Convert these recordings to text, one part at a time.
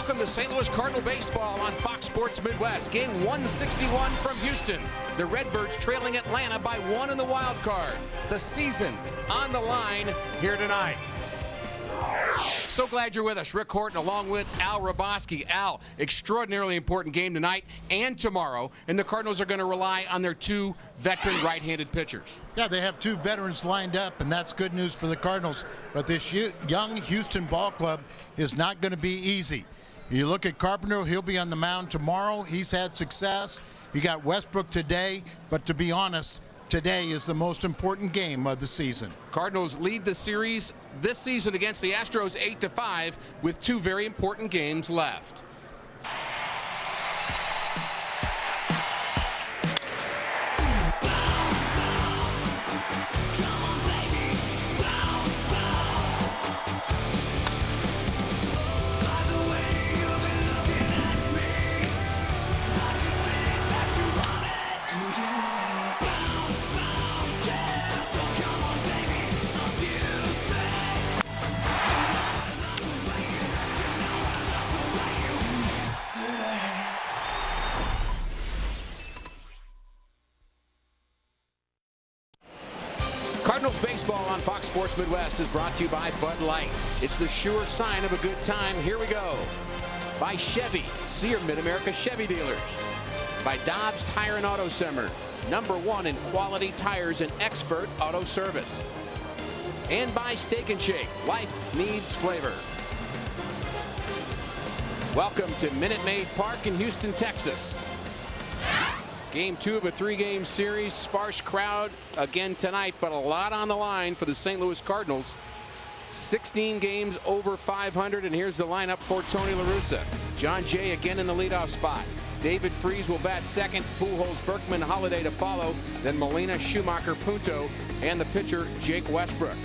Welcome to St. Louis Cardinal baseball on Fox Sports Midwest. Game 161 from Houston. The Redbirds trailing Atlanta by 1 in the wild card. The season on the line here tonight. So glad you're with us. Rick Horton along with Al Roboski. Al, extraordinarily important game tonight and tomorrow, and the Cardinals are going to rely on their two veteran right-handed pitchers. Yeah, they have two veterans lined up, and that's good news for the Cardinals. But this young Houston ball club is not going to be easy. You look at Carpenter, he'll be on the mound tomorrow. He's had success. You got Westbrook today, but to be honest, today is the most important game of the season. Cardinals lead the series this season against the Astros 8-5 with two very important games left. Cardinals baseball on Fox Sports Midwest is brought to you by Bud Light. It's the sure sign of a good time. Here we go. By Chevy. See your Mid-America Chevy dealers. By Dobbs Tire and Auto Center. #1 in quality tires and expert auto service. And by Steak and Shake. Life needs flavor. Welcome to Minute Maid Park in Houston, Texas. Game 2 of a 3-game series. Sparse crowd again tonight, but a lot on the line for the St. Louis Cardinals. 16 games over 500, and here's the lineup for Tony La Russa. John Jay again in the leadoff spot. David Freese will bat second. Pujols, Berkman, Holiday to follow. Then Molina, Schumacher, Punto, and the pitcher Jake Westbrook.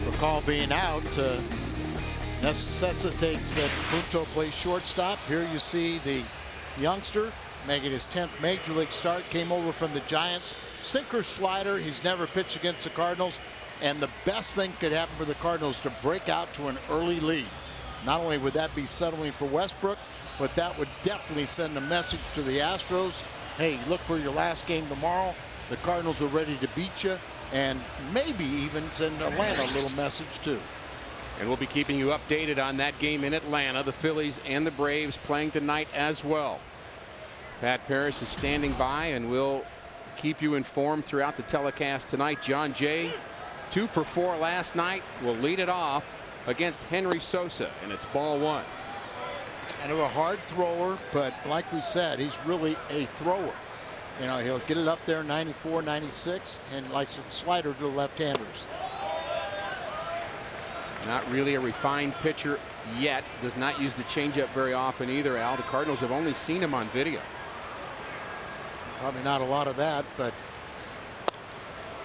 McCall being out necessitates that Punto plays shortstop. Here you see the youngster making his 10th major league start, came over from the Giants. Sinker slider. He's never pitched against the Cardinals, and the best thing could happen for the Cardinals to break out to an early lead. Not only would that be settling for Westbrook, but that would definitely send a message to the Astros. Hey, look for your last game tomorrow. The Cardinals are ready to beat you, and maybe even send Atlanta a little message too. And we'll be keeping you updated on that game in Atlanta. The Phillies and the Braves playing tonight as well. Pat Paris is standing by, and we'll keep you informed throughout the telecast tonight. John Jay, 2 for 4 last night, will lead it off against Henry Sosa, and it's ball 1. Kind of a hard thrower, but like we said, he's really a thrower. You know, he'll get it up there 94, 96, and likes a slider to the left-handers. Not really a refined pitcher yet. Does not use the changeup very often either, Al. The Cardinals have only seen him on video. Probably not a lot of that, but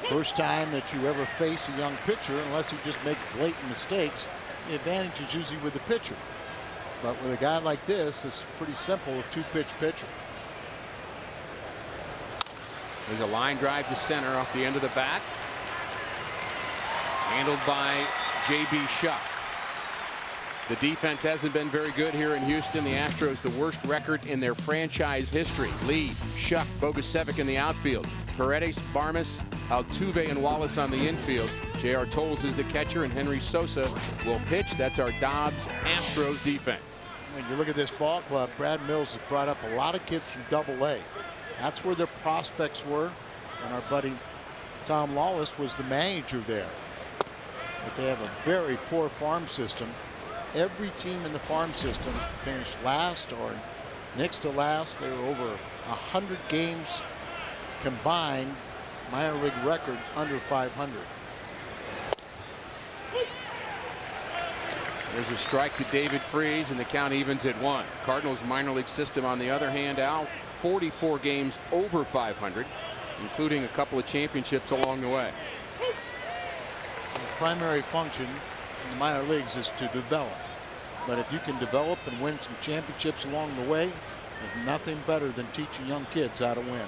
first time that you ever face a young pitcher, unless he just makes blatant mistakes, the advantage is usually with the pitcher. But with a guy like this, it's pretty simple, a 2-pitch pitcher. There's a line drive to center off the end of the bat. Handled by J.B. Shuck. The defense hasn't been very good here in Houston. The Astros, the worst record in their franchise history. Lee, Shuck, Bogusevic in the outfield. Paredes, Barmes, Altuve, and Wallace on the infield. J.R. Tolles is the catcher, and Henry Sosa will pitch. That's our Dobbs Astros defense. When you look at this ball club, Brad Mills has brought up a lot of kids from Double-A. That's where their prospects were, and our buddy Tom Lawless was the manager there. But they have a very poor farm system. Every team in the farm system finished last or next to last. They were over 100 games combined, minor league record under 500. There's a strike to David Freese, and the count evens at 1. Cardinals minor league system, on the other hand, Al, 44 games over 500, including a couple of championships along the way. The primary function in the minor leagues is to develop. But if you can develop and win some championships along the way, there's nothing better than teaching young kids how to win.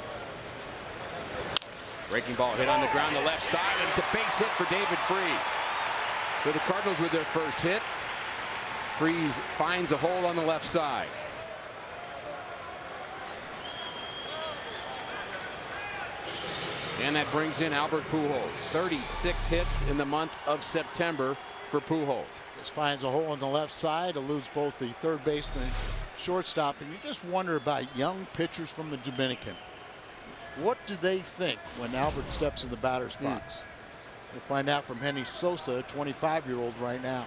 Breaking ball hit on the ground, the left side, and it's a base hit for David Freese. So the Cardinals with their first hit. Freese finds a hole on the left side. And that brings in Albert Pujols. 36 hits in the month of September for Pujols. Just finds a hole on the left side, eludes both the third baseman and shortstop. And you just wonder about young pitchers from the Dominican. What do they think when Albert steps in the batter's box? We'll find out from Henry Sosa, a 25-year-old right now.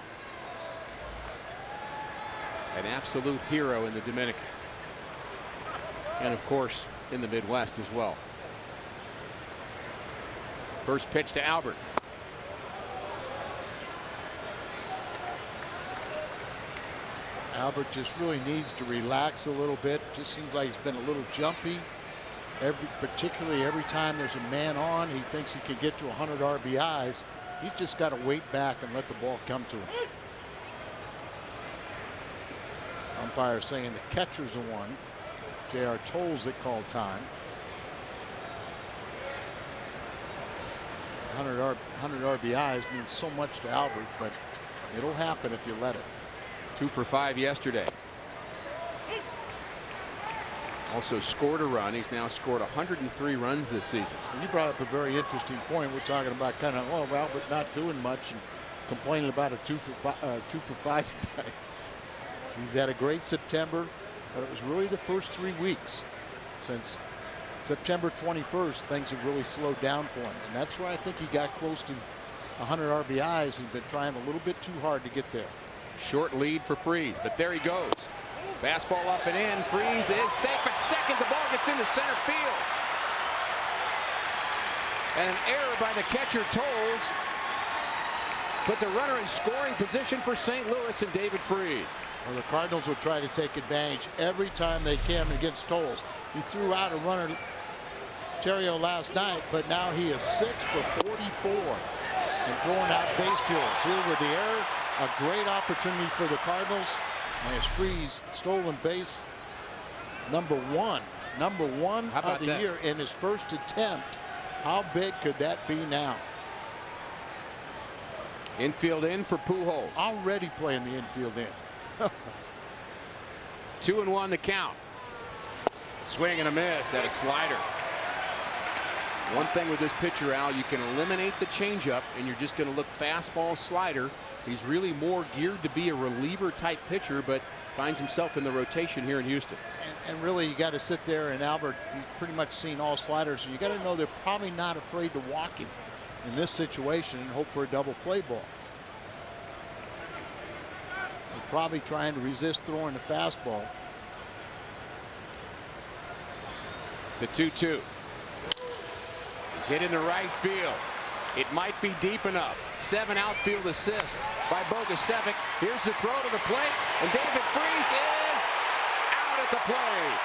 An absolute hero in the Dominican. And of course in the Midwest as well. First pitch to Albert. Albert just really needs to relax a little bit. Just seems like he's been a little jumpy. Particularly every time there's a man on, he thinks he can get to 100 RBIs. He's just got to wait back and let the ball come to him. Umpire saying the catcher's the one. J.R. Tolles that called time. 100 RBIs means so much to Albert, but it'll happen if you let it. 2 for 5 yesterday. Also scored a run. He's now scored 103 runs this season. And you brought up a very interesting point. We're talking about kind of, well, Albert not doing much and complaining about a 2 for 5 today. He's had a great September, but it was really the first 3 weeks. Since September 21st, things have really slowed down for him. And that's where I think he got close to 100 RBIs. He's been trying a little bit too hard to get there. Short lead for Freese, but there he goes. Fastball up and in. Freese is safe at second. The ball gets into center field. And an error by the catcher, Tolles, puts a runner in scoring position for St. Louis and David Freese. Well, the Cardinals will try to take advantage every time they can against Tolles. He threw out a runner, Terrio, last night, but now he is 6 for 44 and throwing out base stealers. Here with the error, a great opportunity for the Cardinals. And as Freese stolen base number one of the year in his first attempt. How big could that be now? Infield in for Pujols. Already playing the infield in. 2-1 the count. Swing and a miss at a slider. One thing with this pitcher, Al, you can eliminate the changeup and you're just going to look fastball, slider. He's really more geared to be a reliever type pitcher, but finds himself in the rotation here in Houston. And really, you got to sit there, and Albert, he's pretty much seen all sliders. And you got to know they're probably not afraid to walk him in this situation and hope for a double play ball. They're probably trying to resist throwing the fastball. The 2-2. He's hit into right field. It might be deep enough. 7 outfield assists by Bogusevic. Here's the throw to the plate, and David Freese is out at the plate.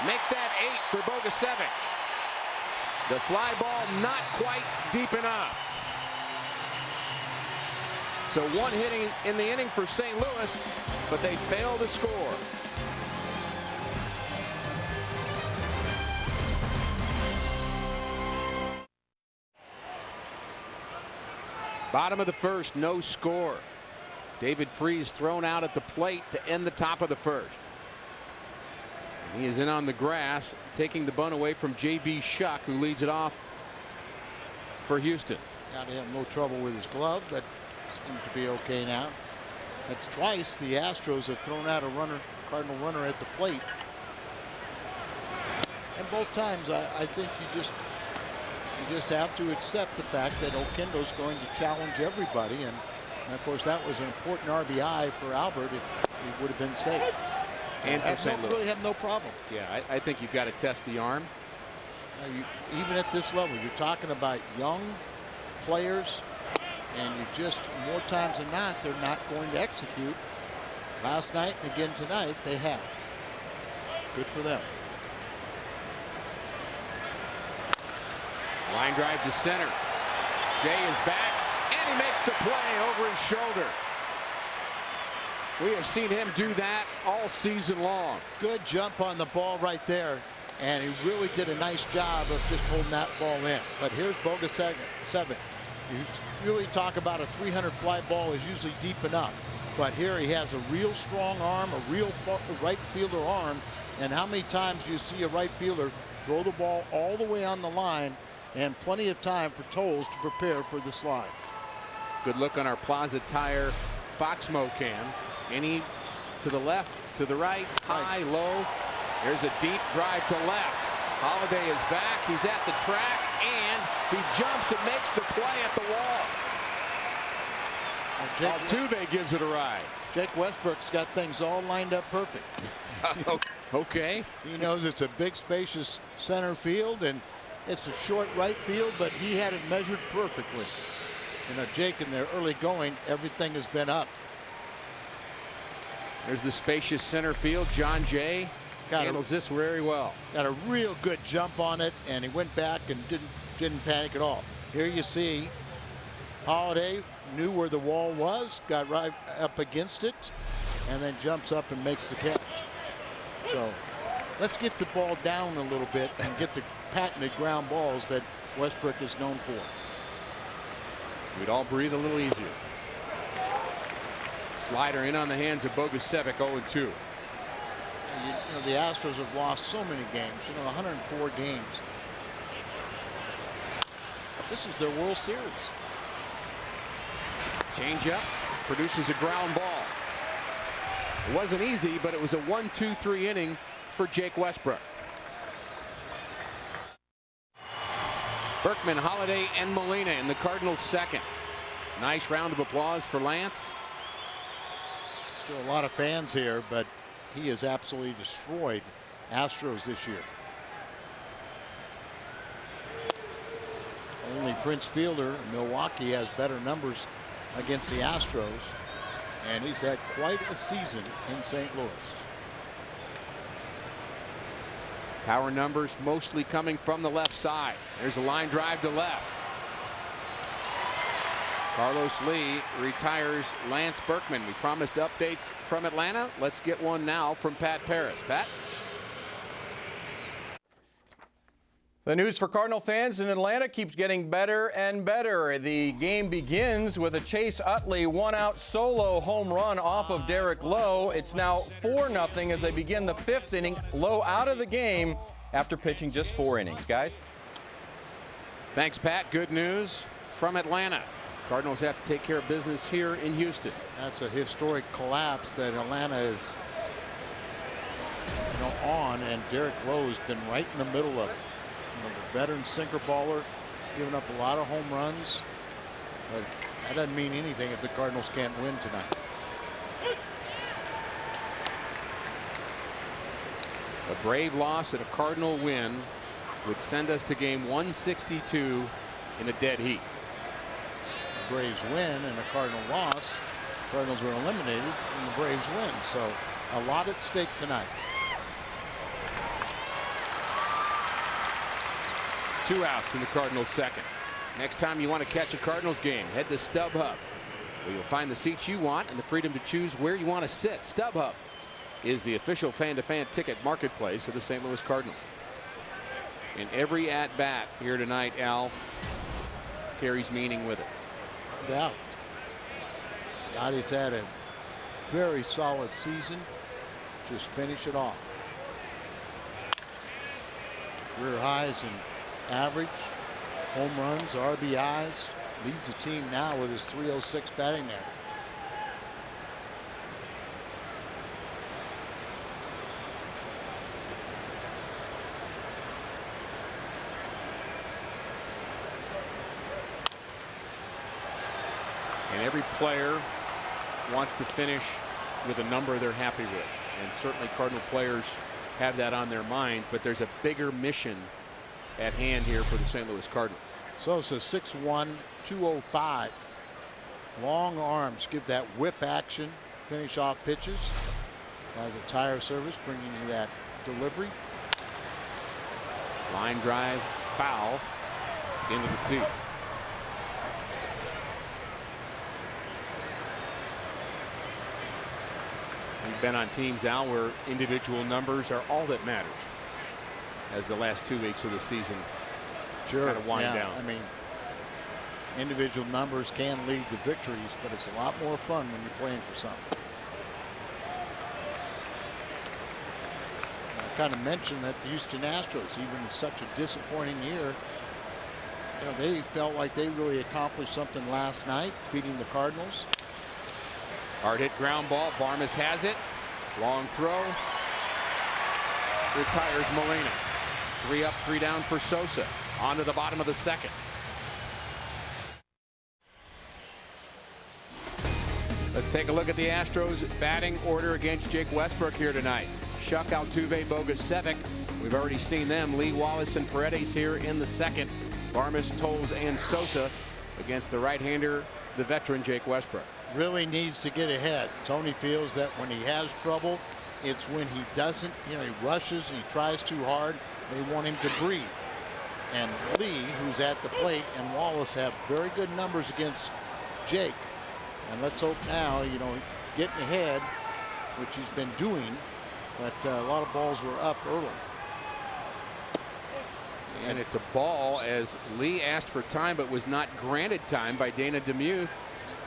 Make that 8 for Bogusevic. The fly ball not quite deep enough. So 1 hitting in the inning for St. Louis, but they fail to score. Bottom of the first, no score. David Freese thrown out at the plate to end the top of the first. And he is in on the grass, taking the bunt away from J.B. Shuck, who leads it off for Houston. Got to have no trouble with his glove, but seems to be okay now. That's twice the Astros have thrown out a runner, Cardinal runner at the plate. And both times, I think you just have to accept the fact that Oquendo's going to challenge everybody, and of course that was an important RBI for Albert. He would have been safe. And for St. Louis, really have no problem. Yeah, I think you've got to test the arm. Now even at this level, you're talking about young players, and you just more times than not they're not going to execute. Last night and again tonight they have. Good for them. Line drive to center. Jay is back, and he makes the play over his shoulder. We have seen him do that all season long. Good jump on the ball right there, and he really did a nice job of just holding that ball in. But here's Bogusevic. You really talk about a 300 fly ball is usually deep enough. But here he has a real strong arm, a real right fielder arm. And how many times do you see a right fielder throw the ball all the way on the line, and plenty of time for Toles to prepare for the slide. Good look on our Plaza Tire Foxmo cam. Any to the left, to the right, high, low. There's a deep drive to left. Holiday is back. He's at the track, and he jumps and makes the play at the wall. Altuve gives it a ride. Jake Westbrook's got things all lined up perfect. Okay. He knows it's a big, spacious center field, and it's a short right field, but he had it measured perfectly. You know, Jake, in their early going, everything has been up. There's the spacious center field. John Jay handles this very well. Got a real good jump on it, and he went back and didn't panic at all. Here you see Holiday knew where the wall was, got right up against it, and then jumps up and makes the catch. So let's get the ball down a little bit and get the patented ground balls that Westbrook is known for. We'd all breathe a little easier. Slider in on the hands of Bogusevic, 0-2. You know, the Astros have lost so many games, 104 games. This is their World Series. Changeup produces a ground ball. It wasn't easy, but it was a 1-2-3 inning for Jake Westbrook. Berkman, Holiday, and Molina in the Cardinals' second. Nice round of applause for Lance. Still a lot of fans here, but he has absolutely destroyed Astros this year. Only Prince Fielder, Milwaukee, has better numbers against the Astros, and he's had quite a season in St. Louis. Power numbers mostly coming from the left side. There's a line drive to left. Carlos Lee retires Lance Berkman. We promised updates from Atlanta. Let's get one now from Pat Paris. Pat? The news for Cardinal fans in Atlanta keeps getting better and better. The game begins with a Chase Utley one-out solo home run off of Derek Lowe. It's now 4-0 as they begin the fifth inning. Lowe out of the game after pitching just 4 innings. Guys? Thanks, Pat. Good news from Atlanta. Cardinals have to take care of business here in Houston. That's a historic collapse that Atlanta is on, and Derek Lowe has been right in the middle of it. The veteran sinker baller, giving up a lot of home runs, but that doesn't mean anything if the Cardinals can't win tonight. A Brave loss and a Cardinal win would send us to game 162 in a dead heat. The Braves win and a Cardinal loss, Cardinals were eliminated and the Braves win. So a lot at stake tonight. 2 outs in the Cardinals' second. Next time you want to catch a Cardinals game, head to StubHub, where you'll find the seats you want and the freedom to choose where you want to sit. StubHub is the official fan-to-fan ticket marketplace of the St. Louis Cardinals. And every at-bat here tonight, Al, carries meaning with it. No doubt. Yachty's had a very solid season. Just finish it off. Career highs in average, home runs, RBIs, leads the team now with his .306 batting average. And every player wants to finish with a number they're happy with. And certainly Cardinal players have that on their minds, but there's a bigger mission at hand here for the St. Louis Cardinals. Sosa 6'1", 205. Long arms give that whip action, finish off pitches. As a tire service, bringing you that delivery. Line drive, foul into the seats. We've been on teams, Al, where individual numbers are all that matters as the last 2 weeks of the season kind of wind down. I mean, individual numbers can lead to victories, but it's a lot more fun when you're playing for something. I kind of mentioned that the Houston Astros, even in such a disappointing year, they felt like they really accomplished something last night, beating the Cardinals. Hard hit ground ball. Barmes has it. Long throw. Retires Molina. 3 up, 3 down for Sosa. On to the bottom of the second. Let's take a look at the Astros batting order against Jake Westbrook here tonight. Shuck, Altuve, Bogasevic. We've already seen them. Lee, Wallace, and Paredes here in the second. Barmes, Tolles, and Sosa against the right-hander, the veteran Jake Westbrook. Really needs to get ahead. Tony feels that when he has trouble, it's when he doesn't, he rushes, he tries too hard. They want him to breathe. And Lee, who's at the plate, and Wallace have very good numbers against Jake. And let's hope now, getting ahead, which he's been doing, but a lot of balls were up early. And it's a ball as Lee asked for time but was not granted time by Dana Demuth.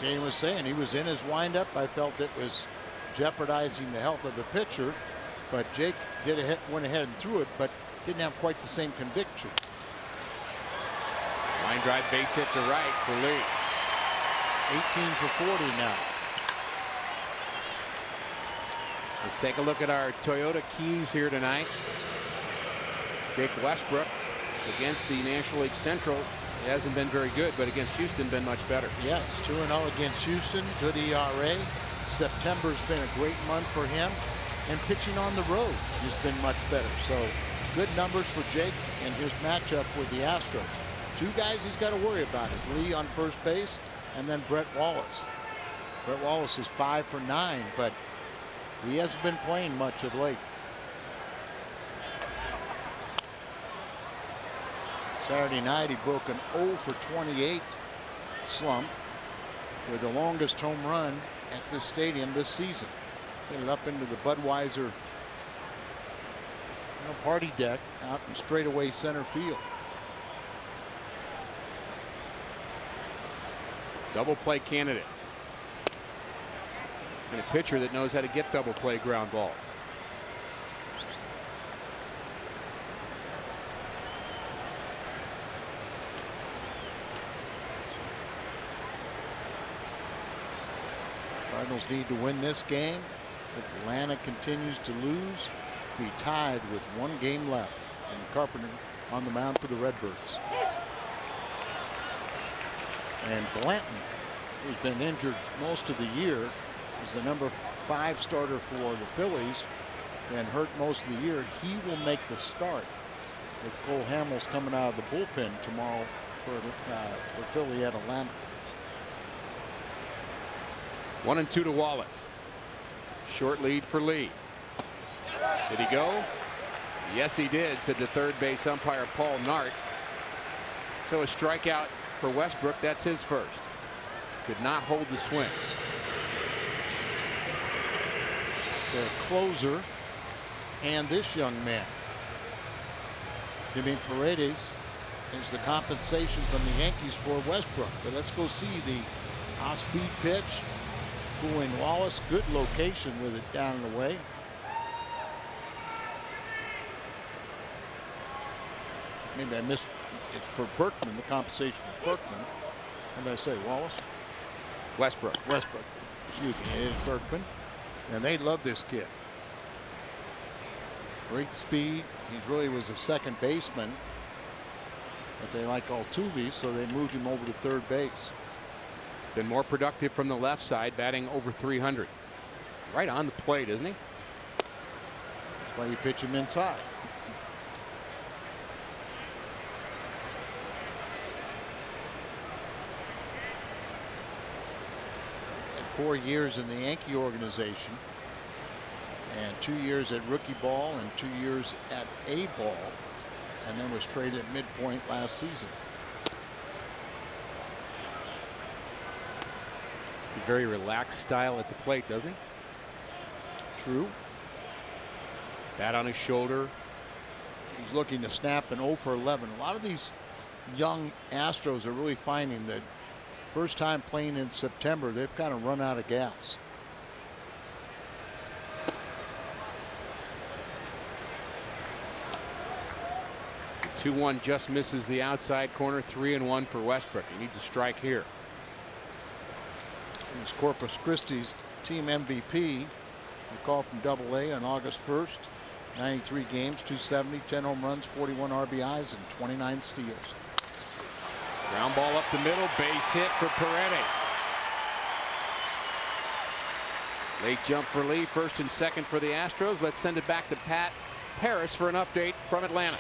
Dana was saying he was in his windup. I felt it was jeopardizing the health of the pitcher, but Jake went ahead and threw it, but didn't have quite the same conviction. Line drive base hit to right for Lee. 18 for 40 now. Let's take a look at our Toyota keys here tonight. Jake Westbrook against the National League Central. It hasn't been very good, but against Houston been much better. Yes, 2-0 against Houston. Good ERA. September's been a great month for him, and pitching on the road has been much better. So good numbers for Jake in his matchup with the Astros. 2 guys he's got to worry about is Lee on first base, and then Brett Wallace. Brett Wallace is 5 for 9, but he hasn't been playing much of late. Saturday night he broke an 0 for 28 slump with the longest home run at this stadium this season. Hit it up into the Budweiser party deck out in straightaway center field. Double play candidate. And a pitcher that knows how to get double play ground balls. Cardinals need to win this game. If Atlanta continues to lose, be tied with 1 game left. And Carpenter on the mound for the Redbirds. And Blanton, who's been injured most of the year, is the number 5 starter for the Phillies, and hurt most of the year. He will make the start with Cole Hamels coming out of the bullpen tomorrow for Philly at Atlanta. 1-2 to Wallace. Short lead for Lee. Did he go? Yes, he did, said the third base umpire Paul Nart. So a strikeout for Westbrook. That's his first. Could not hold the swing. The closer and this young man. Jimmy Paredes is the compensation from the Yankees for Westbrook. But let's go see the off-speed pitch. Fooling Wallace. Good location with it down and away. Maybe I missed. It's for Berkman, the compensation for Berkman. What did I say, Wallace? Westbrook. Westbrook. Excuse me, it is Berkman. And they love this kid. Great speed. He really was a second baseman. But they like Altuve, so they moved him over to third base. Been more productive from the left side, batting over 300. Right on the plate, isn't he? That's why you pitch him inside. And 4 years in the Yankee organization, and 2 years at rookie ball and 2 years at A ball, and then was traded at midpoint last season. A very relaxed style at the plate, doesn't he? True. Bat on his shoulder. He's looking to snap an 0 for 11. A lot of these young Astros are really finding that First time playing in September, they've kind of run out of gas. The 2-1 just misses the outside corner. 3-1 for Westbrook. He needs a strike here. He's Corpus Christi's team MVP. Recall from Double-A on August 1st. 93 games, 270, 10 home runs, 41 RBIs, and 29 steals. Ground ball up the middle, base hit for Paredes. Late jump for Lee, first and second for the Astros. Let's send it back to Pat Paris for an update from Atlanta.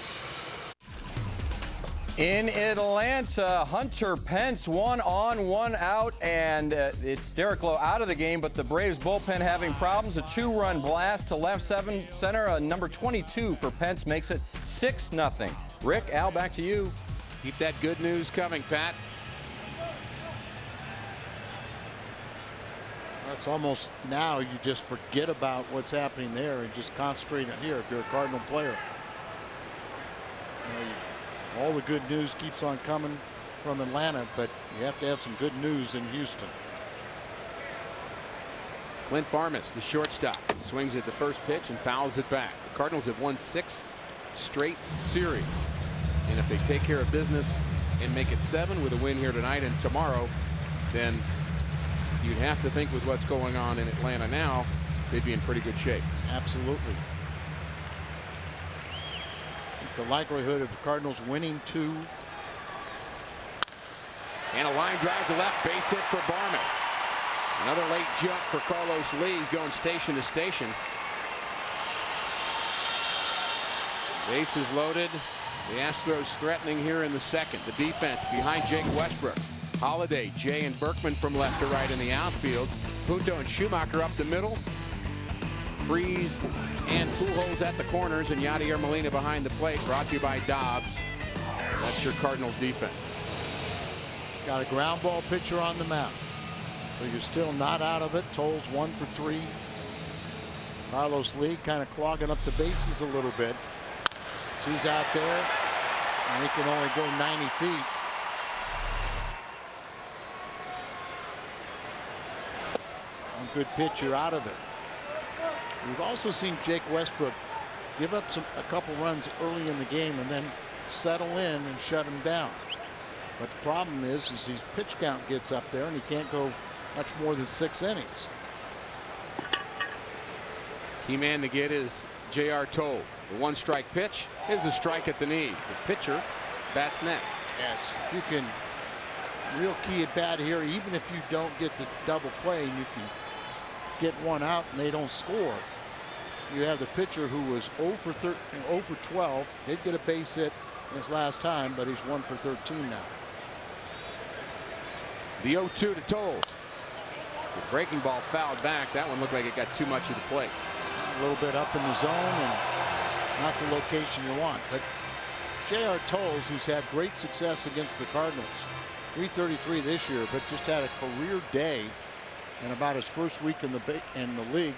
In Atlanta, Hunter Pence 1 on, 1 out, and it's Derek Lowe out of the game, but the Braves bullpen having problems. A 2-run blast to left center. Number 22 for Pence makes it 6-0. Rick, Al, back to you. Keep that good news coming, Pat. It's almost now you just forget about what's happening there and just concentrate on here if you're a Cardinal player. All the good news keeps on coming from Atlanta, but you have to have some good news in Houston. Clint Barmes, the shortstop, swings at the first pitch and fouls it back. The Cardinals have won 6 straight series. And if they take care of business and make it 7 with a win here tonight and tomorrow, then you'd have to think with what's going on in Atlanta now, they'd be in pretty good shape. Absolutely. The likelihood of the Cardinals winning 2. And a line drive to left, base hit for Barmes. Another late jump for Carlos Lee. He's going station to station. Bases loaded. The Astros threatening here in the second. The defense behind Jake Westbrook. Holiday, Jay, and Berkman from left to right in the outfield. Punto and Schumacher up the middle. Freeze and Pujols at the corners, and Yadier Molina behind the plate. Brought to you by Dobbs. That's your Cardinals defense. Got a ground ball pitcher on the mound. So you're still not out of it. Tolles 1 for 3. Carlos Lee kind of clogging up the bases a little bit. So he's out there, and he can only go 90 feet. A good pitch, you're out of it. We've also seen Jake Westbrook give up a couple runs early in the game and then settle in and shut him down. But the problem is his pitch count gets up there and he can't go much more than 6 innings. Key man to get is J.R. Toll. The 1-strike pitch is a strike at the knees. The pitcher bats next. Yes, if you can real key at bat here, even if you don't get the double play, you can get 1 out and they don't score. You have the pitcher who was 0 for 12, did get a base hit his last time, but he's 1 for 13 now. The 0-2 to Tolles. The breaking ball fouled back. That one looked like it got too much of the plate. A little bit up in the zone and not the location you want. But J.R. Tolles, who's had great success against the Cardinals, 333 this year, but just had a career day in about his first week in the league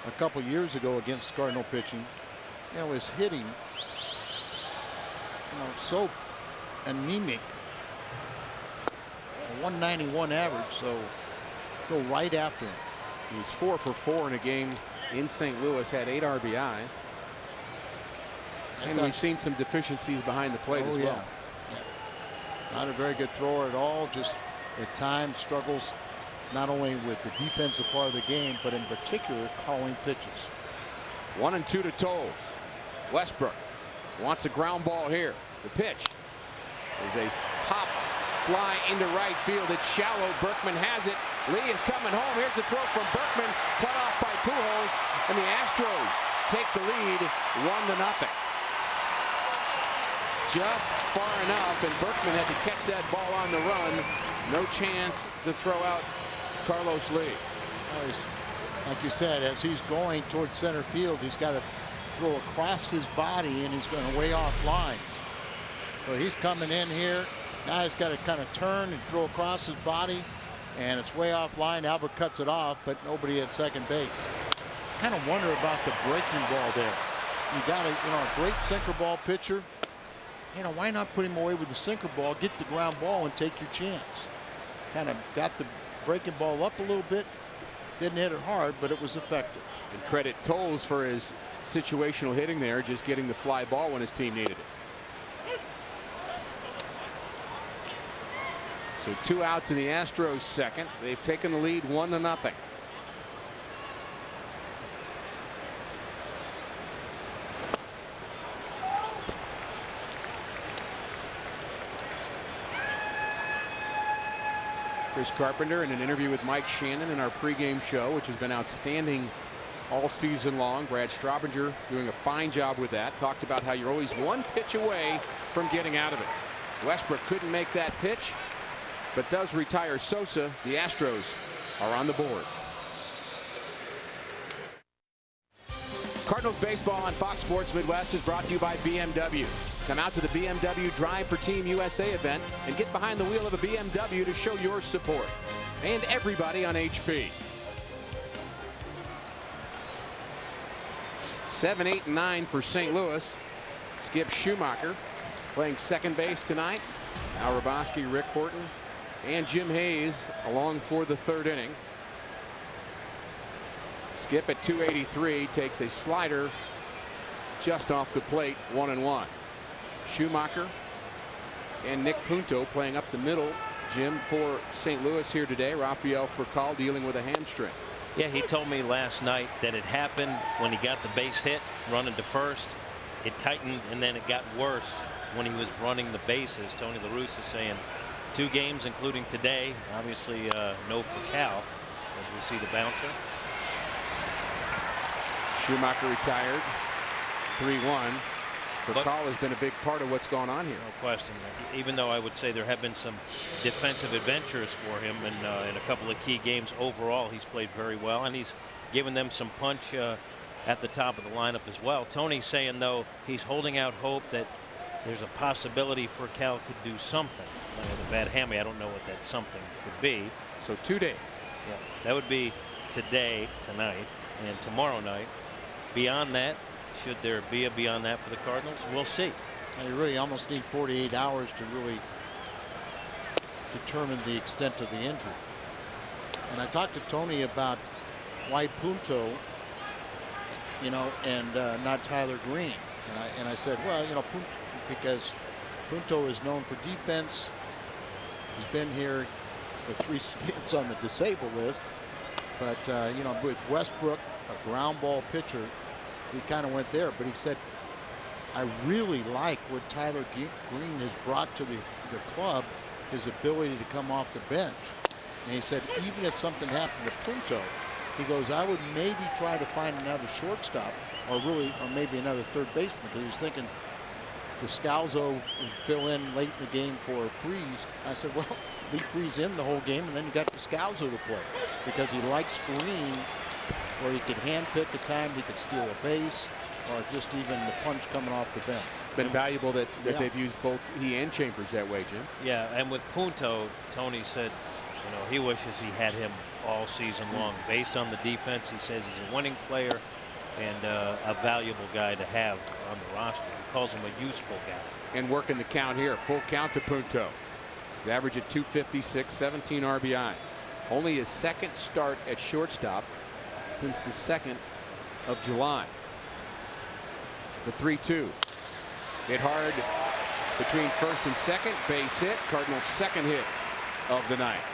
a couple years ago against Cardinal pitching. You know, his hitting, so anemic. A 191 average, so go right after him. He was 4 for 4 in a game in St. Louis, had 8 RBIs. And we've seen some deficiencies behind the plate as well. Yeah. Not a very good thrower at all, just at times struggles not only with the defensive part of the game, but in particular calling pitches. 1-2 to Tolles. Westbrook wants a ground ball here. The pitch is a pop fly into right field. It's shallow. Berkman has it. Lee is coming home. Here's the throw from Berkman, cut off by Pujols, and the Astros take the lead 1-0. Just far enough, and Berkman had to catch that ball on the run. No chance to throw out Carlos Lee. Like you said, as he's going towards center field, he's got to throw across his body, and he's going to way off line. So he's coming in here. Now he's got to kind of turn and throw across his body, and it's way off line. Albert cuts it off, but nobody at second base. Kind of wonder about the breaking ball there. You got a great sinker ball pitcher. Why not put him away with the sinker ball, get the ground ball, and take your chance? kind of got the breaking ball up a little bit. Didn't hit it hard, but it was effective. And credit Tolles for his situational hitting there, just getting the fly ball when his team needed it. So 2 outs in the Astros second. They've taken the lead 1-0. Chris Carpenter in an interview with Mike Shannon in our pregame show, which has been outstanding all season long. Brad Straubinger doing a fine job with that. Talked about how you're always 1 pitch away from getting out of it. Westbrook couldn't make that pitch, but does retire Sosa. The Astros are on the board. Cardinals baseball on Fox Sports Midwest is brought to you by BMW. Come out to the BMW Drive for Team USA event and get behind the wheel of a BMW to show your support. And everybody on HP. 7, 8, and 9 for St. Louis. Skip Schumacher playing second base tonight. Al Raboski, Rick Horton, and Jim Hayes along for the 3rd inning. Skip at 283 takes a slider just off the plate, 1-1. Schumacher and Nick Punto playing up the middle. Jim, for St. Louis here today. Rafael Furcal dealing with a hamstring. Yeah, he told me last night that it happened when he got the base hit running to first. It tightened and then it got worse when he was running the bases. Tony La Russa saying 2 games including today. Obviously no for Cal as we see the bouncer. Schumacher retired, 3-1. Furcal has been a big part of what's going on here. No question. Even though I would say there have been some defensive adventures for him in a couple of key games, overall he's played very well and he's given them some punch at the top of the lineup as well. Tony's saying though he's holding out hope that there's a possibility for Cal could do something. With a bad hammy, I don't know what that something could be. So 2 days. Yeah, that would be today, tonight, and tomorrow night. Beyond that, should there be a beyond that for the Cardinals, we'll see. You really almost need 48 hours to really determine the extent of the injury. And I talked to Tony about why Punto, you know, and not Tyler Green. And I said, well, you know, because Punto is known for defense. He's been here with 3 stints on the disabled list. But, you know, with Westbrook, a ground ball pitcher, he kind of went there. But he said, I really like what Tyler Green has brought to the club, his ability to come off the bench. And he said, even if something happened to Punto, he goes, I would maybe try to find another shortstop or maybe another third baseman, because he was thinking Descalzo would fill in late in the game for Freeze. I said, well, leave Freeze in the whole game, and then you got Descalzo to play, because he likes Green, where he could hand pick a time, he could steal a base, or just even the punch coming off the bench. Been valuable that they've used both he and Chambers that way, Jim. Yeah, and with Punto, Tony said, you know, he wishes he had him all season long. Based on the defense, he says he's a winning player and a valuable guy to have on the roster. He calls him a useful guy. And working the count here, full count to Punto. His average at 256, 17 RBIs. Only his second start at shortstop since the 2nd of July. The 3-2. Hit hard between first and second. Base hit. Cardinals' second hit of the night.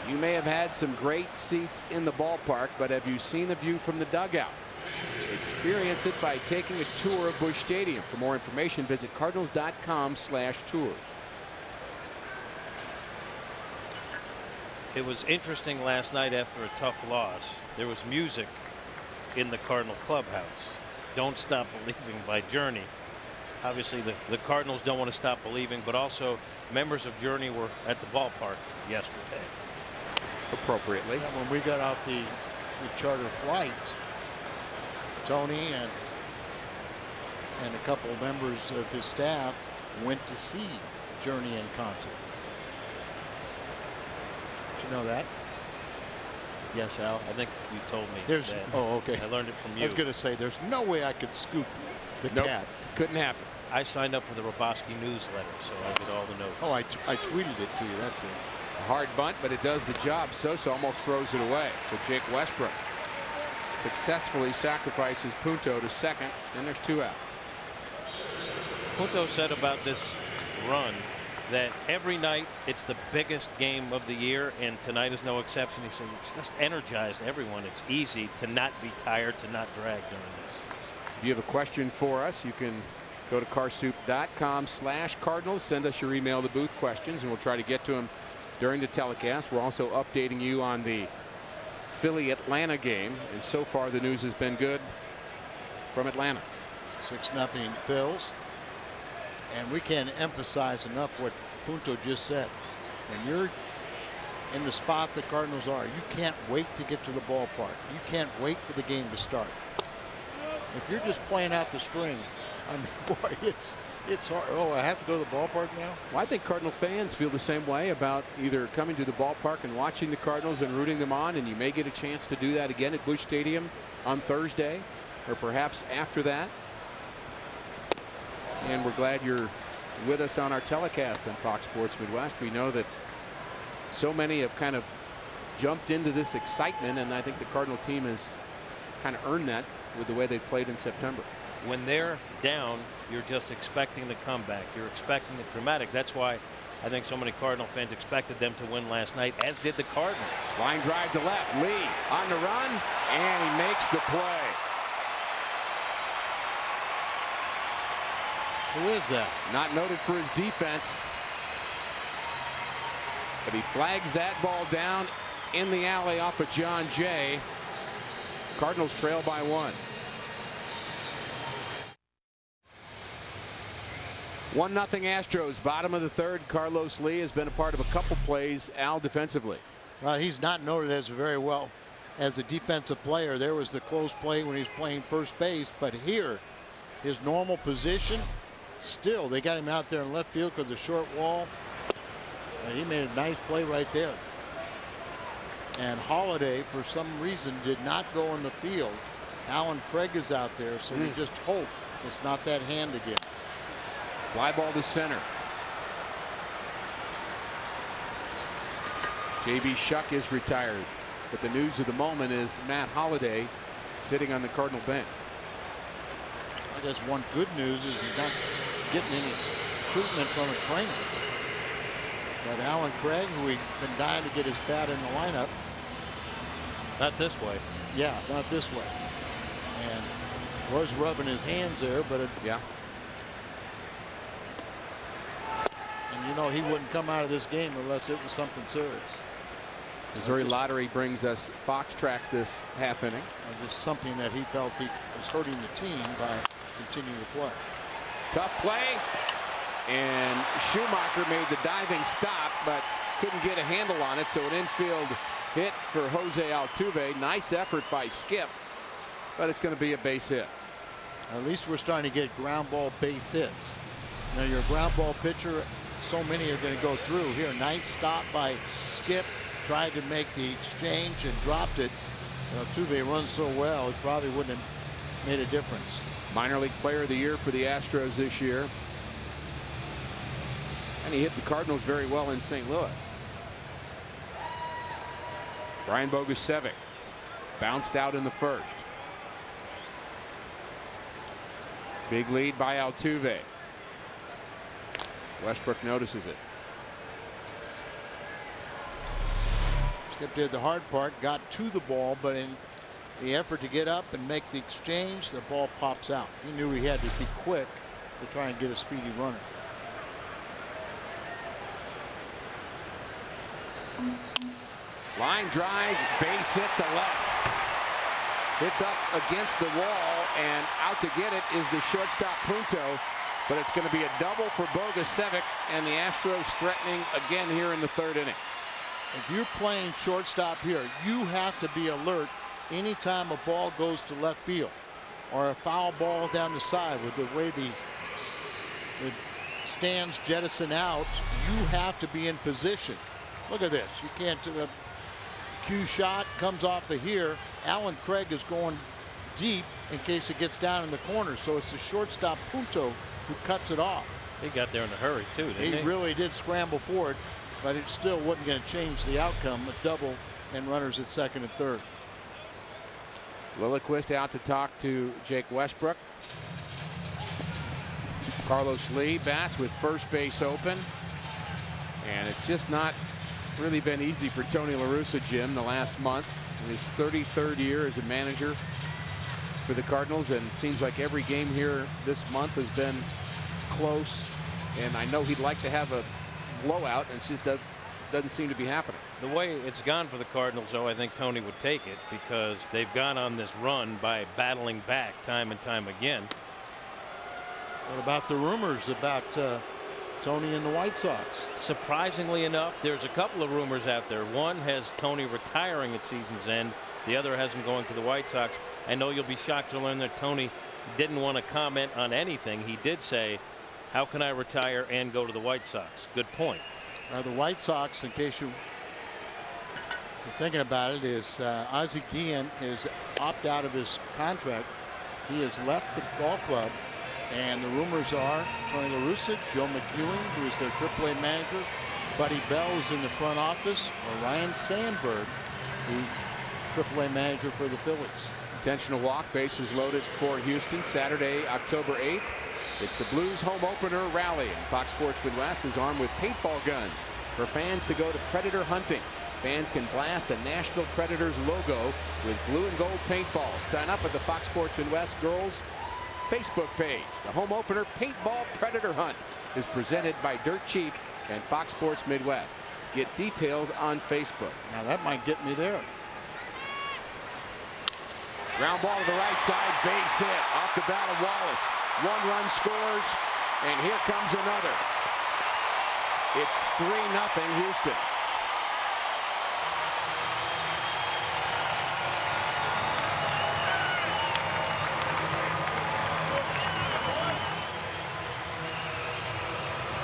You may have had some great seats in the ballpark, but have you seen the view from the dugout? Experience it by taking a tour of Busch Stadium. For more information, visit cardinals.com/tours. It was interesting last night after a tough loss. There was music in the Cardinal clubhouse. Don't Stop Believing by Journey. Obviously the Cardinals don't want to stop believing, but also members of Journey were at the ballpark yesterday. Appropriately. Yeah, when we got off the charter flight, Tony and a couple of members of his staff went to see Journey in concert. Did you know that? Yes, Al, I think you told me that. Oh, okay. I learned it from you. I was going to say, there's no way I could scoop the cat. Couldn't happen. I signed up for the Roboski newsletter, so I get all the notes. Oh, I tweeted it to you. That's it. A hard bunt, but it does the job. Sosa almost throws it away. So Jake Westbrook successfully sacrifices Punto to second, and there's 2 outs. Punto said about this run that every night it's the biggest game of the year, and tonight is no exception. He said it's just energized everyone. It's easy to not be tired, to not drag during this. If you have a question for us, you can go to carsoup.com/Cardinals. Send us your email to booth questions, and we'll try to get to them during the telecast. We're also updating you on the Philly-Atlanta game, and so far the news has been good from Atlanta. 6-0 Phils. And we can't emphasize enough what Punto just said. When you're in the spot the Cardinals are, you can't wait to get to the ballpark. You can't wait for the game to start. If you're just playing out the string, I mean, boy, it's hard. Oh, I have to go to the ballpark now? Well, I think Cardinal fans feel the same way about either coming to the ballpark and watching the Cardinals and rooting them on, and you may get a chance to do that again at Busch Stadium on Thursday, or perhaps after that. And we're glad you're with us on our telecast on Fox Sports Midwest. We know that so many have kind of jumped into this excitement, and I think the Cardinal team has kind of earned that with the way they played in September. When they're down, you're just expecting the comeback. You're expecting it dramatic. That's why I think so many Cardinal fans expected them to win last night, as did the Cardinals. Line drive to left. Lee on the run, and he makes the play. Who is that? Not noted for his defense, but he flags that ball down in the alley off of John Jay. Cardinals trail by 1. 1-0 Astros, bottom of the 3rd. Carlos Lee has been a part of a couple plays, Al, defensively. Well, he's not noted as very well as a defensive player. There was the close play when he was playing first base, but here, his normal position, still, they got him out there in left field because of the short wall. And he made a nice play right there. And Holiday, for some reason, did not go in the field. Alan Craig is out there, so we just hope it's not that hand again. Fly ball to center. J.B. Shuck is retired, but the news of the moment is Matt Holliday sitting on the Cardinal bench. I guess one good news is he's not getting any treatment from a trainer. But Alan Craig, who we've been dying to get his bat in the lineup. Not this way. Yeah, not this way. And was rubbing his hands there, but yeah. And you know he wouldn't come out of this game unless it was something serious. Missouri Lottery brings us Fox Tracks this half inning. Just something that he felt he was hurting the team by continuing to play. Tough play, and Schumacher made the diving stop, but couldn't get a handle on it, so an infield hit for Jose Altuve. Nice effort by Skip, but it's going to be a base hit. At least we're starting to get ground ball base hits. Now your ground ball pitcher, so many are going to go through here. Nice stop by Skip. Tried to make the exchange and dropped it. Altuve runs so well, it probably wouldn't have made a difference. Minor League Player of the Year for the Astros this year. And he hit the Cardinals very well in St. Louis. Brian Bogusevic bounced out in the 1st. Big lead by Altuve. Westbrook notices it. Skip did the hard part, got to the ball, but in the effort to get up and make the exchange, the ball pops out. He knew he had to be quick to try and get a speedy runner. Line drive, base hit to left. It's up against the wall, and out to get it is the shortstop Punto, but it's going to be a double for Bogusevic, and the Astros threatening again here in the 3rd inning. If you're playing shortstop here, you have to be alert anytime a ball goes to left field or a foul ball down the side. With the way the stands jettison out, you have to be in position. Look at this. You can't cue shot comes off of here. Alan Craig is going deep in case it gets down in the corner. So it's the shortstop Punto who cuts it off. He got there in a hurry, too, didn't he? He really did scramble for it, but it still wasn't going to change the outcome. A double and runners at second and third. Lilliquist out to talk to Jake Westbrook. Carlos Lee bats with first base open. And it's just not really been easy for Tony La Russa, Jim, the last month. In his 33rd year as a manager for the Cardinals, and it seems like every game here this month has been close. And I know he'd like to have a blowout, and it just doesn't seem to be happening. The way it's gone for the Cardinals, though, I think Tony would take it, because they've gone on this run by battling back time and time again. What about the rumors about Tony and the White Sox? Surprisingly enough, there's a couple of rumors out there. One has Tony retiring at season's end. The other has him going to the White Sox. I know you'll be shocked to learn that Tony didn't want to comment on anything. He did say, how can I retire and go to the White Sox? Good point. The White Sox, in case you're thinking about it, is Ozzie Guillen is opted out of his contract. He has left the ball club. And the rumors are Tony La Russa, Joe McEwing, who is their AAA manager, Buddy Bell is in the front office, or Ryan Sandberg, who AAA manager for the Phillies. Intentional walk, bases loaded for Houston, Saturday, October 8th. It's the Blues home opener rally, and Fox Sports Midwest is armed with paintball guns for fans to go to predator hunting. Fans can blast a Nashville Predators logo with blue and gold paintball. Sign up at the Fox Sports Midwest Girls Facebook page. The home opener paintball predator hunt is presented by Dirt Cheap and Fox Sports Midwest. Get details on Facebook. Now that might get me there. Ground ball to the right side, base hit off the bat of Wallace. 1 run scores, and here comes another. It's 3-0 Houston.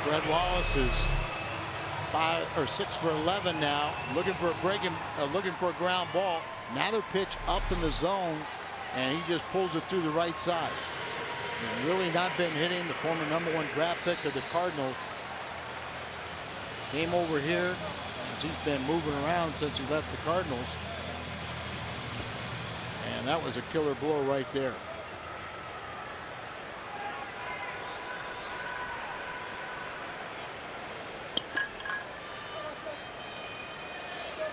Brett Wallace is 5 or 6 for 11 now, looking for a looking for a ground ball. Another pitch up in the zone, and he just pulls it through the right side. He's really not been hitting. The former #1 draft pick of the Cardinals came over here as he's been moving around since he left the Cardinals, and that was a killer blow right there.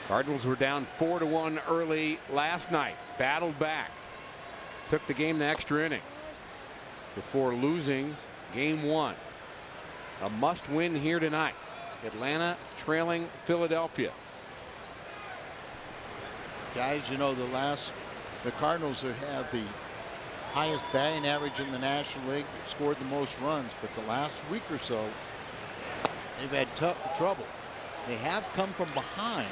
Cardinals were down 4-1 early last night, battled back, took the game to extra innings before losing game 1. A must win here tonight. Atlanta trailing Philadelphia. Guys, you know, the Cardinals have the highest batting average in the National League, scored the most runs, but the last week or so they've had trouble. They have come from behind,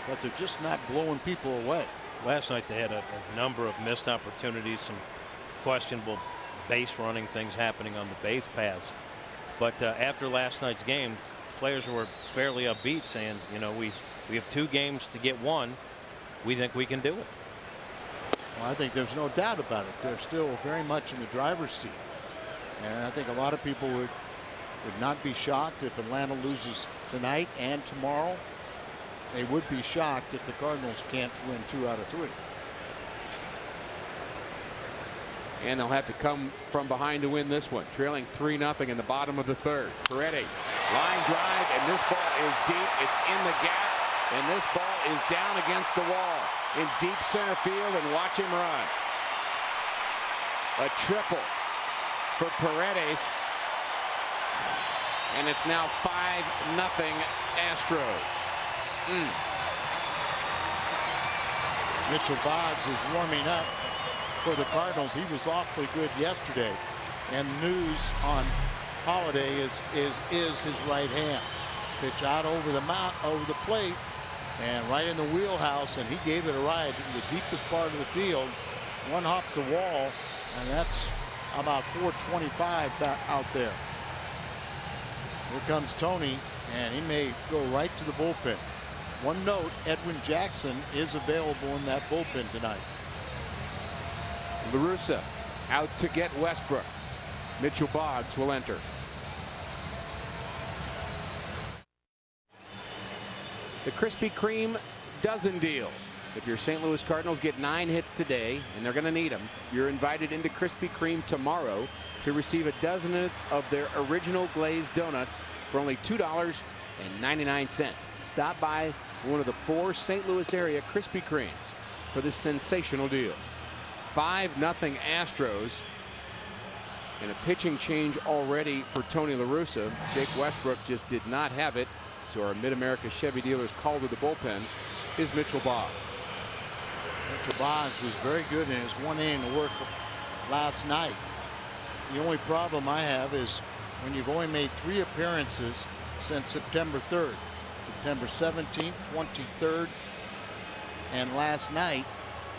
but they're just not blowing people away. Last night they had a number of missed opportunities, some questionable base running things happening on the base paths. But after last night's game, players were fairly upbeat, saying, you know, we have 2 games to get 1. We think we can do it. Well, I think there's no doubt about it. They're still very much in the driver's seat. And I think a lot of people would not be shocked if Atlanta loses tonight and tomorrow. They would be shocked if the Cardinals can't win 2 out of 3. And they'll have to come from behind to win this one. Trailing 3-0 in the bottom of the 3rd. Paredes, line drive, and this ball is deep. It's in the gap, and this ball is down against the wall in deep center field, and watch him run. A triple for Paredes, and it's now 5-0 Astros. Mitchell Boggs is warming up for the Cardinals. He was awfully good yesterday, and news on Holiday is his right hand. Pitch out over the plate, and right in the wheelhouse, and he gave it a ride in the deepest part of the field. One hops the wall, and that's about 425 out there. Here comes Tony, and he may go right to the bullpen. One note, Edwin Jackson is available in that bullpen tonight. La Russa out to get Westbrook. Mitchell Boggs will enter. The Krispy Kreme dozen deal. If your St. Louis Cardinals get 9 hits today, and they're going to need them, you're invited into Krispy Kreme tomorrow to receive a dozen of their original glazed donuts for only $2.99. Stop by one of the 4 St. Louis area Krispy Kremes for this sensational deal. 5-0 Astros. And a pitching change already for Tony La Russa. Jake Westbrook just did not have it. So our Mid-America Chevy dealers called to the bullpen is Mitchell Boggs. Mitchell Boggs was very good in his 1 inning of work last night. The only problem I have is when you've only made 3 appearances since September 3rd. September 17th, 23rd, and last night,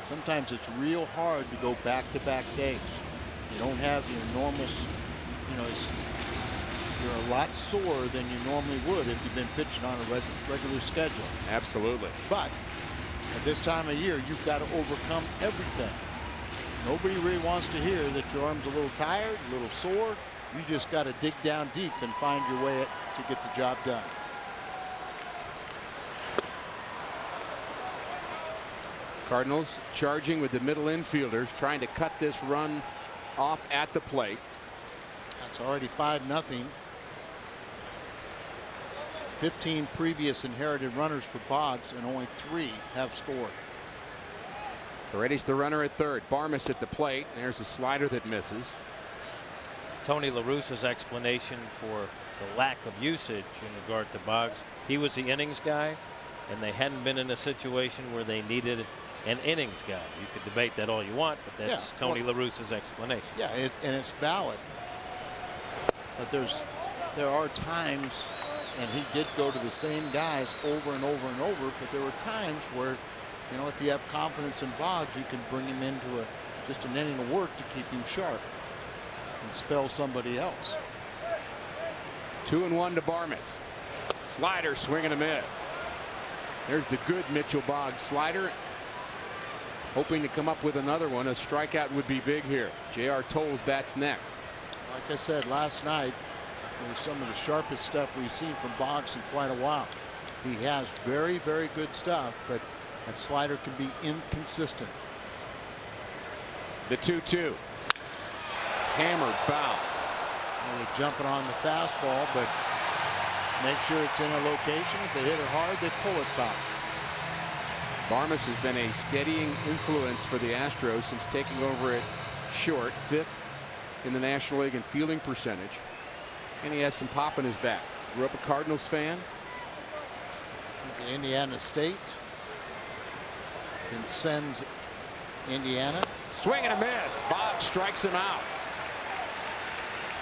sometimes it's real hard to go back-to-back days. You don't have your normal, you're a lot sore than you normally would if you've been pitching on a regular schedule. Absolutely. But at this time of year, you've got to overcome everything. Nobody really wants to hear that your arm's a little tired, a little sore. You just got to dig down deep and find your way to get the job done. Cardinals charging with the middle infielders, trying to cut this run off at the plate. That's already 5-0. 15 previous inherited runners for Boggs, and only 3 have scored. Ready's the runner at third. Barmes at the plate. There's a slider that misses. Tony La Russa's explanation for the lack of usage in regard to Boggs, he was the innings guy, and they hadn't been in a situation where they needed an innings guy. You could debate that all you want, but that's Tony La Russa's explanation. Yeah, and it's valid. But there are times, and he did go to the same guys over and over and over, but there were times where, if you have confidence in Boggs, you can bring him into just an inning of work to keep him sharp and spell somebody else. 2-1 to Barmes. Slider, swing and a miss. There's the good Mitchell Boggs slider. Hoping to come up with another one. A strikeout would be big here. J.R. Tolles bats next. Like I said last night, it was some of the sharpest stuff we've seen from Boggs in quite a while. He has very, very good stuff, but that slider can be inconsistent. The 2-2. Hammered foul. They're jumping on the fastball, but make sure it's in a location. If they hit it hard, they pull it foul. Barmes has been a steadying influence for the Astros since taking over at short, 5th in the National League in fielding percentage. And he has some pop in his bat. Grew up a Cardinals fan. Indiana State. And sends Indiana. Swing and a miss. Boggs strikes him out.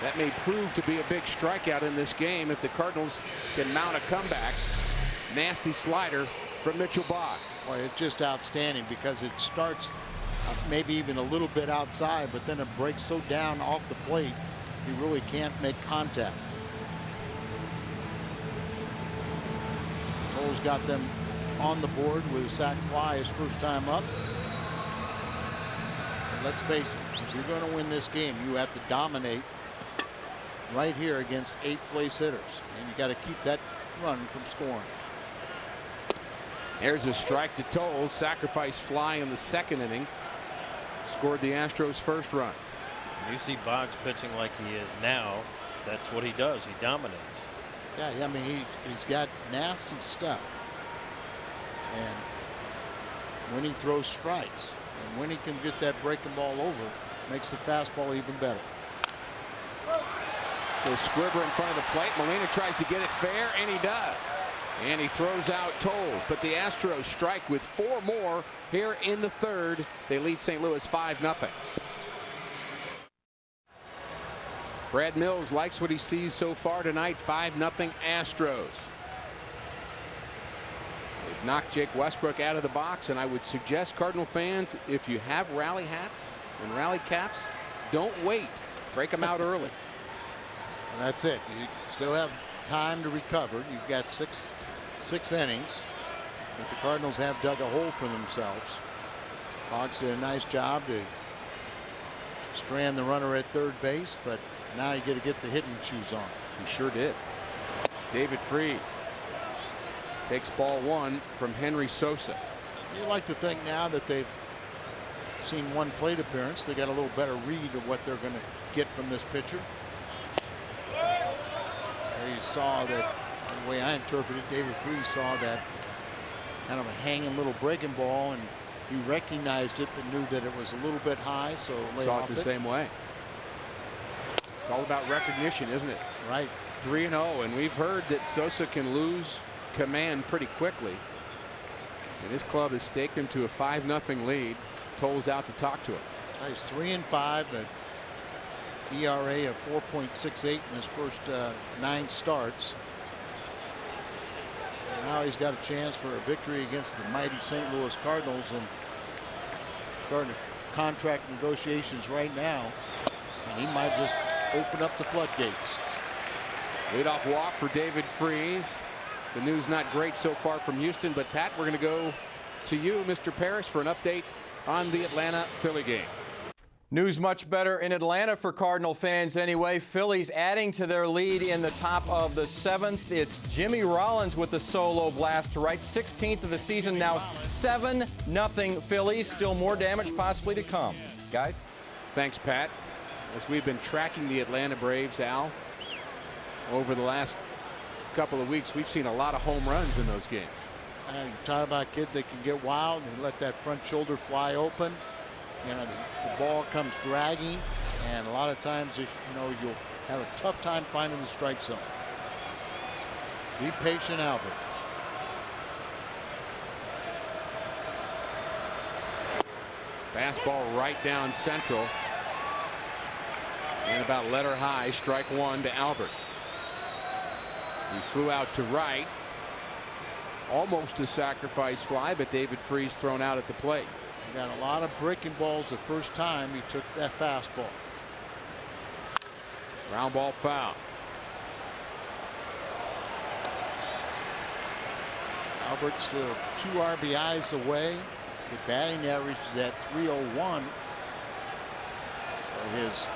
That may prove to be a big strikeout in this game if the Cardinals can mount a comeback. Nasty slider from Mitchell Boggs. Boy, it's just outstanding because it starts maybe even a little bit outside, but then it breaks so down off the plate, he really can't make contact. Cole's got them on the board with a sac fly his first time up. And let's face it, if you're going to win this game, you have to dominate right here against 8th place hitters, and you got to keep that run from scoring. There's a strike to Tolles. Sacrifice fly in the 2nd inning. Scored the Astros' first run. You see Boggs pitching like he is now. That's what he does. He dominates. Yeah, I mean, he's got nasty stuff. And when he throws strikes and when he can get that breaking ball over, makes the fastball even better. Goes Squibber in front of the plate. Molina tries to get it fair, and he does. And he throws out Tolles. But the Astros strike with 4 more here in the 3rd. They lead St. Louis 5-0. Brad Mills likes what he sees so far tonight. 5-0 Astros. They've knocked Jake Westbrook out of the box, and I would suggest, Cardinal fans, if you have rally hats and rally caps, don't wait. Break them out early. And that's it. You still have time to recover. You've got six innings, but the Cardinals have dug a hole for themselves. Boggs did a nice job to strand the runner at third base, but Now you got to get the hitting shoes on. He sure did. David Freese takes ball one from Henry Sosa. You like to think now that they've seen one plate appearance, they got a little better read of what they're going to get from this pitcher. There you saw that, the way I interpreted, David Freese saw that kind of a hanging little breaking ball, and he recognized it but knew that it was a little bit high, so lay Saw off it the same way. It's all about recognition, isn't it? Right. 3-0, and we've heard that Sosa can lose command pretty quickly. And his club has staked him to a 5-0 lead. Toll's out to talk to him. He's 3-5, but ERA of 4.68 in his first 9 starts. And now he's got a chance for a victory against the mighty St. Louis Cardinals, and starting contract negotiations right now. And he might just open up the floodgates. Leadoff walk for David Freese. The news not great so far from Houston, but Pat, we're going to go to you, Mr. Paris, for an update on the Atlanta-Philly game. News much better in Atlanta for Cardinal fans anyway. Phillies adding to their lead in the top of the 7th. It's Jimmy Rollins with the solo blast to right. 16th of the season now. 7-0 Phillies. Still more damage possibly to come. Guys? Thanks, Pat. As we've been tracking the Atlanta Braves, Al, over the last couple of weeks, we've seen a lot of home runs in those games. You talk about kids that can get wild and let that front shoulder fly open. You know, the ball comes dragging, and a lot of times, you'll have a tough time finding the strike zone. Be patient, Albert. Fastball right down central. And about letter high, strike one to Albert. He flew out to right. Almost a sacrifice fly, but David Freese thrown out at the plate. He got a lot of breaking balls the first time he took that fastball. Ground ball foul. Albert still 2 RBIs away. The batting average is at .301. So his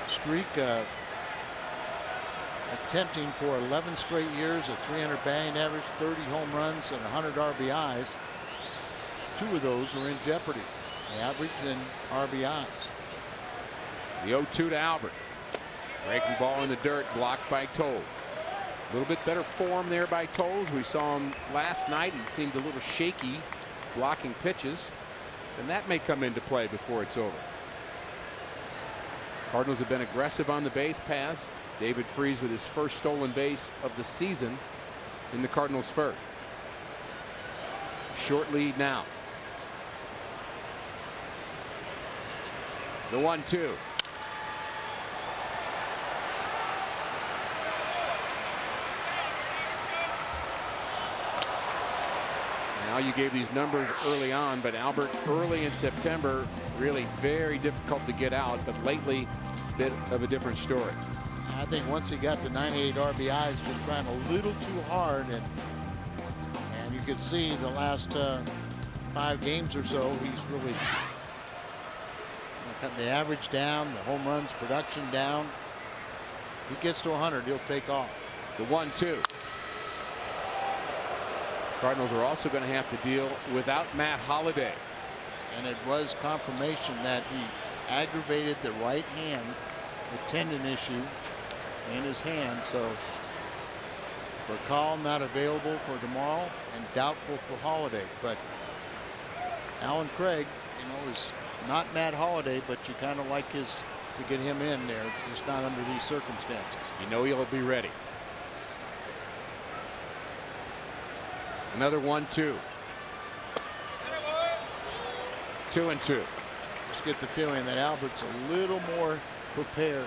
streak of attempting for 11 straight years, a 300 batting average, 30 home runs, and 100 RBIs. 2 of those are in jeopardy, the average and RBIs. The 0-2 to Albert. Breaking ball in the dirt, blocked by Toll. A little bit better form there by Tolles. We saw him last night. He seemed a little shaky blocking pitches, and that may come into play before it's over. Cardinals have been aggressive on the base paths. David Freese with his first stolen base of the season in the Cardinals' first. Short lead now. The 1-2. Now you gave these numbers early on, but Albert early in September really very difficult to get out, but lately a bit of a different story. I think once he got the 98 RBIs, just trying a little too hard, and you could see the last 5 games or so, he's really cutting the average down, the home runs production down. He gets to 100, he'll take off. The 1-2. Cardinals are also going to have to deal without Matt Holliday. And it was confirmation that he aggravated the right hand, the tendon issue in his hand. So for Call, not available for tomorrow and doubtful for Holliday. But Alan Craig, is not Matt Holliday, but you kind of like to get him in there, just not under these circumstances. He'll be ready. Another 1-2. 2-2. Just get the feeling that Albert's a little more prepared.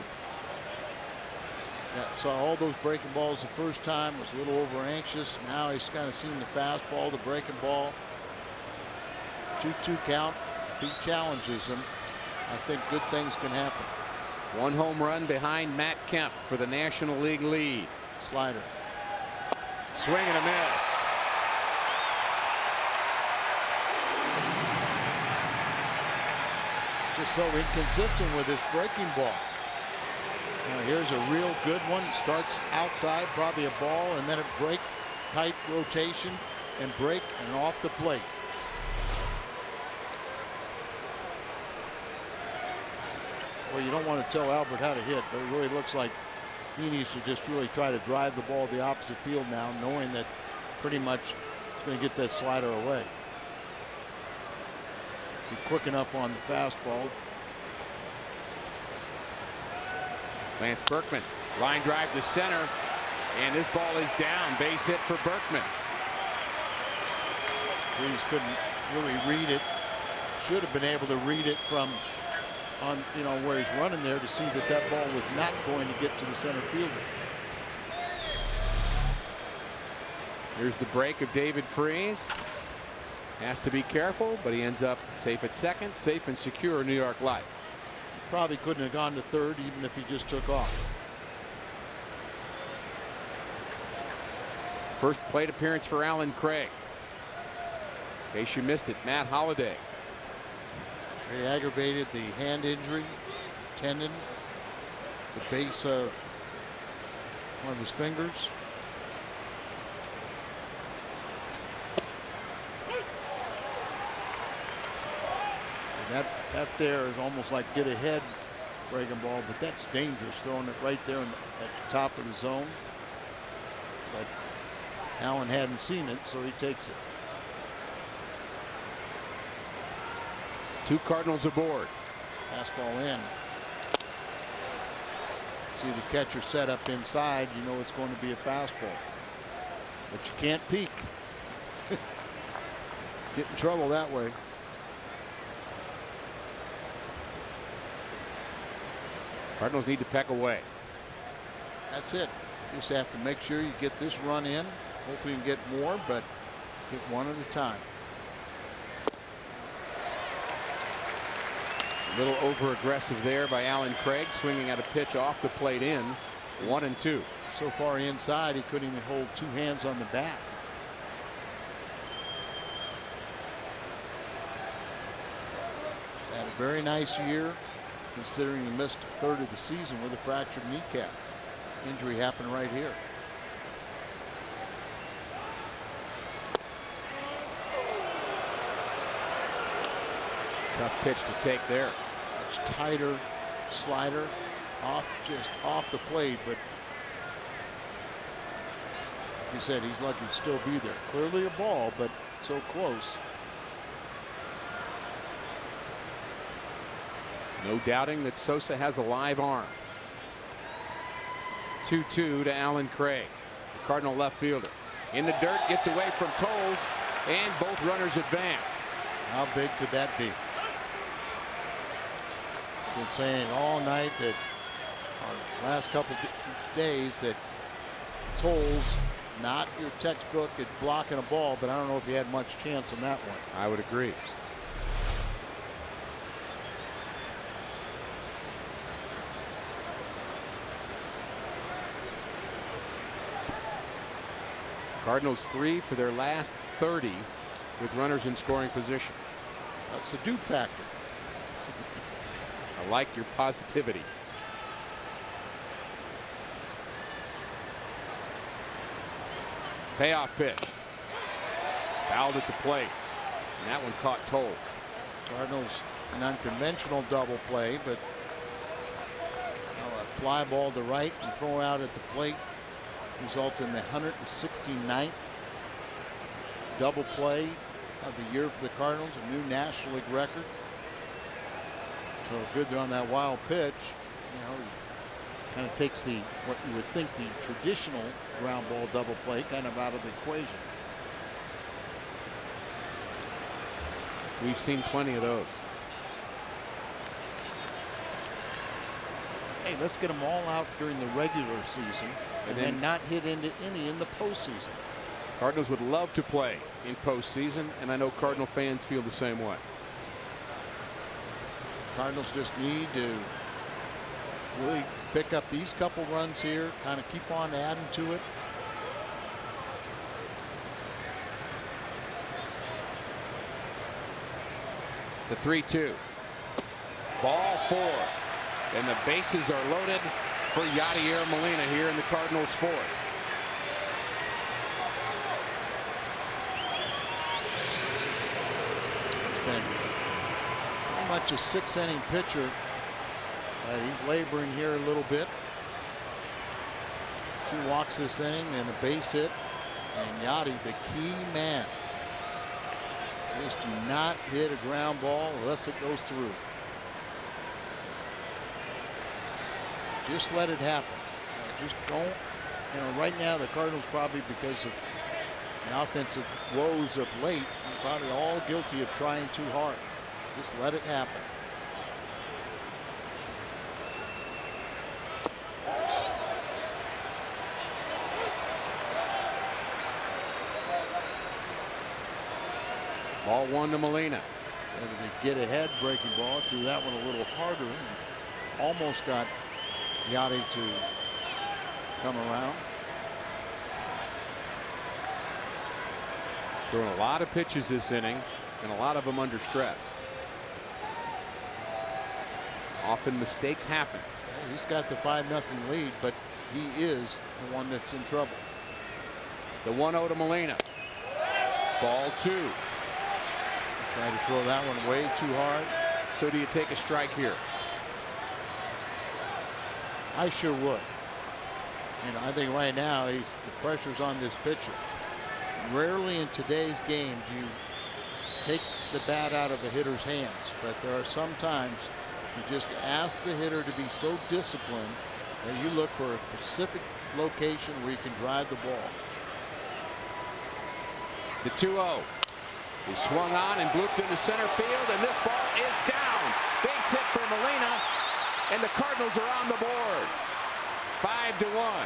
Saw all those breaking balls the first time, was a little over anxious. Now he's kind of seen the fastball, the breaking ball. 2-2 count. If he challenges him, I think good things can happen. 1 home run behind Matt Kemp for the National League lead. Slider. Swing and a miss. Just so inconsistent with his breaking ball. Now here's a real good one. Starts outside, probably a ball, and then a break. Tight rotation and break and off the plate. Well, you don't want to tell Albert how to hit, but it really looks like he needs to just really try to drive the ball to the opposite field now, knowing that pretty much he's going to get that slider away. Be quick enough on the fastball. Lance Berkman, line drive to center, and this ball is down. Base hit for Berkman. Freese couldn't really read it. Should have been able to read it from on, you know, where he's running there to see that that ball was not going to get to the center fielder. Here's the break of David Freese. Has to be careful, but he ends up safe at second, safe and secure, New York Life. Probably couldn't have gone to third even if he just took off. First plate appearance for Alan Craig. In case you missed it, Matt Holliday. He aggravated the hand injury, tendon, the base of one of his fingers. And that there is almost like get ahead breaking ball, but that's dangerous, throwing it right there at the top of the zone. But Allen hadn't seen it, so he takes it. 2 Cardinals aboard. Fastball in. See the catcher set up inside, you know it's going to be a fastball. But you can't peek. Get in trouble that way. Cardinals need to peck away. That's it. You just have to make sure you get this run in. Hope you can get more, but get one at a time. A little over aggressive there by Alan Craig, swinging at a pitch off the plate in. 1-2. So far inside, he couldn't even hold 2 hands on the bat. He's had a very nice year, considering he missed a third of the season with a fractured kneecap. Injury happened right here. Tough pitch to take there. Much tighter slider, just off the plate, but like you said, he's lucky to still be there. Clearly a ball, but so close. No doubting that Sosa has a live arm. 2-2 to Alan Craig, the Cardinal left fielder. In the dirt, gets away from Tolles, and both runners advance. How big could that be? Been saying all night that, or last couple days, that Tolles, not your textbook at blocking a ball, but I don't know if he had much chance on that one. I would agree. Cardinals 3 for their last 30 with runners in scoring position. That's the dude factor. I like your positivity. Payoff pitch. Fouled at the plate. And that one caught Tolles. Cardinals an unconventional double play, but a fly ball to right and throw out at the plate result in the 169th double play of the year for the Cardinals, a new National League record. So good they're on that wild pitch. You know, kind of takes the what you would think the traditional ground ball double play kind of out of the equation. We've seen plenty of those. Hey, let's get them all out during the regular season and then not hit into any in the postseason. Cardinals would love to play in postseason, and I know Cardinal fans feel the same way. Cardinals just need to really pick up these couple runs here, kind of keep on adding to it. The 3-2. Ball 4. And the bases are loaded. for Yadier Molina here in the Cardinals' fourth. It's been pretty much a 6-inning pitcher, but he's laboring here a little bit. 2 walks this inning and a base hit, and Yadi, the key man. Just do not hit a ground ball unless it goes through. Just let it happen. Just don't. Right now the Cardinals, probably because of the offensive woes of late, are probably all guilty of trying too hard. Just let it happen. Ball 1 to Molina. So to get ahead, breaking ball, threw that one a little harder and almost got Yadi to come around. Throwing a lot of pitches this inning, and a lot of them under stress. Often mistakes happen. Well, he's got the 5-0 lead, but he is the one that's in trouble. The 1-0 to Molina. Ball 2. Trying to throw that one way too hard. So do you take a strike here? I sure would. I think right now the pressure's on this pitcher. Rarely in today's game do you take the bat out of a hitter's hands, but there are some times you just ask the hitter to be so disciplined that you look for a specific location where you can drive the ball. The 2-0. He swung on and blooped into center field, and this ball is down. Base hit for Molina, and the Cardinals are on the board. 5-1.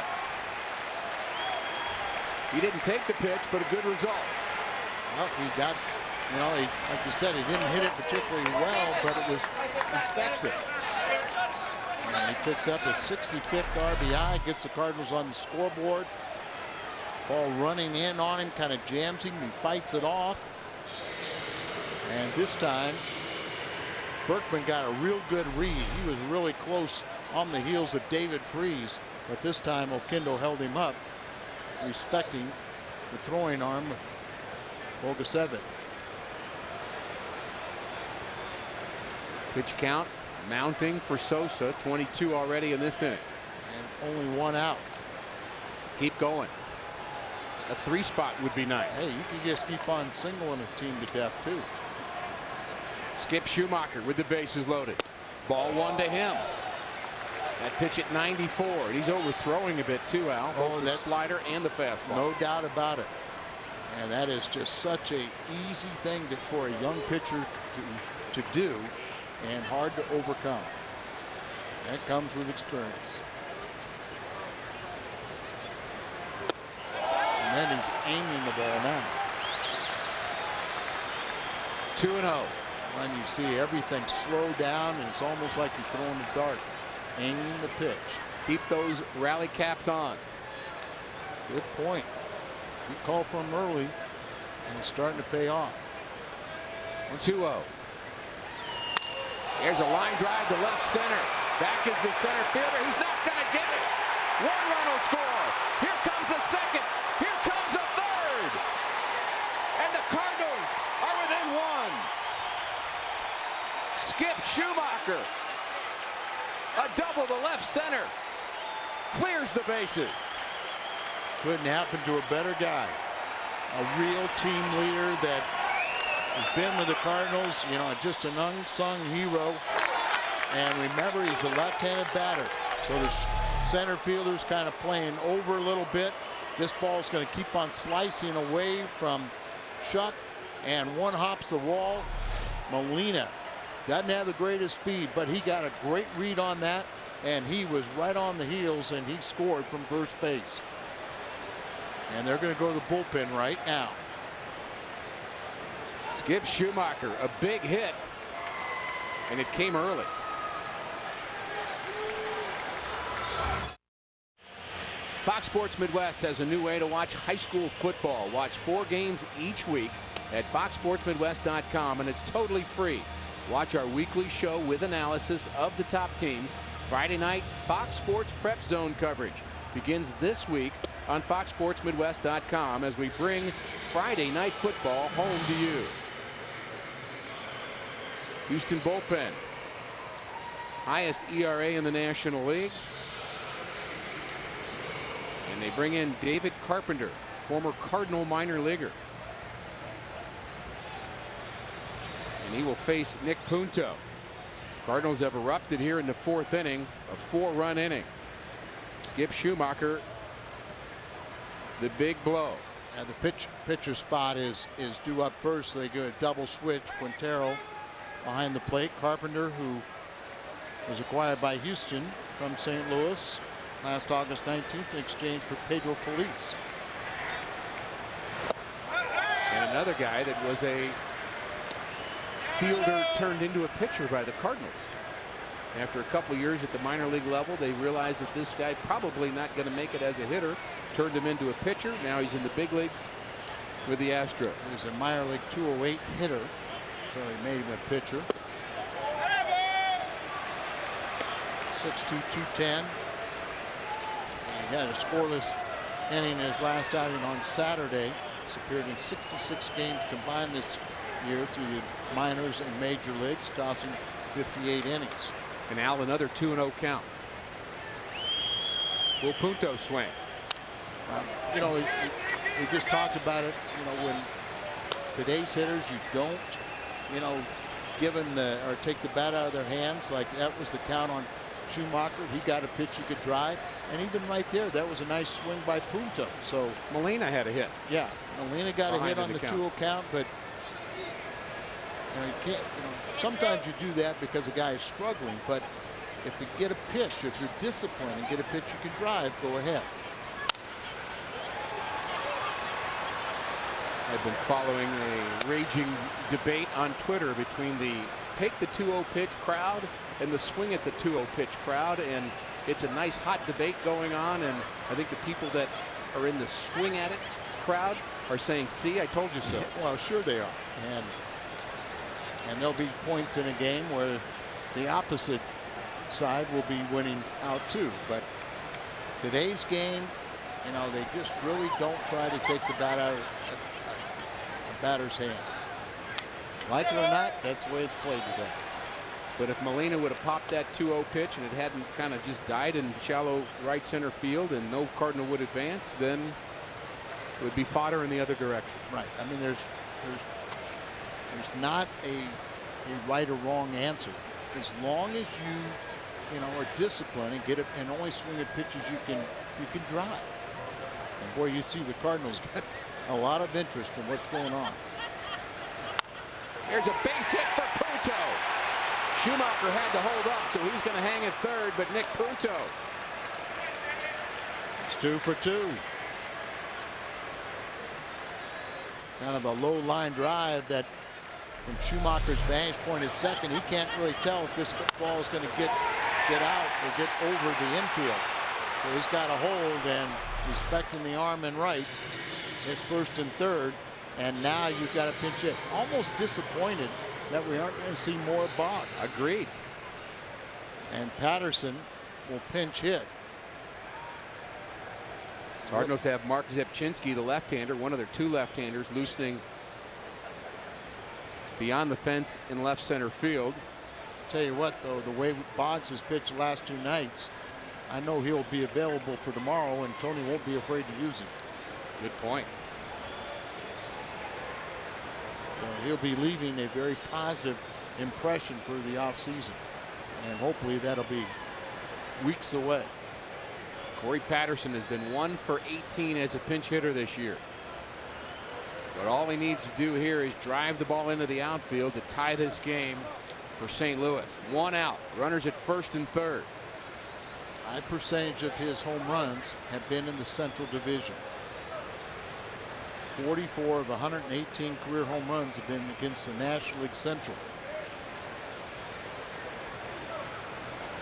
He didn't take the pitch, but a good result. Well, he got, like you said, he didn't hit it particularly well, but it was effective. And he picks up his 65th RBI, gets the Cardinals on the scoreboard. Ball running in on him, kind of jams him, he fights it off. And this time, Berkman got a real good read. He was really close on the heels of David Freese, but this time Oquendo held him up, respecting the throwing arm of Bogasevic. Pitch count mounting for Sosa, 22 already in this inning. And only 1 out. Keep going. A 3-spot would be nice. Hey, you can just keep on singling a team to death too. Skip Schumacher with the bases loaded. Ball 1 to him. That pitch at 94. And he's overthrowing a bit too, Al. Both the slider and the fastball. No doubt about it. And that is just such a easy thing for a young pitcher to do, and hard to overcome. That comes with experience. And then he's aiming the ball now. 2-0. When you see everything slow down, and it's almost like you're throwing a dart, aiming the pitch. Keep those rally caps on. Good point. You call for him early, and it's starting to pay off. 2-0. There's a line drive to left center. Back is the center fielder. He's not going to get it. 1 run will score. Here comes a second. Here comes a third. And the Cardinals are within 1. Skip Schumacher. A double to left center. Clears the bases. Couldn't happen to a better guy. A real team leader that has been with the Cardinals, just an unsung hero. And remember, he's a left-handed batter. So the center fielder's kind of playing over a little bit. This ball's going to keep on slicing away from Schuck, and one hops the wall. Molina doesn't have the greatest speed, but he got a great read on that, and he was right on the heels, and he scored from first base. And they're going to go to the bullpen right now. Skip Schumacher, a big hit, and it came early. Fox Sports Midwest has a new way to watch high school football. Watch 4 games each week at foxsportsmidwest.com, and it's totally free. Watch our weekly show with analysis of the top teams Friday night Fox Sports Prep Zone coverage begins this week on FoxSportsMidwest.com as we bring Friday night football home to you. Houston bullpen, highest ERA in the National League. And they bring in David Carpenter, former Cardinal minor leaguer. And he will face Nick Punto. Cardinals have erupted here in the 4th inning, a 4-run inning. Skip Schumacher, the big blow. And the pitcher spot is due up first. So they go a double switch. Quintero behind the plate. Carpenter, who was acquired by Houston from St. Louis last August 19th in exchange for Pedro Feliz. And another guy that was a fielder turned into a pitcher by the Cardinals. After a couple years at the minor league level, they realized that this guy probably not going to make it as a hitter. Turned him into a pitcher. Now he's in the big leagues with the Astros. He was a minor league 208 hitter, so he made him a pitcher. 6'2", 210. He had a scoreless inning in his last outing on Saturday. He's appeared in 66 games combined this year through the minors and major leagues, tossing 58 innings. And Al, another 2-0 count. Will Punto swing? You know, we just talked about it. You know, when today's hitters, you don't, you know, give them or take the bat out of their hands. Like that was the count on Schumacher. He got a pitch he could drive, and even right there, that was a nice swing by Punto. So Molina had a hit. Yeah, Molina got a hit on the 2-0 count, but you know, you can't. You know, sometimes you do that because a guy is struggling. But if you get a pitch, if you're disciplined and get a pitch you can drive, go ahead. I've been following a raging debate on Twitter between the take the 2-0 pitch crowd and the swing at the 2-0 pitch crowd, and it's a nice hot debate going on. And I think the people that are in the swing at it crowd are saying, see, I told you so. Well, sure they are. And there'll be points in a game where the opposite side will be winning out too. But today's game, you know, they just really don't try to take the bat out of a batter's hand. Like it or not, that's the way it's played today. But if Molina would have popped that 2-0 pitch and it hadn't kind of just died in shallow right center field and no Cardinal would advance, then it would be fodder in the other direction. Right. I mean, there's not a right or wrong answer. As long as you know, are disciplined and get it and only swing at pitches you can drive. And boy, you see the Cardinals got a lot of interest in what's going on. There's a base hit for Punto. Schumacher had to hold up, so he's going to hang at third, but Nick Punto. It's 2 for 2. Kind of a low line drive that from Schumacher's vantage point at second, he can't really tell if this ball is going to get out or get over the infield. So he's got a hold and respecting the arm and right. It's first and third, and now you've got a pinch hit. Almost disappointed that we aren't going to see more Boggs. Agreed. And Patterson will pinch hit. Cardinals have Mark Zepchinski, the left-hander, one of their 2 left-handers, loosening beyond the fence in left center field. Tell you what, though, the way Boggs has pitched the last 2 nights, I know he'll be available for tomorrow, and Tony won't be afraid to use him. Good point. So he'll be leaving a very positive impression for the offseason, and hopefully that'll be weeks away. Corey Patterson has been 1 for 18 as a pinch hitter this year. But all he needs to do here is drive the ball into the outfield to tie this game for St. Louis. 1 out, runners at first and third. High percentage of his home runs have been in the Central Division. 44 of 118 career home runs have been against the National League Central.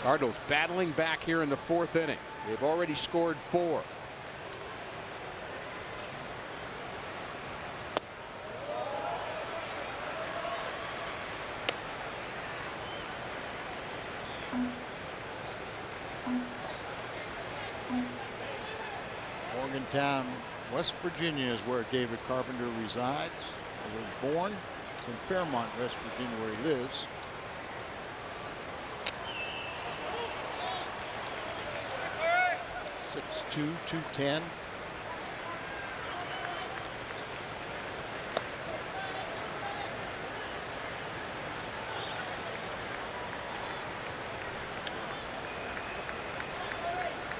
Cardinals battling back here in the 4th inning. They've already scored 4. Germantown, West Virginia is where David Carpenter resides. He was born. It's in Fairmont, West Virginia, where he lives. .62", 210.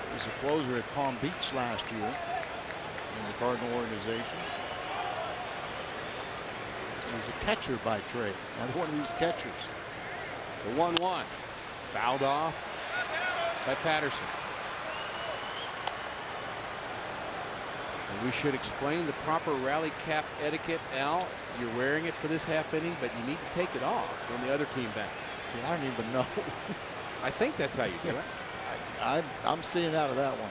He was a closer at Palm Beach last year in the Cardinal organization. He's a catcher by trade. Another one of these catchers. The 1-1. Fouled off by Patterson. And we should explain the proper rally cap etiquette. Al, you're wearing it for this half inning, but you need to take it off when the other team bats. See, I don't even know. I think that's how you do it. I'm staying out of that one.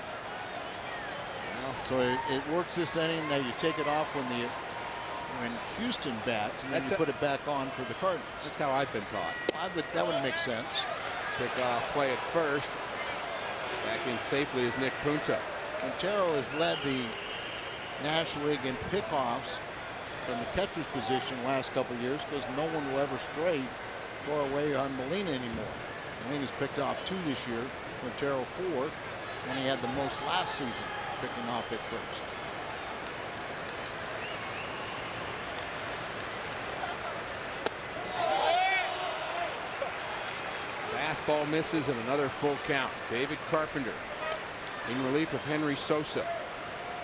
Well, so it works this inning. Now you take it off when Houston bats, and then you put it back on for the Cardinals. That's how I've been taught. That would make sense. Pick off, play at first. Back in safely is Nick Punto. Montero has led the National League in pickoffs from the catcher's position the last couple of years because no one will ever stray far away on Molina anymore. Molina's picked off 2 this year, Montero 4, and he had the most last season picking off at first. Fastball misses and another full count. David Carpenter in relief of Henry Sosa.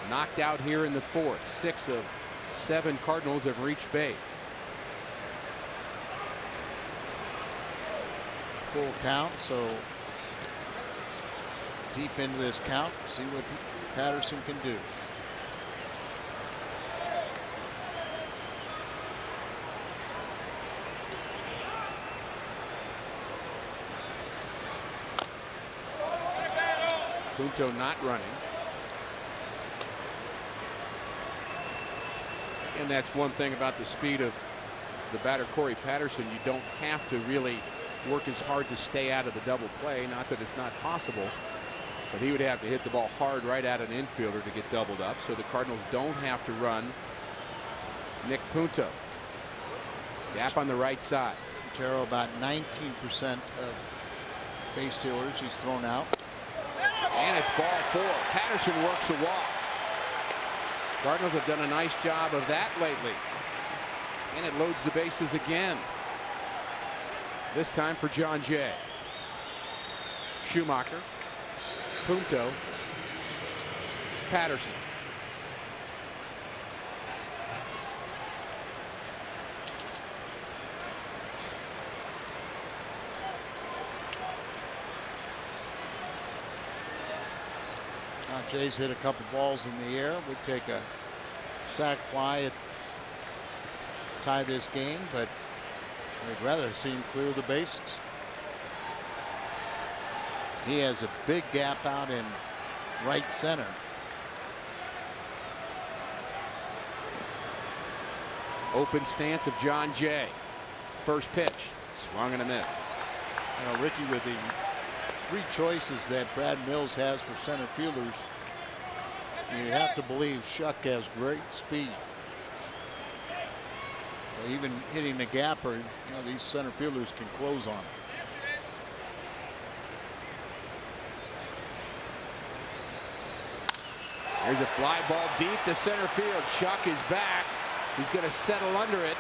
Knocked out here in the 4th. 6 of 7 Cardinals have reached base. Full count, so deep into this count, see what Patterson can do. Punto not running. And that's one thing about the speed of the batter Corey Patterson. You don't have to really work as hard to stay out of the double play. Not that it's not possible, but he would have to hit the ball hard right at an infielder to get doubled up. So the Cardinals don't have to run Nick Punto. Gap on the right side. Montero about 19% of base stealers he's thrown out. And it's ball 4. Patterson works a walk. Cardinals have done a nice job of that lately. And it loads the bases again. This time for John Jay. Schumacher. Punto. Patterson. Jay's hit a couple balls in the air. Would take a sac fly to tie this game, but I'd rather see him clear the bases. He has a big gap out in right center. Open stance of John Jay. First pitch. Swung and a miss. You know, Ricky, with the 3 choices that Brad Mills has for center fielders, you have to believe Shuck has great speed. So even hitting the gapper, you know, these center fielders can close on it. There's a fly ball deep to center field. Shuck is back. He's going to settle under it.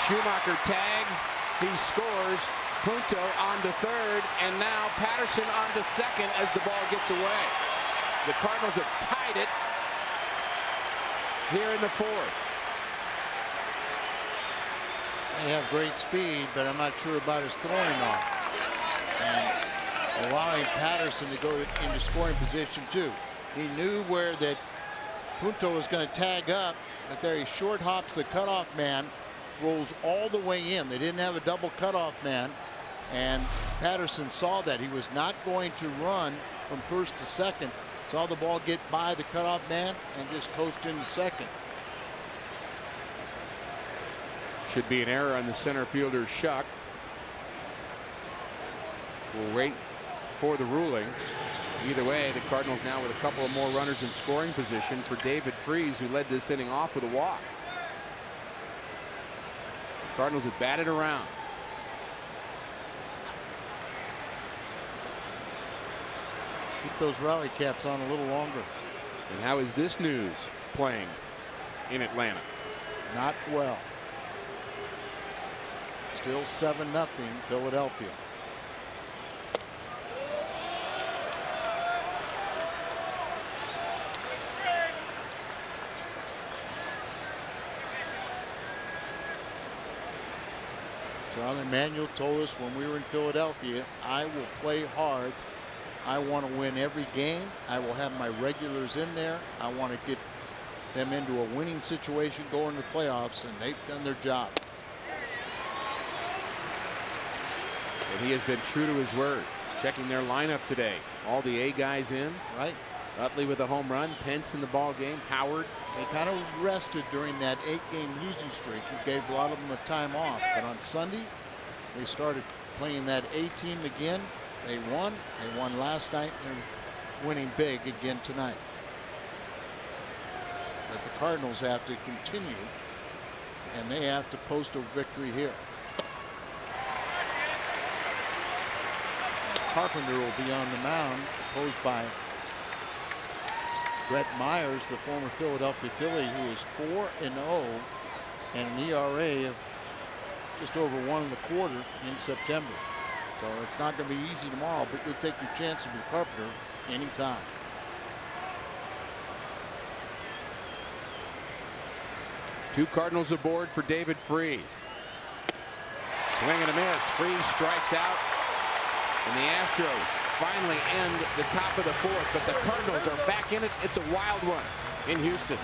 Schumacher tags. He scores. Punto on to 3rd, and now Patterson on to 2nd as the ball gets away. The Cardinals have tied it here in the 4th. They have great speed, but I'm not sure about his throwing arm. And allowing Patterson to go into scoring position too. He knew where that Punto was going to tag up, but there he short hops the cutoff man, rolls all the way in. They didn't have a double cutoff man, and Patterson saw that. He was not going to run from 1st to 2nd. Saw the ball get by the cutoff man and just coast into 2nd. Should be an error on the center fielder's Shuck. We'll wait for the ruling. Either way, the Cardinals now with a couple of more runners in scoring position for David Freese, who led this inning off with a walk. The Cardinals have batted around. Keep those rally caps on a little longer. And how is this news playing in Atlanta? Not well. Still 7-0 Philadelphia. John Emanuel told us when we were in Philadelphia, I will play hard. I want to win every game. I will have my regulars in there. I want to get them into a winning situation going to the playoffs, and they've done their job. And he has been true to his word. Checking their lineup today. All the A guys in. Right. Utley with a home run. Pence in the ball game. Howard. They kind of rested during that 8-game losing streak. He gave a lot of them a time off. But on Sunday, they started playing that A team again. They won. They won last night. They're winning big again tonight. But the Cardinals have to continue, and they have to post a victory here. Carpenter will be on the mound, opposed by Brett Myers, the former Philadelphia Philly, who is 4-0 and an ERA of just over 1.25 in September. So it's not going to be easy tomorrow, but you'll take your chances with Carpenter anytime. Two Cardinals aboard for David Freese. Swing and a miss. Freese strikes out. And the Astros finally end the top of the fourth, but the Cardinals are back in it. It's a wild one in Houston.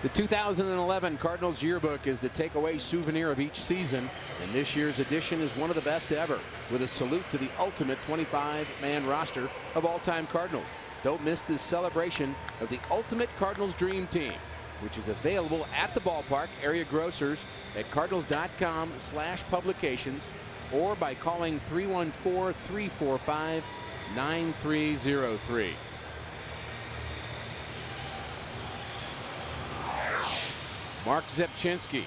The 2011 Cardinals yearbook is the takeaway souvenir of each season, and this year's edition is one of the best ever, with a salute to the ultimate 25-man roster of all-time Cardinals. Don't miss this celebration of the ultimate Cardinals dream team, which is available at the ballpark, area grocers, at cardinals.com/publications, or by calling 314-345-9303. Mark Zepchinski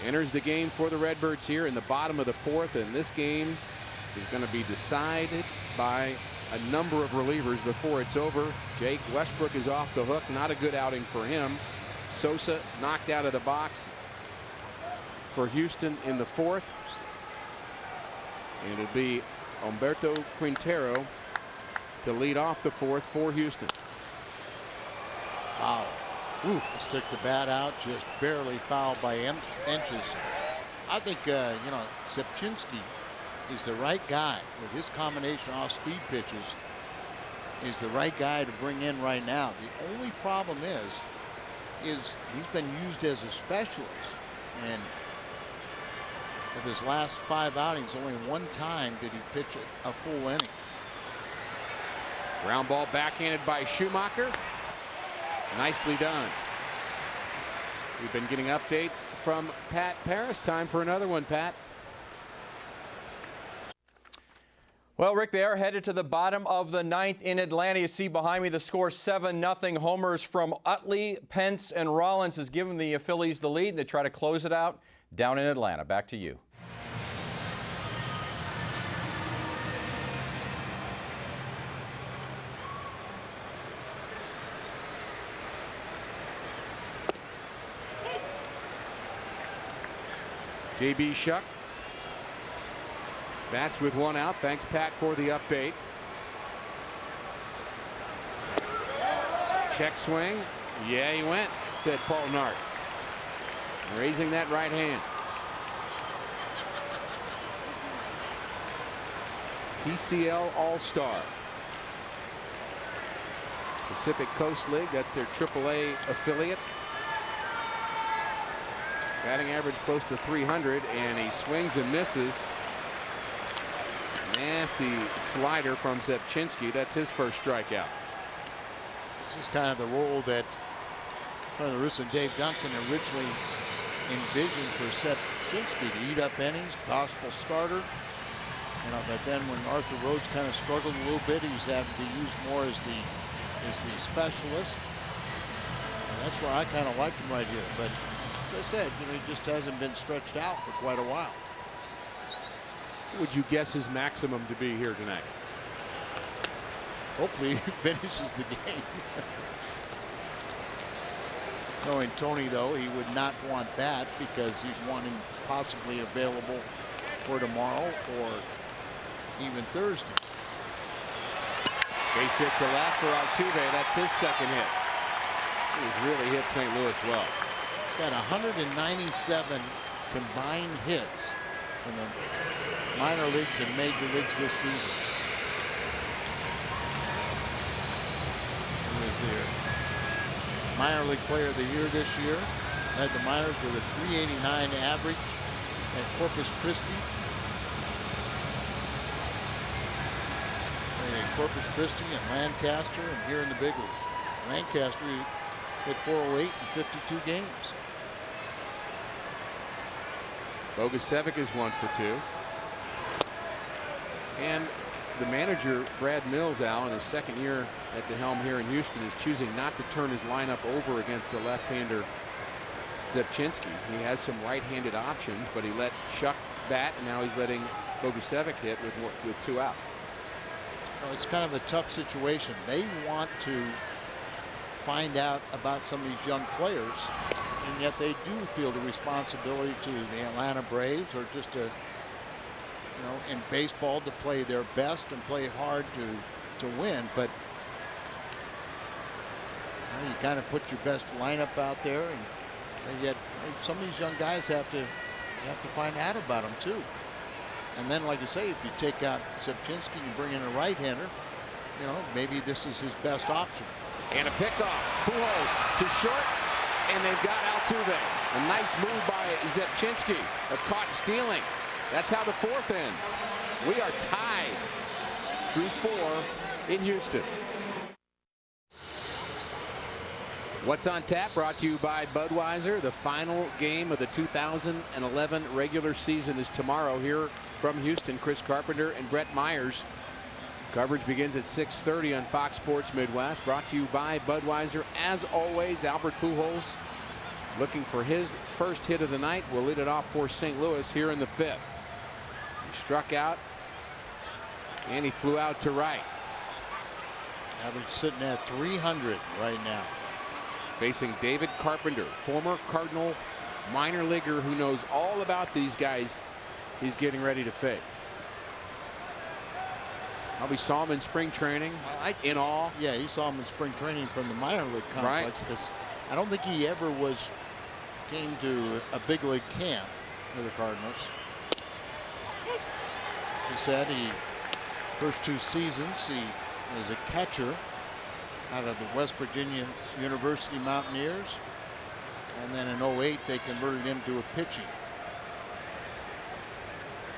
enters the game for the Redbirds here in the bottom of the fourth, and this game is going to be decided by a number of relievers before it's over. Jake Westbrook is off the hook. Not a good outing for him. Sosa knocked out of the box for Houston in the fourth. And it'll be Humberto Quintero to lead off the fourth for Houston. Wow. Just took the bat out, just barely fouled by inches. I think, Zepchinski is the right guy with his combination off-speed pitches. Is the right guy to bring in right now. The only problem is he's been used as a specialist, and of his last 5 outings, only one time did he pitch a full inning. Ground ball backhanded by Schumacher. Nicely done. We've been getting updates from Pat Paris. Time for another one, Pat. Well, Rick, they are headed to the bottom of the 9th in Atlanta. You see behind me the score 7-0. Homers from Utley, Pence, and Rollins has given the Phillies the lead. They try to close it out down in Atlanta. Back to you. J.B. Shuck bats with 1 out. Thanks, Pat, for the update. Check swing. Yeah, he went, said Paul Nart. Raising that right hand. PCL All-Star. Pacific Coast League, that's their AAA affiliate. Batting average close to 300, and he swings and misses. Nasty slider from Zepchinski. That's his first strikeout. This is kind of the role that Charlie Russo and Dave Duncan originally envisioned for Zepchinski, to eat up innings, possible starter. You know, but then when Arthur Rhodes kind of struggled a little bit, he was having to use more as the specialist. And that's where I kind of like him right here. But as I said, you know, he just hasn't been stretched out for quite a while. Would you guess his maximum to be here tonight? Hopefully he finishes the game. Knowing Tony, though, he would not want that because he'd want him possibly available for tomorrow or even Thursday. Base hit to left for Altuve. That's his second hit. He's really hit St. Louis well. He's got 197 combined hits in the minor leagues and major leagues this season. He was the minor league player of the year this year. Led the minors with a 389 average at Corpus Christi. Corpus Christi and Lancaster, and here in the big leagues. Lancaster hit 408 in 52 games. Bogusevic is 1 for 2. And the manager, Brad Mills, Al, in his second year at the helm here in Houston, is choosing not to turn his lineup over against the left-hander Zepchinski. He has some right-handed options, but he let Schuck bat, and now he's letting Bogusevic hit with 2 outs. Well, it's kind of a tough situation. They want to find out about some of these young players, and yet they do feel the responsibility to the Atlanta Braves, or just to, you know, in baseball, to play their best and play hard to win. But you know, you kind of put your best lineup out there, and yet some of these young guys have to find out about them too. And then, like you say, if you take out Zepchinski and you bring in a right-hander, you know, maybe this is his best option. And a pickoff. Pujols to short, and they've got Altuve. A nice move by Zepchinski. A caught stealing. That's how the 4th ends. We are tied through 4 in Houston. What's on Tap brought to you by Budweiser. The final game of the 2011 regular season is tomorrow here from Houston. Chris Carpenter and Brett Myers. Coverage begins at 6:30 on Fox Sports Midwest. Brought to you by Budweiser. As always, Albert Pujols looking for his first hit of the night. Will lead it off for St. Louis here in the 5th. He struck out and he flew out to right. Average sitting at 300 right now. Facing David Carpenter, former Cardinal minor leaguer who knows all about these guys he's getting ready to face. We saw him in spring training in all. Yeah, he saw him in spring training from the minor league complex, because I don't think he ever came to a big league camp with the Cardinals. He said first 2 seasons he was a catcher out of the West Virginia University Mountaineers, and then in 08 they converted him to a pitching.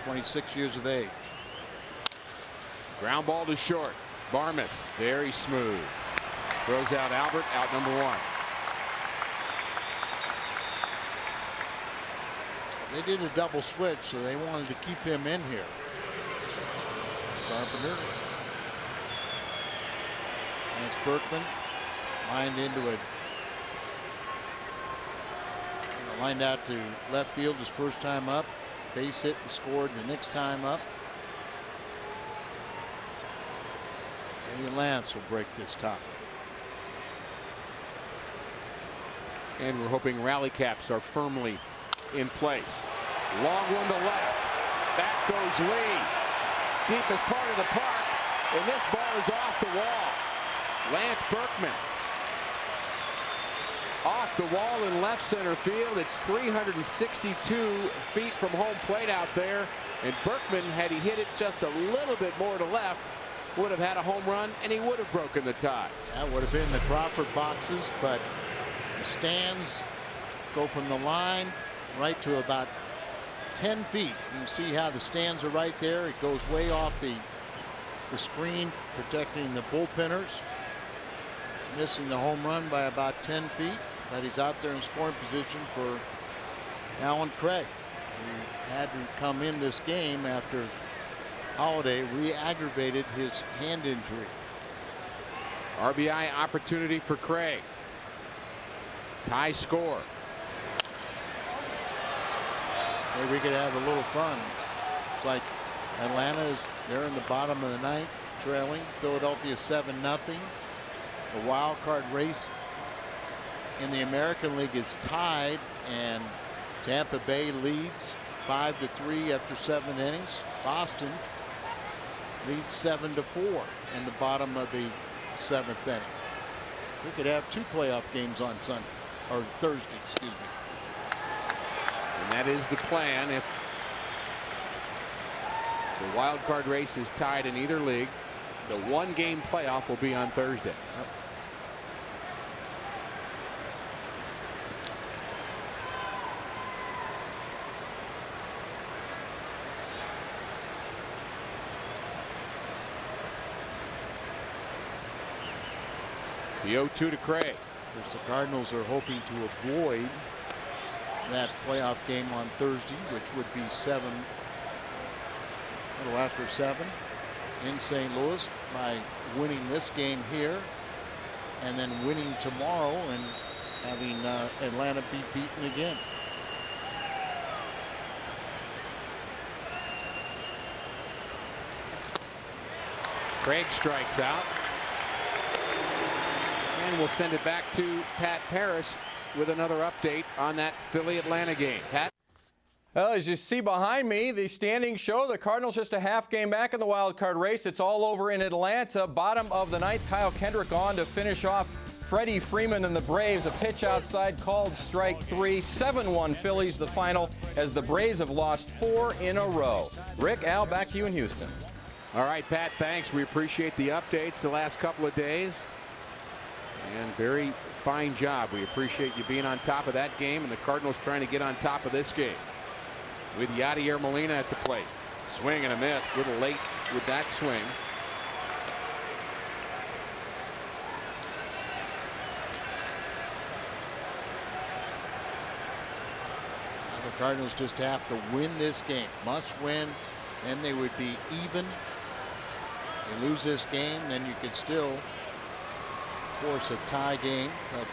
26 years of age. Ground ball to short. Barmes, very smooth. Throws out Albert, out number 1. They did a double switch, so they wanted to keep him in here. Carpenter. That's Berkman. Lined into it. Lined out to left field his first time up. Base hit and scored the next time up. Maybe Lance will break this tie. And we're hoping rally caps are firmly in place. Long one to left. Back goes Lee. Deepest part of the park. And this ball is off the wall. Lance Berkman. Off the wall in left center field. It's 362 feet from home plate out there. And Berkman, had he hit it just a little bit more to left, would have had a home run, and he would have broken the tie. That would have been the Crawford boxes, but the stands go from the line right to about 10 feet. You can see how the stands are right there. It goes way off the screen, protecting the bullpenners. Missing the home run by about 10 feet, but he's out there in scoring position for Alan Craig, who had to come in this game after Holiday re-aggravated his hand injury. RBI opportunity for Craig. Tie score. Maybe we could have a little fun. It's like Atlanta they're in the bottom of the ninth, trailing Philadelphia 7-0. The wild card race in the American League is tied, and Tampa Bay leads 5-3 after 7 innings. Boston leads 7-4 in the bottom of the 7th inning. We could have 2 playoff games on Sunday or Thursday, excuse me. And that is the plan. If the wild card race is tied in either league, the 1-game playoff will be on Thursday. The 0-2 to Craig. The Cardinals are hoping to avoid that playoff game on Thursday, which would be a little after 7 in St. Louis, by winning this game here and then winning tomorrow and having Atlanta be beaten again. Craig strikes out. And we'll send it back to Pat Paris with another update on that Philly-Atlanta game. Pat? Well, as you see behind me, the standings show the Cardinals just a half game back in the wild card race. It's all over in Atlanta. Bottom of the ninth, Kyle Kendrick on to finish off Freddie Freeman and the Braves. A pitch outside called strike 3. 7-1 Phillies the final, as the Braves have lost 4 in a row. Rick, Al, back to you in Houston. All right, Pat, thanks. We appreciate the updates the last couple of days. And very fine job. We appreciate you being on top of that game, and the Cardinals trying to get on top of this game. With Yadier Molina at the plate. Swing and a miss. A little late with that swing. Now the Cardinals just have to win this game. Must win, then they would be even. You lose this game, then you could still force a tie game, but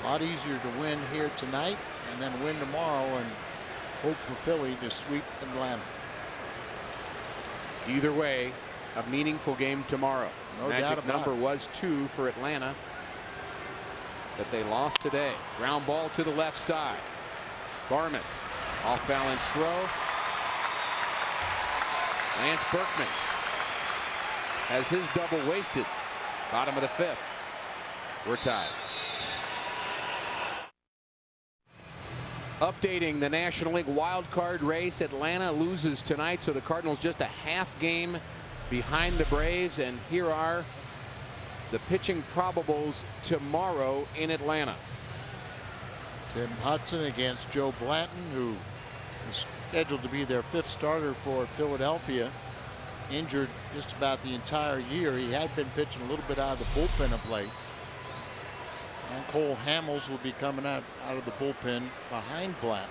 a lot easier to win here tonight and then win tomorrow and hope for Philly to sweep Atlanta. Either way, a meaningful game tomorrow. No doubt Magic about number it. was 2 for Atlanta that they lost today. Ground ball to the left side. Barmes, off balance throw. Lance Berkman has his double wasted. Bottom of the 5th. We're tied. Updating the National League wild card race. Atlanta loses tonight, so the Cardinals just a half game behind the Braves. And here are the pitching probables tomorrow in Atlanta. Tim Hudson against Joe Blanton, who is scheduled to be their 5th starter for Philadelphia. Injured just about the entire year. He had been pitching a little bit out of the bullpen of late. And Cole Hamels will be coming out of the bullpen behind Blanton.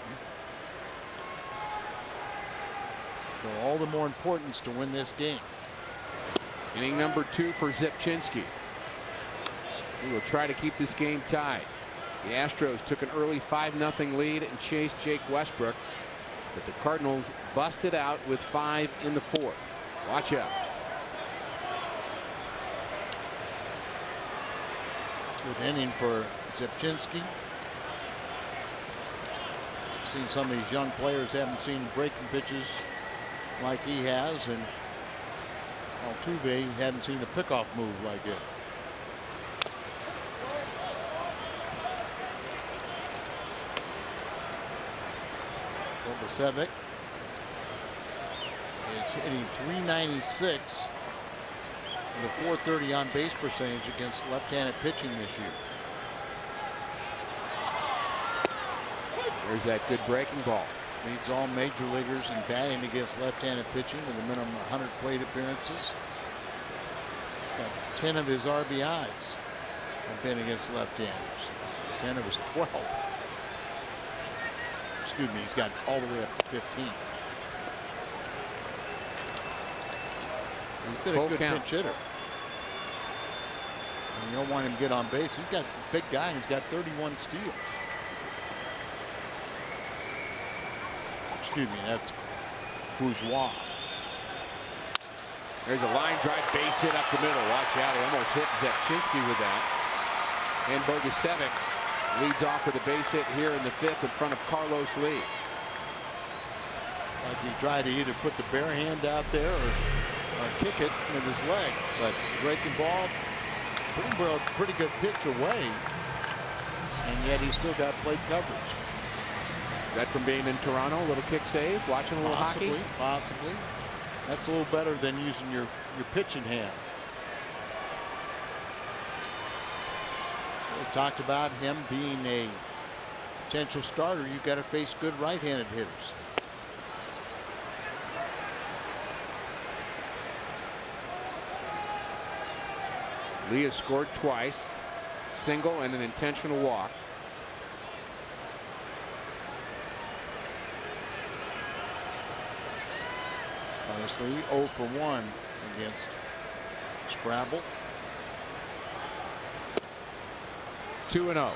So all the more importance to win this game. Inning number 2 for Zipchinski. He will try to keep this game tied. The Astros took an early 5-0 lead and chased Jake Westbrook, but the Cardinals busted out with 5 in the 4th. Watch out. Good inning for Zipchinski. Seen some of these young players haven't seen breaking pitches like he has, and Altuve hadn't seen a pickoff move like this. Kovacevic is hitting .396 with a .430 on base percentage against left-handed pitching this year. There's that good breaking ball. Leads all major leaguers in batting against left-handed pitching with a minimum 100 plate appearances. He's got 10 of his RBIs have been against left-handers. 10 of his 12. Excuse me, he's got all the way up to 15. He's been Full a good count. pinch hitter. And you don't want him to get on base. He's got a big guy, and he's got 31 steals. Excuse me, that's Bourgeois. There's a line drive base hit up the middle. Watch out. He almost hit Zepchinski with that. And Bogusevic leads off with a base hit here in the 5th in front of Carlos Lee. Like he tried to either put the bare hand out there or kick it with his leg. But breaking ball, pretty good pitch away. And yet he still got plate coverage. That from being in Toronto, a little kick save, watching a little hockey. Possibly. That's a little better than using your pitching hand. So we talked about him being a potential starter. You got to face good right-handed hitters. Lee has scored twice, single and an intentional walk. Honestly, 0 for 1 against Scrabble. 2-0.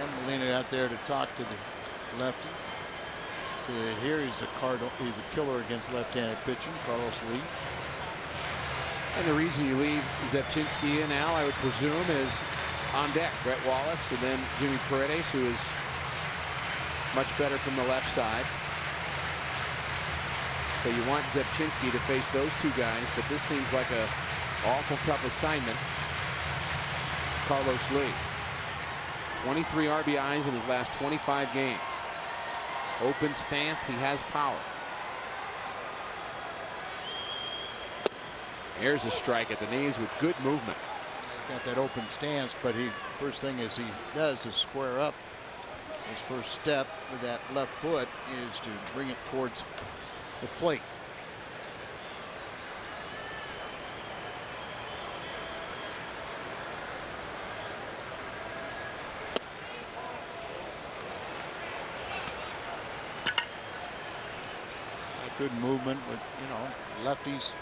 And Molina out there to talk to the lefty. See here he's a killer against left-handed pitching, Carlos Lee. And the reason you leave Zepchinski in, Al, I would presume, is on deck. Brett Wallace and then Jimmy Paredes, who is much better from the left side. So you want Zepchinski to face those two guys, but this seems like a awful tough assignment. Carlos Lee, 23 RBIs in his last 25 games. Open stance, he has power. Here's a strike at the knees with good movement. He's got that open stance, but first thing he does is square up. His first step with that left foot is to bring it towards the plate. Good movement with, lefties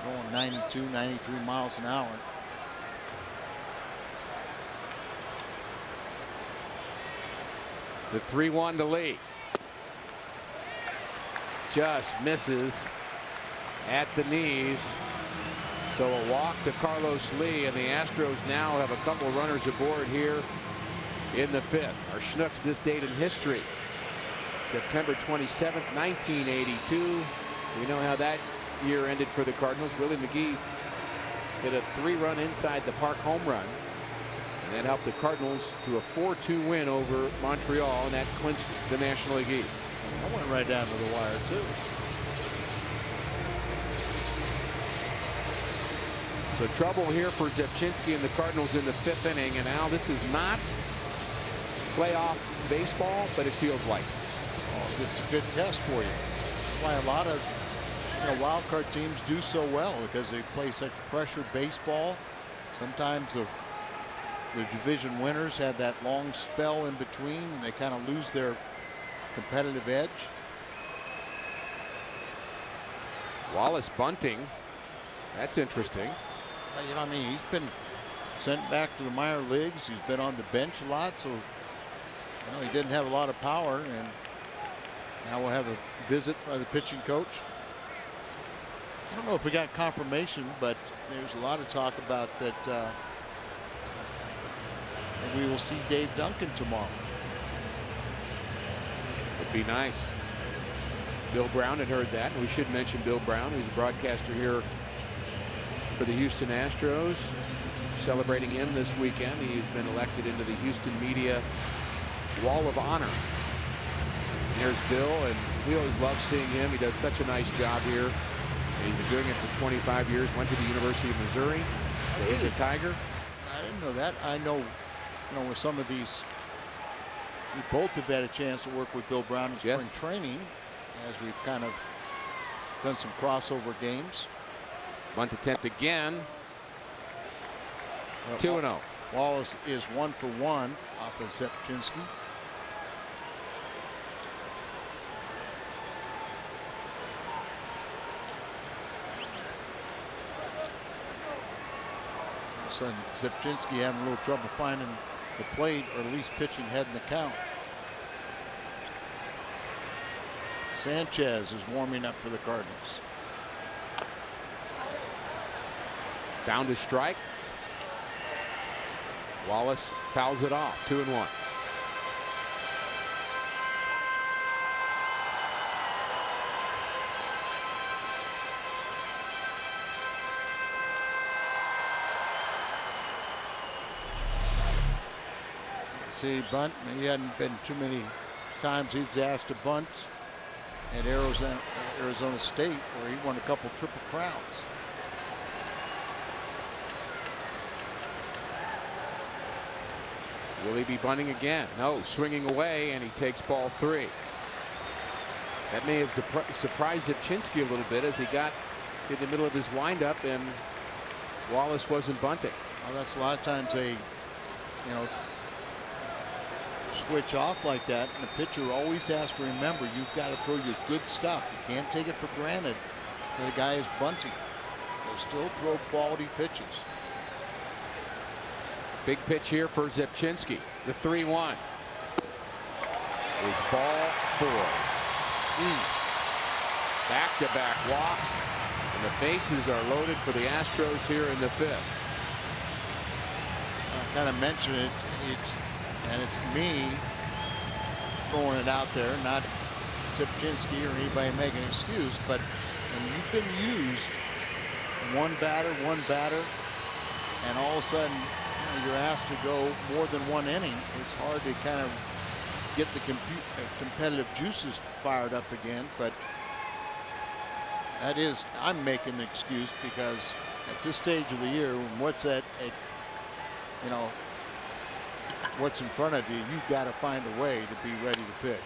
going 92, 93 miles an hour. The 3-1 to Lee. Just misses at the knees. So a walk to Carlos Lee, and the Astros now have a couple runners aboard here in the 5th. Our Schnucks this date in history. September 27th, 1982. We know how that year ended for the Cardinals. Willie McGee hit a 3-run inside the park home run. And that helped the Cardinals to a 4-2 win over Montreal, and that clinched the National League East. I went right down to the wire, too. So trouble here for Zepchinski and the Cardinals in the 5th inning. And now this is not playoff baseball, but it feels like. Oh, this is a good test for you. That's why a lot of wild card teams do so well, because they play such pressure baseball. Sometimes the division winners have that long spell in between. They kind of lose their competitive edge. Wallace bunting. That's interesting. He's been sent back to the minor leagues. He's been on the bench a lot, so he didn't have a lot of power, and now we'll have a visit by the pitching coach. I don't know if we got confirmation, but there's a lot of talk about that we will see Dave Duncan tomorrow. Would be nice. Bill Brown had heard that. We should mention Bill Brown, who's a broadcaster here for the Houston Astros. Celebrating him this weekend. He's been elected into the Houston Media Wall of Honor. And there's Bill, and we always love seeing him. He does such a nice job here. He's been doing it for 25 years. Went to the University of Missouri. He's a Tiger. I didn't know that. I know, with some of these, we both have had a chance to work with Bill Brown in spring training, as we've kind of done some crossover games. Bunt attempt again. 2-0. Wallace is 1 for 1 off of Zepchinski. a sudden, Zipchinski having a little trouble finding the plate, or at least pitching head in the count. Sanchez is warming up for the Cardinals. Down to strike. Wallace fouls it off. 2-1. See, bunt. He hadn't been too many times he's asked to bunt at Arizona State, where he won a couple Triple Crowns. Will he be bunting again? No, swinging away, and he takes ball 3. That may have surprised Zipchinski a little bit as he got in the middle of his windup and Wallace wasn't bunting. Well, that's a lot of times they, switch off like that, and the pitcher always has to remember you've got to throw your good stuff. You can't take it for granted that a guy is bunting. They'll still throw quality pitches. Big pitch here for Zipchinski. The 3-1 is ball 4. Back-to-back walks, and the bases are loaded for the Astros here in the 5th. I kind of mentioned it. It's me throwing it out there, not Zipchinski or anybody making an excuse. But when you've been used one batter, and all of a sudden you're asked to go more than one inning, it's hard to kind of get the competitive juices fired up again. But I'm making an excuse because at this stage of the year, when what's what's in front of you, you've got to find a way to be ready to pitch.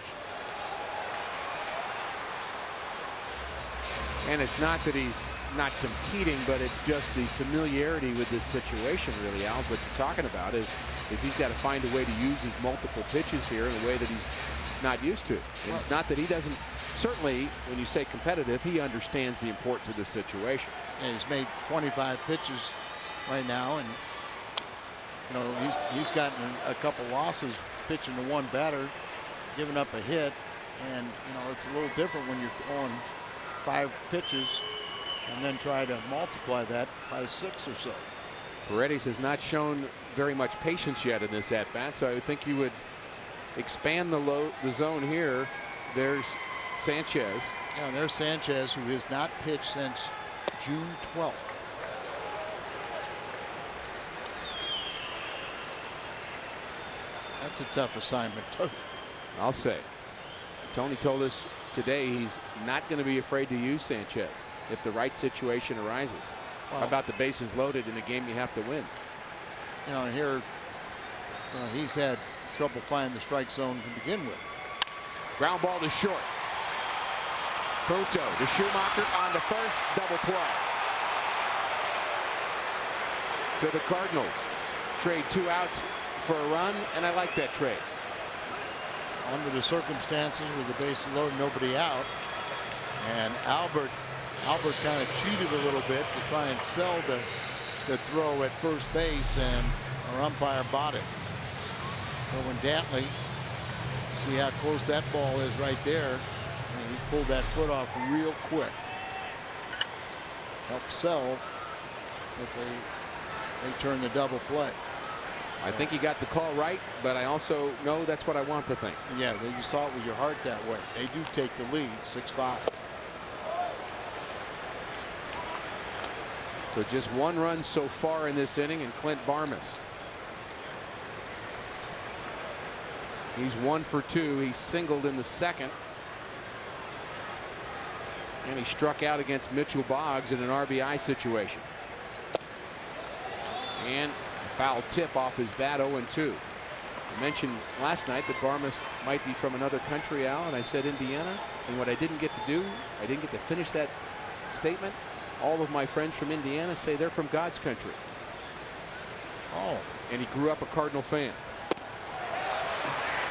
And it's not that he's not competing, but it's just the familiarity with this situation, really, Al, is what you're talking about, is he's got to find a way to use his multiple pitches here in a way that he's not used to. And it's not that he doesn't, certainly when you say competitive, he understands the importance of this situation. And he's made 25 pitches right now, and he's gotten a couple losses pitching to one batter, giving up a hit, and it's a little different when you're throwing 5 pitches and then try to multiply that by 6 or so. Paredes has not shown very much patience yet in this at-bat, so I would think you would expand the zone here. There's Sanchez. Yeah, and there's Sanchez, who has not pitched since June 12th. That's a tough assignment, too. I'll say. Tony told us today he's not going to be afraid to use Sanchez if the right situation arises. Well, how about the bases loaded in a game you have to win? Here he's had trouble finding the strike zone to begin with. Ground ball to short. Punto to Schumacher on the first, double play. So the Cardinals trade 2 outs for a run, and I like that trade. Under the circumstances with the bases loaded, nobody out, and Albert kind of cheated a little bit to try and sell the throw at first base, and our umpire bought it. But when Dantley, see how close that ball is right there, and he pulled that foot off real quick. Helped sell that they turned the double play. I think he got the call right, but I also know that's what I want to think. Yeah, you saw it with your heart that way. They do take the lead, 6-5. So just 1 run so far in this inning, and Clint Barmas. He's 1 for 2. He singled in the second. And he struck out against Mitchell Boggs in an RBI situation. And a foul tip off his bat, 0-2. I mentioned last night that Barmas might be from another country, Al, and I said Indiana. And what I didn't get to do, I didn't get to finish that statement. All of my friends from Indiana say they're from God's country. Oh. And he grew up a Cardinal fan.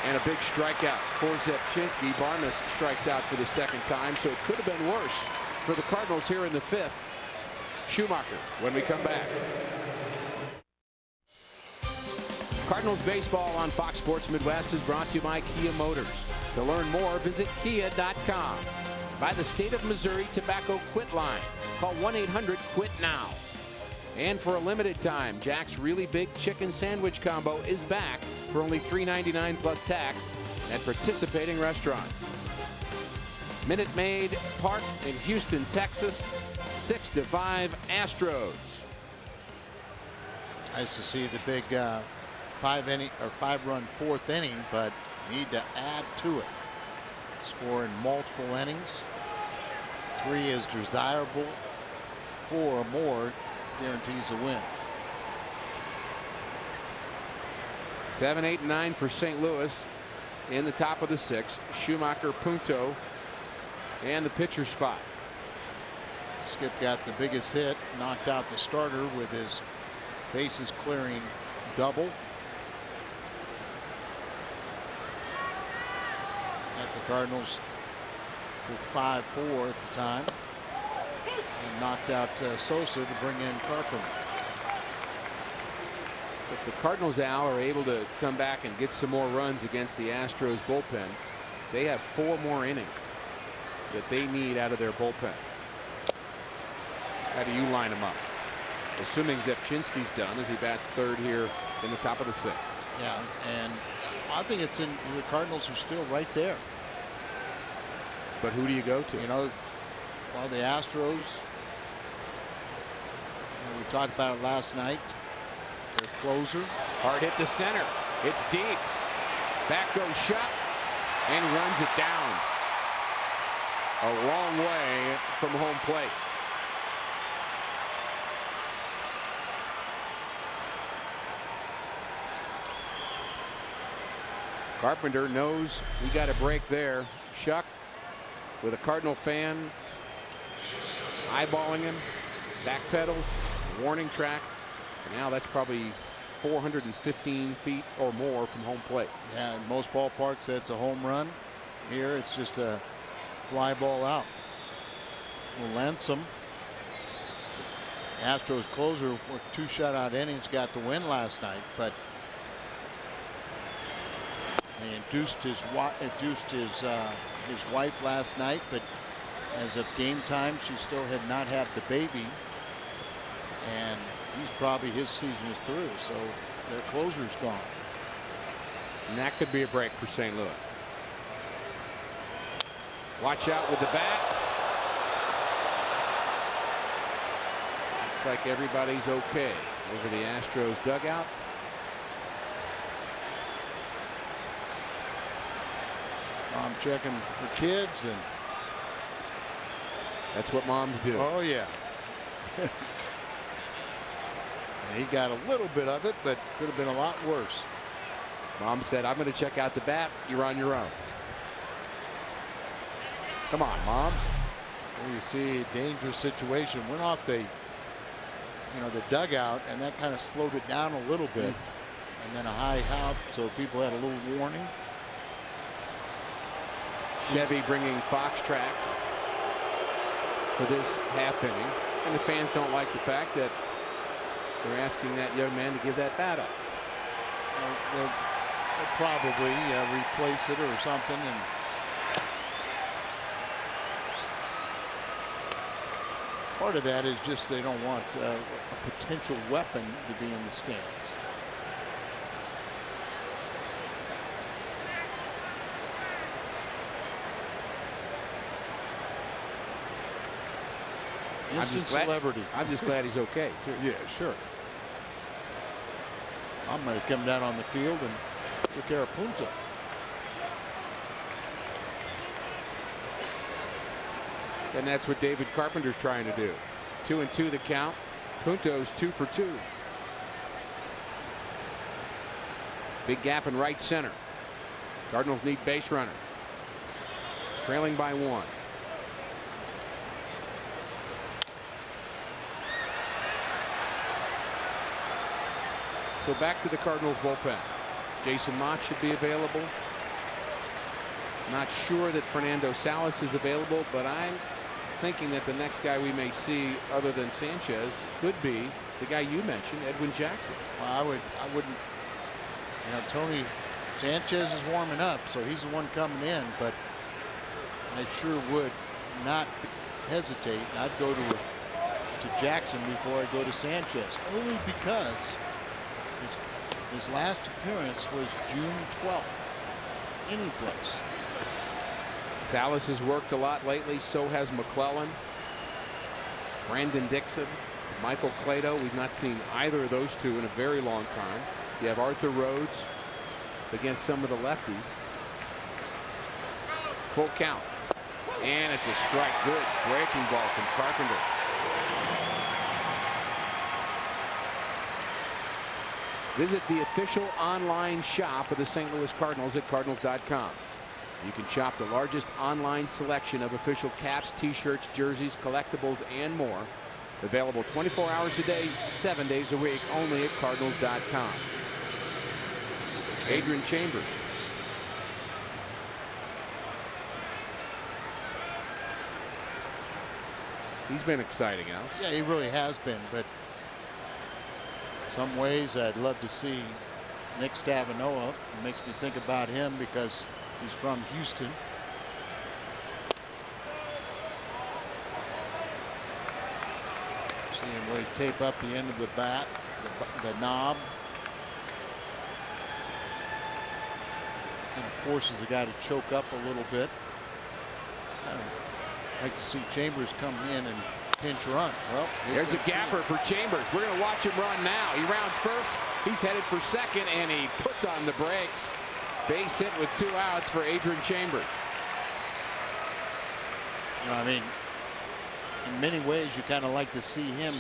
And a big strikeout for Zipchinski. Barmas strikes out for the second time, so it could have been worse for the Cardinals here in the 5th. Schumacher when we come back. Cardinals baseball on Fox Sports Midwest is brought to you by Kia Motors. To learn more, visit kia.com. By the State of Missouri Tobacco Quit Line. Call 1-800-QUIT-NOW. And for a limited time, Jack's Really Big Chicken Sandwich Combo is back for only $3.99 plus tax at participating restaurants. Minute Maid Park in Houston, Texas, 6-5 Astros. Nice to see the big 5-run fourth inning, but need to add to it. Score in multiple innings. 3 is desirable. 4 or more guarantees a win. 7, 8, and 9 for St. Louis in the top of the 6th. Schumacher, Punto, and the pitcher spot. Skip got the biggest hit, knocked out the starter with his bases clearing double. At the Cardinals with 5-4 at the time. And knocked out Sosa to bring in Carpenter. If the Cardinals, Al, are able to come back and get some more runs against the Astros bullpen, they have 4 more innings that they need out of their bullpen. How do you line them up? Assuming Zepchinski's done as he bats third here in the top of the 6th. Yeah, and I think it's in the Cardinals are still right there. But who do you go to? You know, well, the Astros, we talked about it last night. Their closer. Hard hit to center. It's deep. Back goes Shuck, and he runs it down. A long way from home plate. Carpenter knows we got a break there. Shuck, with a Cardinal fan eyeballing him, backpedals, warning track. Now that's probably 415 feet or more from home plate. Yeah, in most ballparks that's a home run. Here it's just a fly ball out. Lansum, Astros closer, worked 2 shutout innings, got the win last night, but they induced his wife last night, but as of game time, she still had not had the baby, and his season is through, so their closer's gone. And that could be a break for St. Louis. Watch out with the bat. Looks like everybody's okay over the Astros dugout. Mom checking her kids, and that's what moms do. Oh yeah. And he got a little bit of it, but could have been a lot worse. Mom said, "I'm going to check out the bat. You're on your own." Come on, Mom. There you see a dangerous situation. Went off the dugout, and that kind of slowed it down a little bit. And then a high hop, so people had a little warning. Chevy bringing Fox tracks for this half inning, and the fans don't like the fact that they're asking that young man to give that bat up. They'll probably replace it or something. And part of that is just they don't want a potential weapon to be in the stands. Instant celebrity. I'm just glad he's okay, too. Yeah, sure. I might have come down on the field and took care of Punta. And that's what David Carpenter's trying to do. 2-2 the count. Punto's 2 for 2. Big gap in right center. Cardinals need base runners. Trailing by 1. So back to the Cardinals bullpen. Jason Mott should be available. Not sure that Fernando Salas is available, but I'm thinking that the next guy we may see other than Sanchez could be the guy you mentioned, Edwin Jackson. Well, I wouldn't Tony Sanchez is warming up, so he's the one coming in, but I sure would not hesitate. I'd go to Jackson before I go to Sanchez, only because his last appearance was June 12th. Any place. Salas has worked a lot lately. So has McClellan. Brandon Dixon. Michael Clado. We've not seen either of those two in a very long time. You have Arthur Rhodes against some of the lefties. Full count. And it's a strike. Good breaking ball from Carpenter. Visit the official online shop of the St. Louis Cardinals at cardinals.com. You can shop the largest online selection of official caps, t-shirts, jerseys, collectibles, and more. Available 24 hours a day, 7 days a week, only at cardinals.com. Adrian Chambers. He's been exciting, Al. Yeah, he really has been, but some ways I'd love to see Nick Stavanoa. It makes me think about him because he's from Houston. See him really tape up the end of the bat, the knob. Kind of forces the guy to choke up a little bit. Kind of like to see Chambers come in and pinch run. Well, there's a gapper for Chambers. We're going to watch him run now. He rounds first. He's headed for second, and he puts on the brakes. Base hit with 2 outs for Adrian Chambers. I mean, in many ways, you kind of like to see him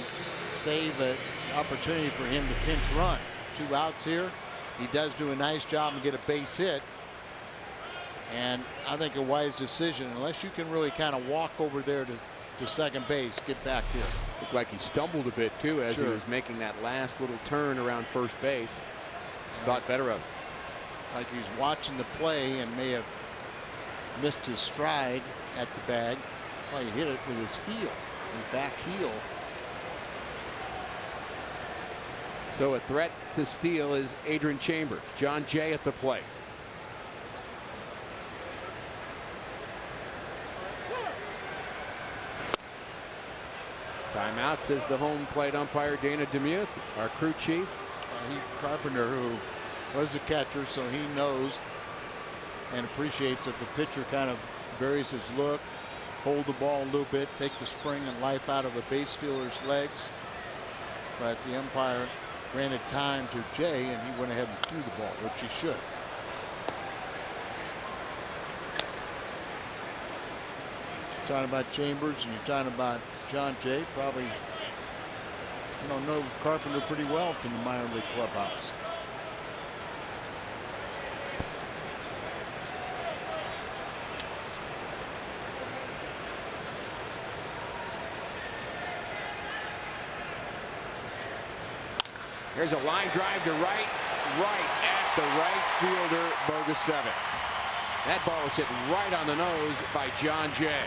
save an opportunity for him to pinch run. 2 outs here. He does do a nice job and get a base hit. And I think a wise decision, unless you can really kind of walk over there to second base, get back here. Looked like he stumbled a bit too as he was making that last little turn around first base. Thought better of it. Like he's watching the play and may have missed his stride at the bag. Well, he hit it with his heel, his back heel. So a threat to steal is Adrian Chambers. John Jay at the plate. Timeout, says the home plate umpire Dana Demuth, our crew chief. Carpenter, who was a catcher, so he knows and appreciates if a pitcher kind of varies his look, hold the ball a little bit, take the spring and life out of a base stealer's legs. But the umpire granted time to Jay, and he went ahead and threw the ball, which he should. You're talking about Chambers and you're talking about John Jay. Probably know Carpenter pretty well from the minor league clubhouse. Here's a line drive to right at the right fielder, Bogasevic. That ball is hit right on the nose by John Jay.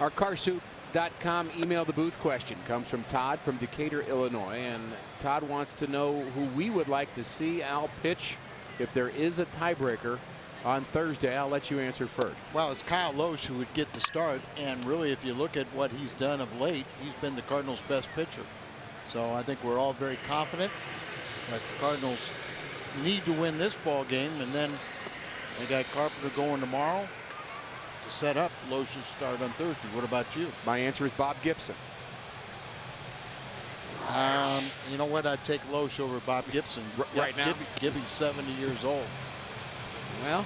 Our carsoup.com email the booth question comes from Todd from Decatur, Illinois, and Todd wants to know who we would like to see Al pitch if there is a tiebreaker on Thursday. I'll let you answer first. Well, it's Kyle Loesch who would get the start, and really, if you look at what he's done of late, he's been the Cardinals' best pitcher. So I think we're all very confident that the Cardinals need to win this ball game, and then they got Carpenter going tomorrow to set up Loesch's start on Thursday. What about you? My answer is Bob Gibson. You know what? I'd take Loesch over Bob Gibson right now. Gibby's 70 years old. Well,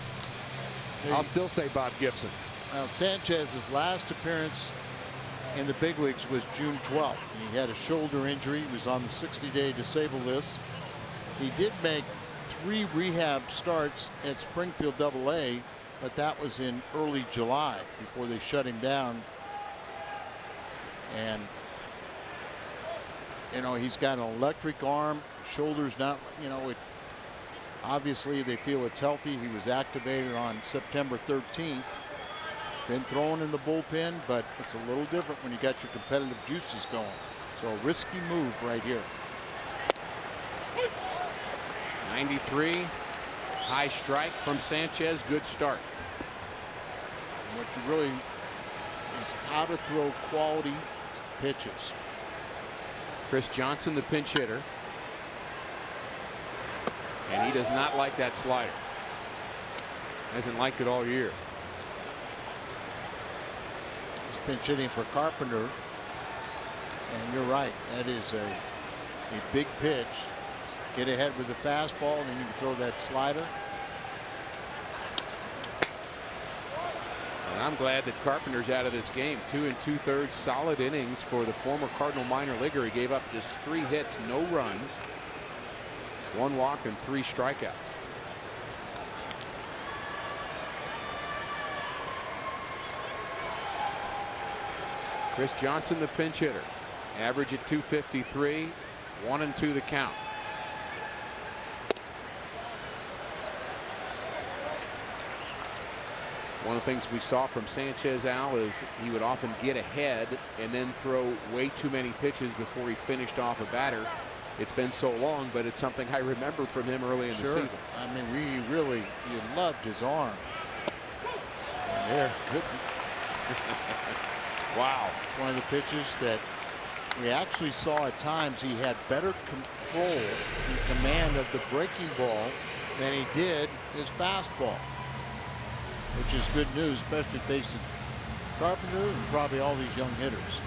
I'll still say Bob Gibson. Now, Sanchez's last appearance in the big leagues was June 12th. He had a shoulder injury. He was on the 60-day disabled list. He did make 3 rehab starts at Springfield AA, but that was in early July before they shut him down. And he's got an electric arm. Shoulder's not, obviously they feel it's healthy. He was activated on September 13th. Been thrown in the bullpen, but it's a little different when you got your competitive juices going. So a risky move right here. 93. High strike from Sanchez. Good start. And what you really is how to throw quality pitches. Chris Johnson, the pinch hitter. And he does not like that slider. Hasn't liked it all year. He's pinch hitting for Carpenter. And you're right. That is a big pitch. Get ahead with the fastball, and then you can throw that slider. And I'm glad that Carpenter's out of this game. 2 2/3 solid innings for the former Cardinal minor leaguer. He gave up just 3 hits, no runs, 1 walk, and 3 strikeouts. Chris Johnson, the pinch hitter. Average at 253. 1-2 the count. One of the things we saw from Sanchez, Al, is he would often get ahead and then throw way too many pitches before he finished off a batter. It's been so long, but it's something I remember from him early in the season. I mean, you loved his arm. And there, good. Wow. It's one of the pitches that we actually saw at times he had better control and command of the breaking ball than he did his fastball, which is good news, especially facing Carpenter and probably all these young hitters.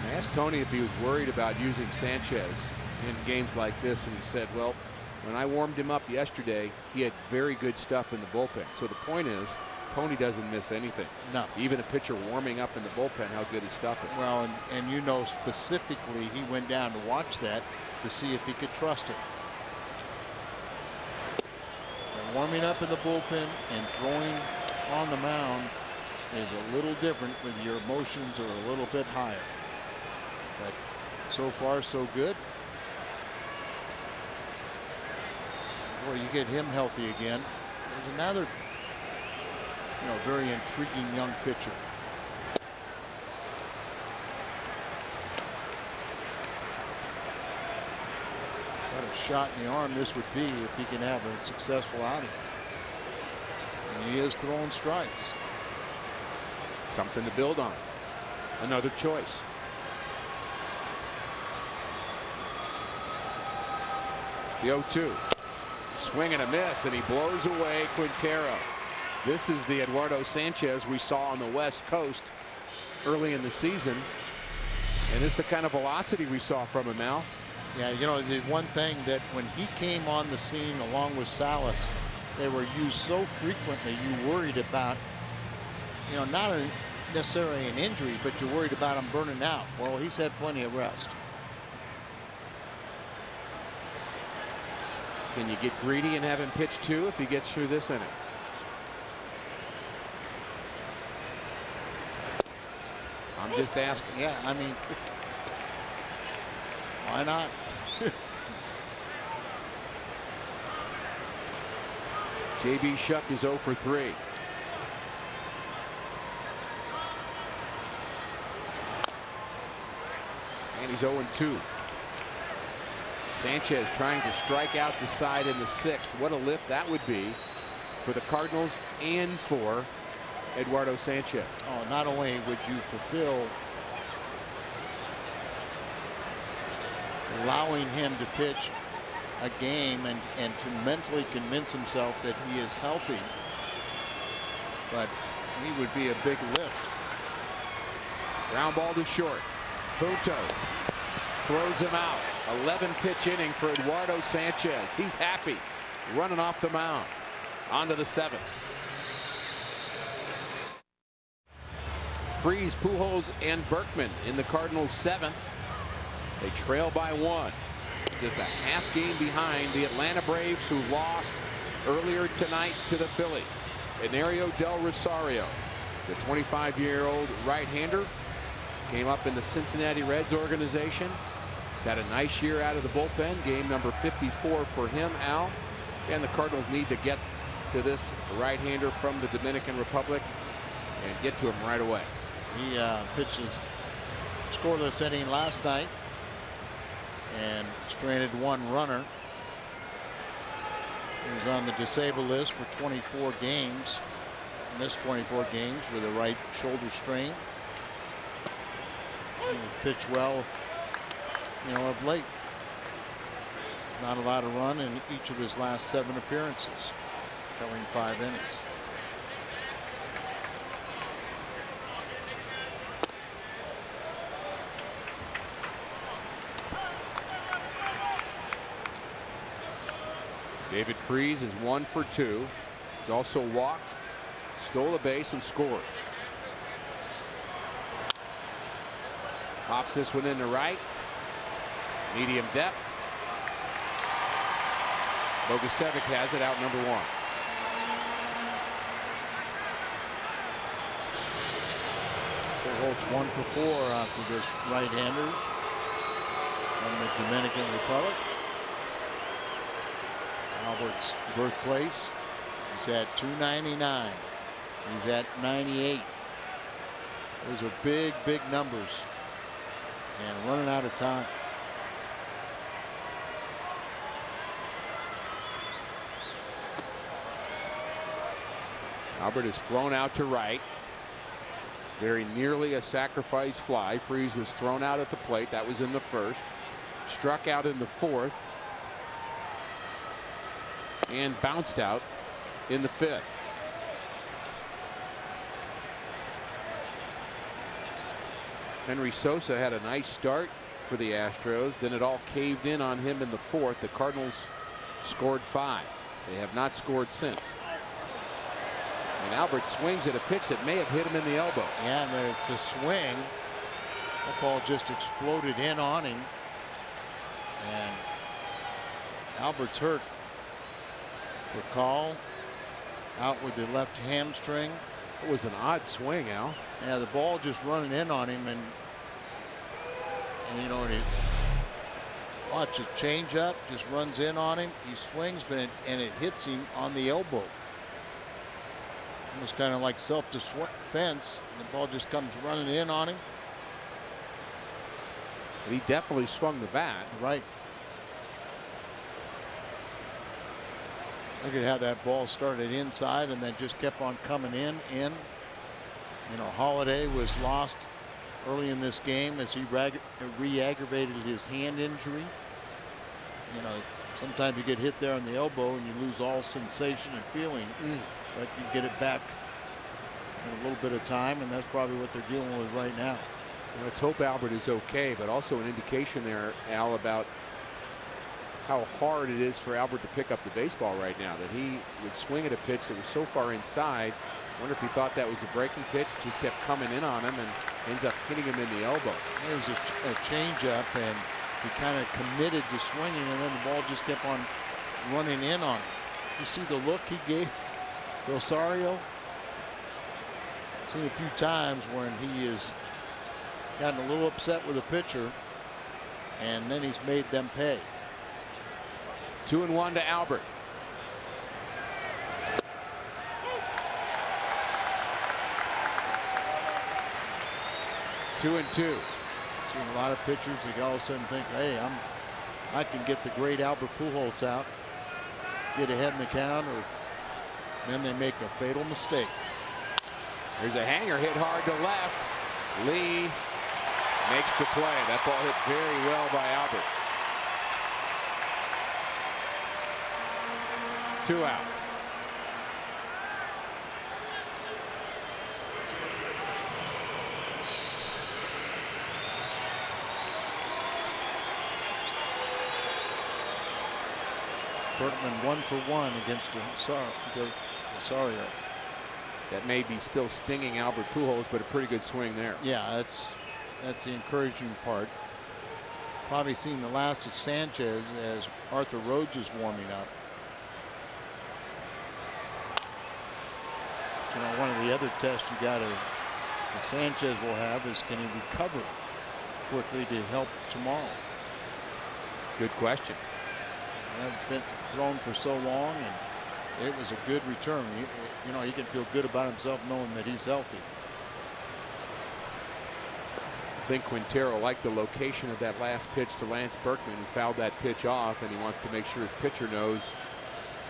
I asked Tony if he was worried about using Sanchez in games like this, and he said, well, when I warmed him up yesterday, he had very good stuff in the bullpen. So the point is, Tony doesn't miss anything. No. Even a pitcher warming up in the bullpen, how good his stuff is. Well, and you know specifically he went down to watch that to see if he could trust it. And warming up in the bullpen and throwing on the mound is a little different when your emotions are a little bit higher. But so far so good. Boy, you get him healthy again. There's another very intriguing young pitcher. What a shot in the arm this would be if he can have a successful outing. And he is throwing strikes. Something to build on. Another choice. The 0-2. Swing and a miss, and he blows away Quintero. This is the Eduardo Sanchez we saw on the West Coast early in the season. And this is the kind of velocity we saw from him, Al. Yeah, the one thing that when he came on the scene along with Salas, they were used so frequently, you worried about, not necessarily an injury, but you're worried about him burning out. Well, he's had plenty of rest. Can you get greedy and have him pitch 2 if he gets through this inning? I'm just asking. Yeah, I mean, why not? J.B. Shuck is 0 for 3. And he's 0-2. Sanchez trying to strike out the side in the 6th. What a lift that would be for the Cardinals and for Eduardo Sanchez. Oh, not only would you fulfill allowing him to pitch a game and to mentally convince himself that he is healthy, but he would be a big lift. Ground ball to short. Punto throws him out. 11 pitch inning for Eduardo Sanchez. He's happy running off the mound. On to the 7th. Freeze, Pujols, and Berkman in the Cardinals' 7th. They trail by 1. Just a half game behind the Atlanta Braves, who lost earlier tonight to the Phillies. Enario Del Rosario, the 25-year-old right-hander, came up in the Cincinnati Reds organization. He's had a nice year out of the bullpen. Game number 54 for him, Al. And the Cardinals need to get to this right-hander from the Dominican Republic and get to him right away. He pitched his scoreless inning last night and stranded one runner. He was on the disabled list for 24 games. Missed 24 games with a right shoulder strain. He's pitched well, of late. Not allowed to run in each of his last 7 appearances, covering 5 innings. David Freese is 1 for 2. He's also walked, stole a base, and scored. Pops this one in the right. Medium depth. Bogusevic has it, out number 1. Holtz 1 for 4 after this right-hander from the Dominican Republic. Albert's birthplace. He's at 299. He's at 98. Those are big, big numbers. And running out of time. Albert is flown out to right. Very nearly a sacrifice fly. Freese was thrown out at the plate. That was in the first. Struck out in the fourth. And bounced out in the fifth. Henry Sosa had a nice start for the Astros. Then it all caved in on him in the fourth. The Cardinals scored 5. They have not scored since. And Albert swings at a pitch that may have hit him in the elbow. Yeah, it's a swing. That ball just exploded in on him. And Albert's hurt. The call out with the left hamstring. It was an odd swing, Al. Yeah, the ball just running in on him, and he watch it change up, just runs in on him. He swings, but it hits him on the elbow. Almost kind of like self-defense. The ball just comes running in on him. But he definitely swung the bat. Right. Look at how that ball started inside and then just kept on coming in. Holiday was lost early in this game as he re-aggravated his hand injury. Sometimes you get hit there on the elbow and you lose all sensation and feeling. But you get it back in a little bit of time, and that's probably what they're dealing with right now. Let's hope Albert is okay, but also an indication there, Al, about how hard it is for Albert to pick up the baseball right now. That he would swing at a pitch that was so far inside. I wonder if he thought that was a breaking pitch. It just kept coming in on him and ends up hitting him in the elbow. There was a changeup, and he kind of committed to swinging, and then the ball just kept on running in on him. You see the look he gave Rosario? Seen a few times when he has gotten a little upset with a pitcher, and then he's made them pay. 2-1 to Albert. Two and two. Seen a lot of pitchers that all of a sudden think, hey, I can get the great Albert Pujols out, get ahead in the count, or then they make a fatal mistake. There's a hanger hit hard to left. Lee makes the play. That ball hit very well by Albert. 2 outs. Berkman 1 for 1 against Rosario. That may be still stinging Albert Pujols, but a pretty good swing there. Yeah, that's the encouraging part. Probably seen the last of Sanchez as Arthur Rhodes is warming up. One of the other tests that Sanchez will have is, can he recover quickly to help tomorrow? Good question. I've been thrown for so long, and it was a good return. He can feel good about himself knowing that he's healthy. think Quintero liked the location of that last pitch to Lance Berkman and fouled that pitch off, and he wants to make sure his pitcher knows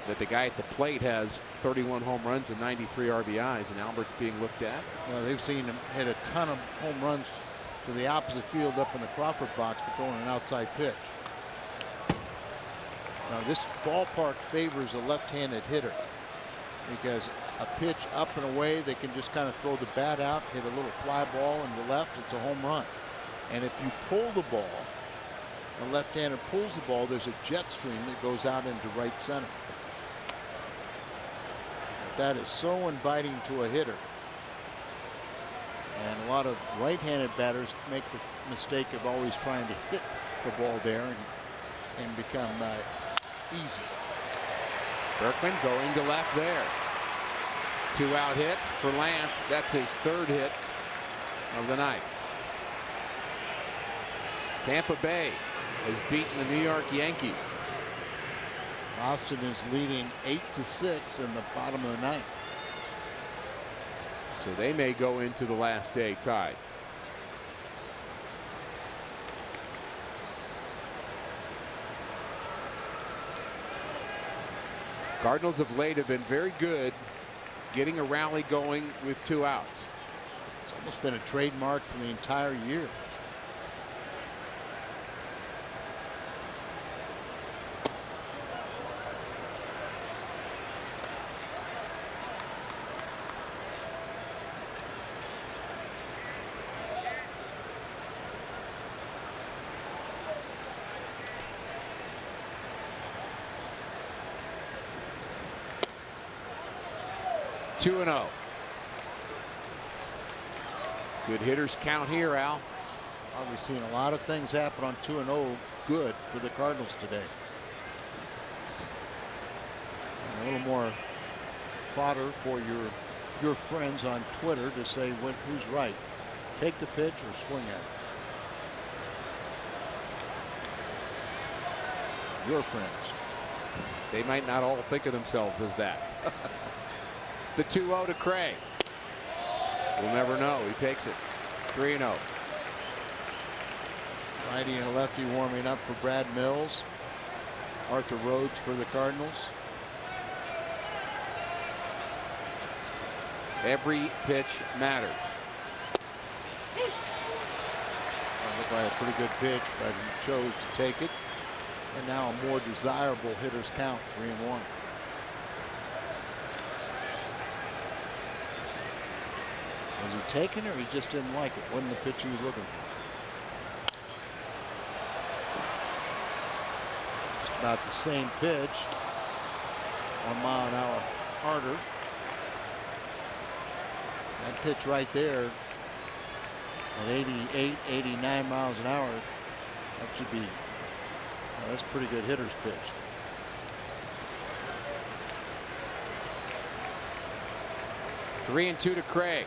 that the guy at the plate has 31 home runs and 93 RBIs, and Albert's being looked at. Well, they've seen him hit a ton of home runs to the opposite field up in the Crawford box for throwing an outside pitch. Now this ballpark favors a left-handed hitter because a pitch up and away, they can just kind of throw the bat out, hit a little fly ball in the left, it's a home run. And if you pull the ball, the left-hander pulls the ball, there's a jet stream that goes out into right center. But that is so inviting to a hitter. And a lot of right-handed batters make the mistake of always trying to hit the ball there and become easy. Berkman going to left there. 2-out hit for Lance. That's his 3rd hit of the night. Tampa Bay has beaten the New York Yankees. Boston is leading 8-6 in the bottom of the 9th. So they may go into the last day tied. Cardinals of late have been very good getting a rally going with 2 outs. It's almost been a trademark for the entire year. Two and 0. Good hitters count here, Al. Well, we've seen a lot of things happen on 2-0 good for the Cardinals today. And a little more fodder for your friends on Twitter to say who's right. Take the pitch or swing at it. Your friends. They might not all think of themselves as that. The 2-0 to Craig. We'll never know. He takes it. 3-0. Righty and a lefty warming up for Brad Mills. Arthur Rhodes for the Cardinals. Every pitch matters. That looked like a pretty good pitch, but he chose to take it. And now a more desirable hitter's count, 3-1. Was he taking it or he just didn't like it? Wasn't the pitch he was looking for? Just about the same pitch. 1 mile an hour harder. That pitch right there at 88, 89 miles an hour. That should be, that's a pretty good hitter's pitch. Three and 2 to Craig.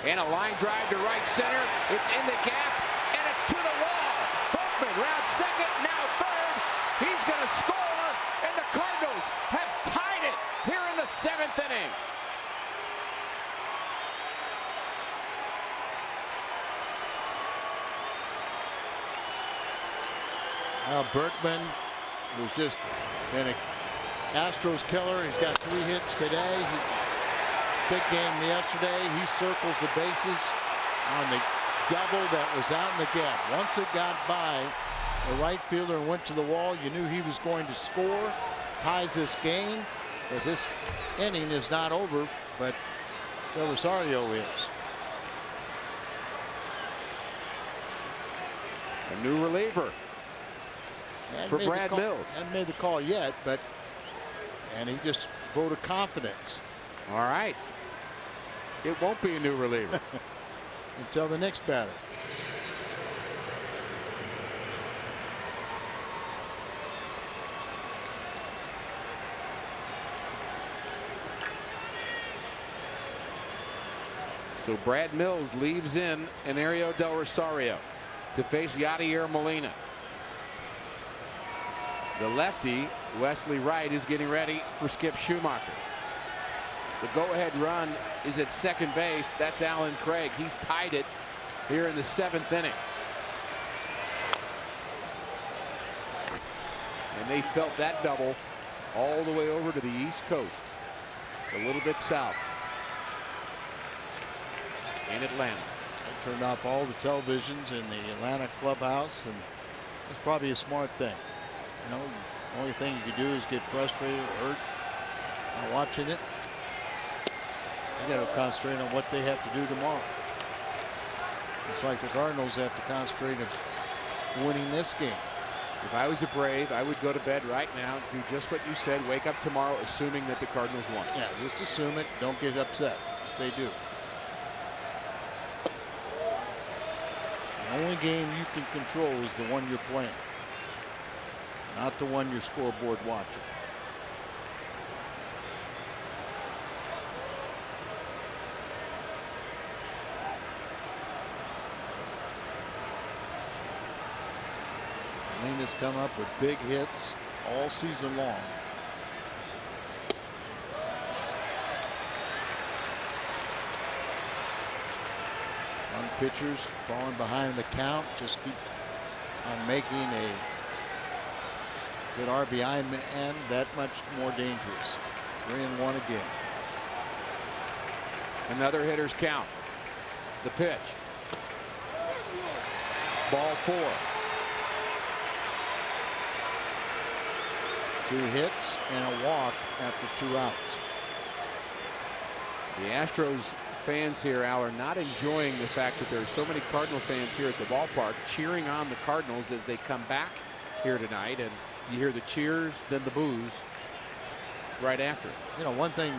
And a line drive to right center. It's in the gap, and it's to the wall. Berkman round second, now third. He's going to score, and the Cardinals have tied it here in the 7th inning. Now Berkman, who's just been an Astros killer. He's got 3 hits today. Big game yesterday. He circles the bases on the double that was out in the gap. Once it got by the right fielder and went to the wall, you knew he was going to score. Ties this game. But this inning is not over, but Del Rosario is. A new reliever for Brad Mills. Hasn't made the call yet, but and he just voted confidence. All right. It won't be a new reliever until the next batter. So Brad Mills leaves in Enario Del Rosario to face Yadier Molina. The lefty, Wesley Wright, is getting ready for Skip Schumacher. The go-ahead run is at second base. That's Alan Craig. He's tied it here in the 7th inning. And they felt that double all the way over to the East Coast, a little bit south in Atlanta. They turned off all the televisions in the Atlanta clubhouse, and it's probably a smart thing. You know, the only thing you can do is get frustrated or hurt while watching it. They got to concentrate on what they have to do tomorrow. It's like the Cardinals have to concentrate on winning this game. If I was a Brave, I would go to bed right now, do just what you said, wake up tomorrow assuming that the Cardinals won. Yeah, just assume it. Don't get upset if they do. The only game you can control is the one you're playing, not the one your scoreboard watching. Lena's come up with big hits all season long. Young pitchers falling behind the count, just keep on making a good RBI man that much more dangerous. 3-1 again. Another hitter's count. The pitch. Ball 4. 2 hits and a walk after 2 outs. The Astros fans here, Al, are not enjoying the fact that there are so many Cardinal fans here at the ballpark cheering on the Cardinals as they come back here tonight. And you hear the cheers, then the boos right after. You know, one thing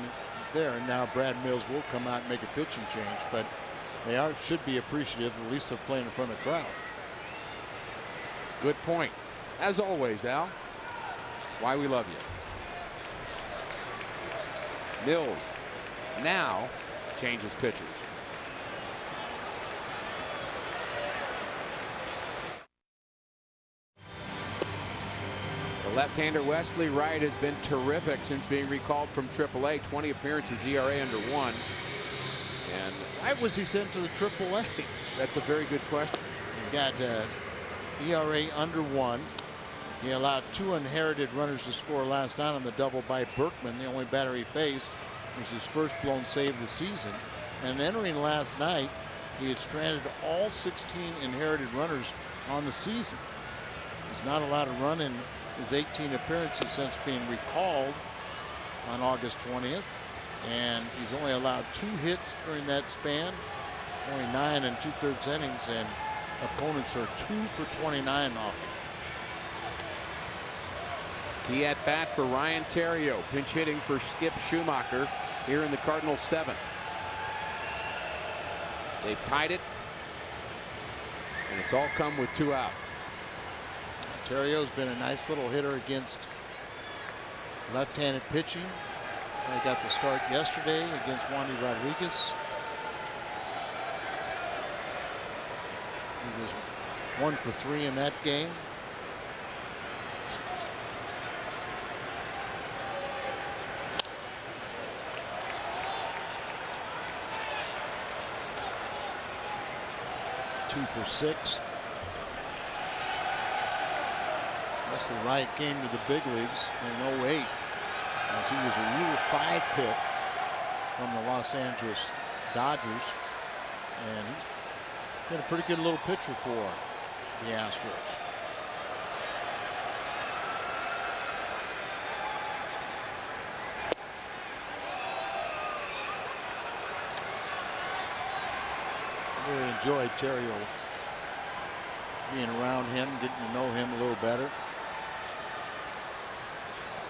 there, now Brad Mills will come out and make a pitching change, but they should be appreciative. At least they're playing in front of the crowd. Good point. As always, Al. Why we love you. Mills now changes pitchers. The left-hander Wesley Wright has been terrific since being recalled from AAA. 20 appearances, ERA under 1. And why was he sent to the AAA? That's a very good question. He's got ERA under 1. He allowed 2 inherited runners to score last night on the double by Berkman. The only batter he faced was his first blown save of the season. And entering last night, he had stranded all 16 inherited runners on the season. He's not allowed to run in his 18 appearances since being recalled on August 20th. And he's only allowed 2 hits during that span, only 9 2/3 innings, and opponents are 2 for 29 off him. Key at bat for Ryan Theriot, pinch hitting for Skip Schumacher here in the Cardinals 7th. They've tied it, and it's all come with 2 outs. Theriot's been a nice little hitter against left-handed pitching. He got the start yesterday against Wandy Rodriguez. He was 1 for 3 in that game. Two for 6. Wesley Wright came to the big leagues in 08 as he was a Rule 5 pick from the Los Angeles Dodgers, and he's been a pretty good little pitcher for the Astros. Really enjoyed Theriot being around him, getting to know him a little better.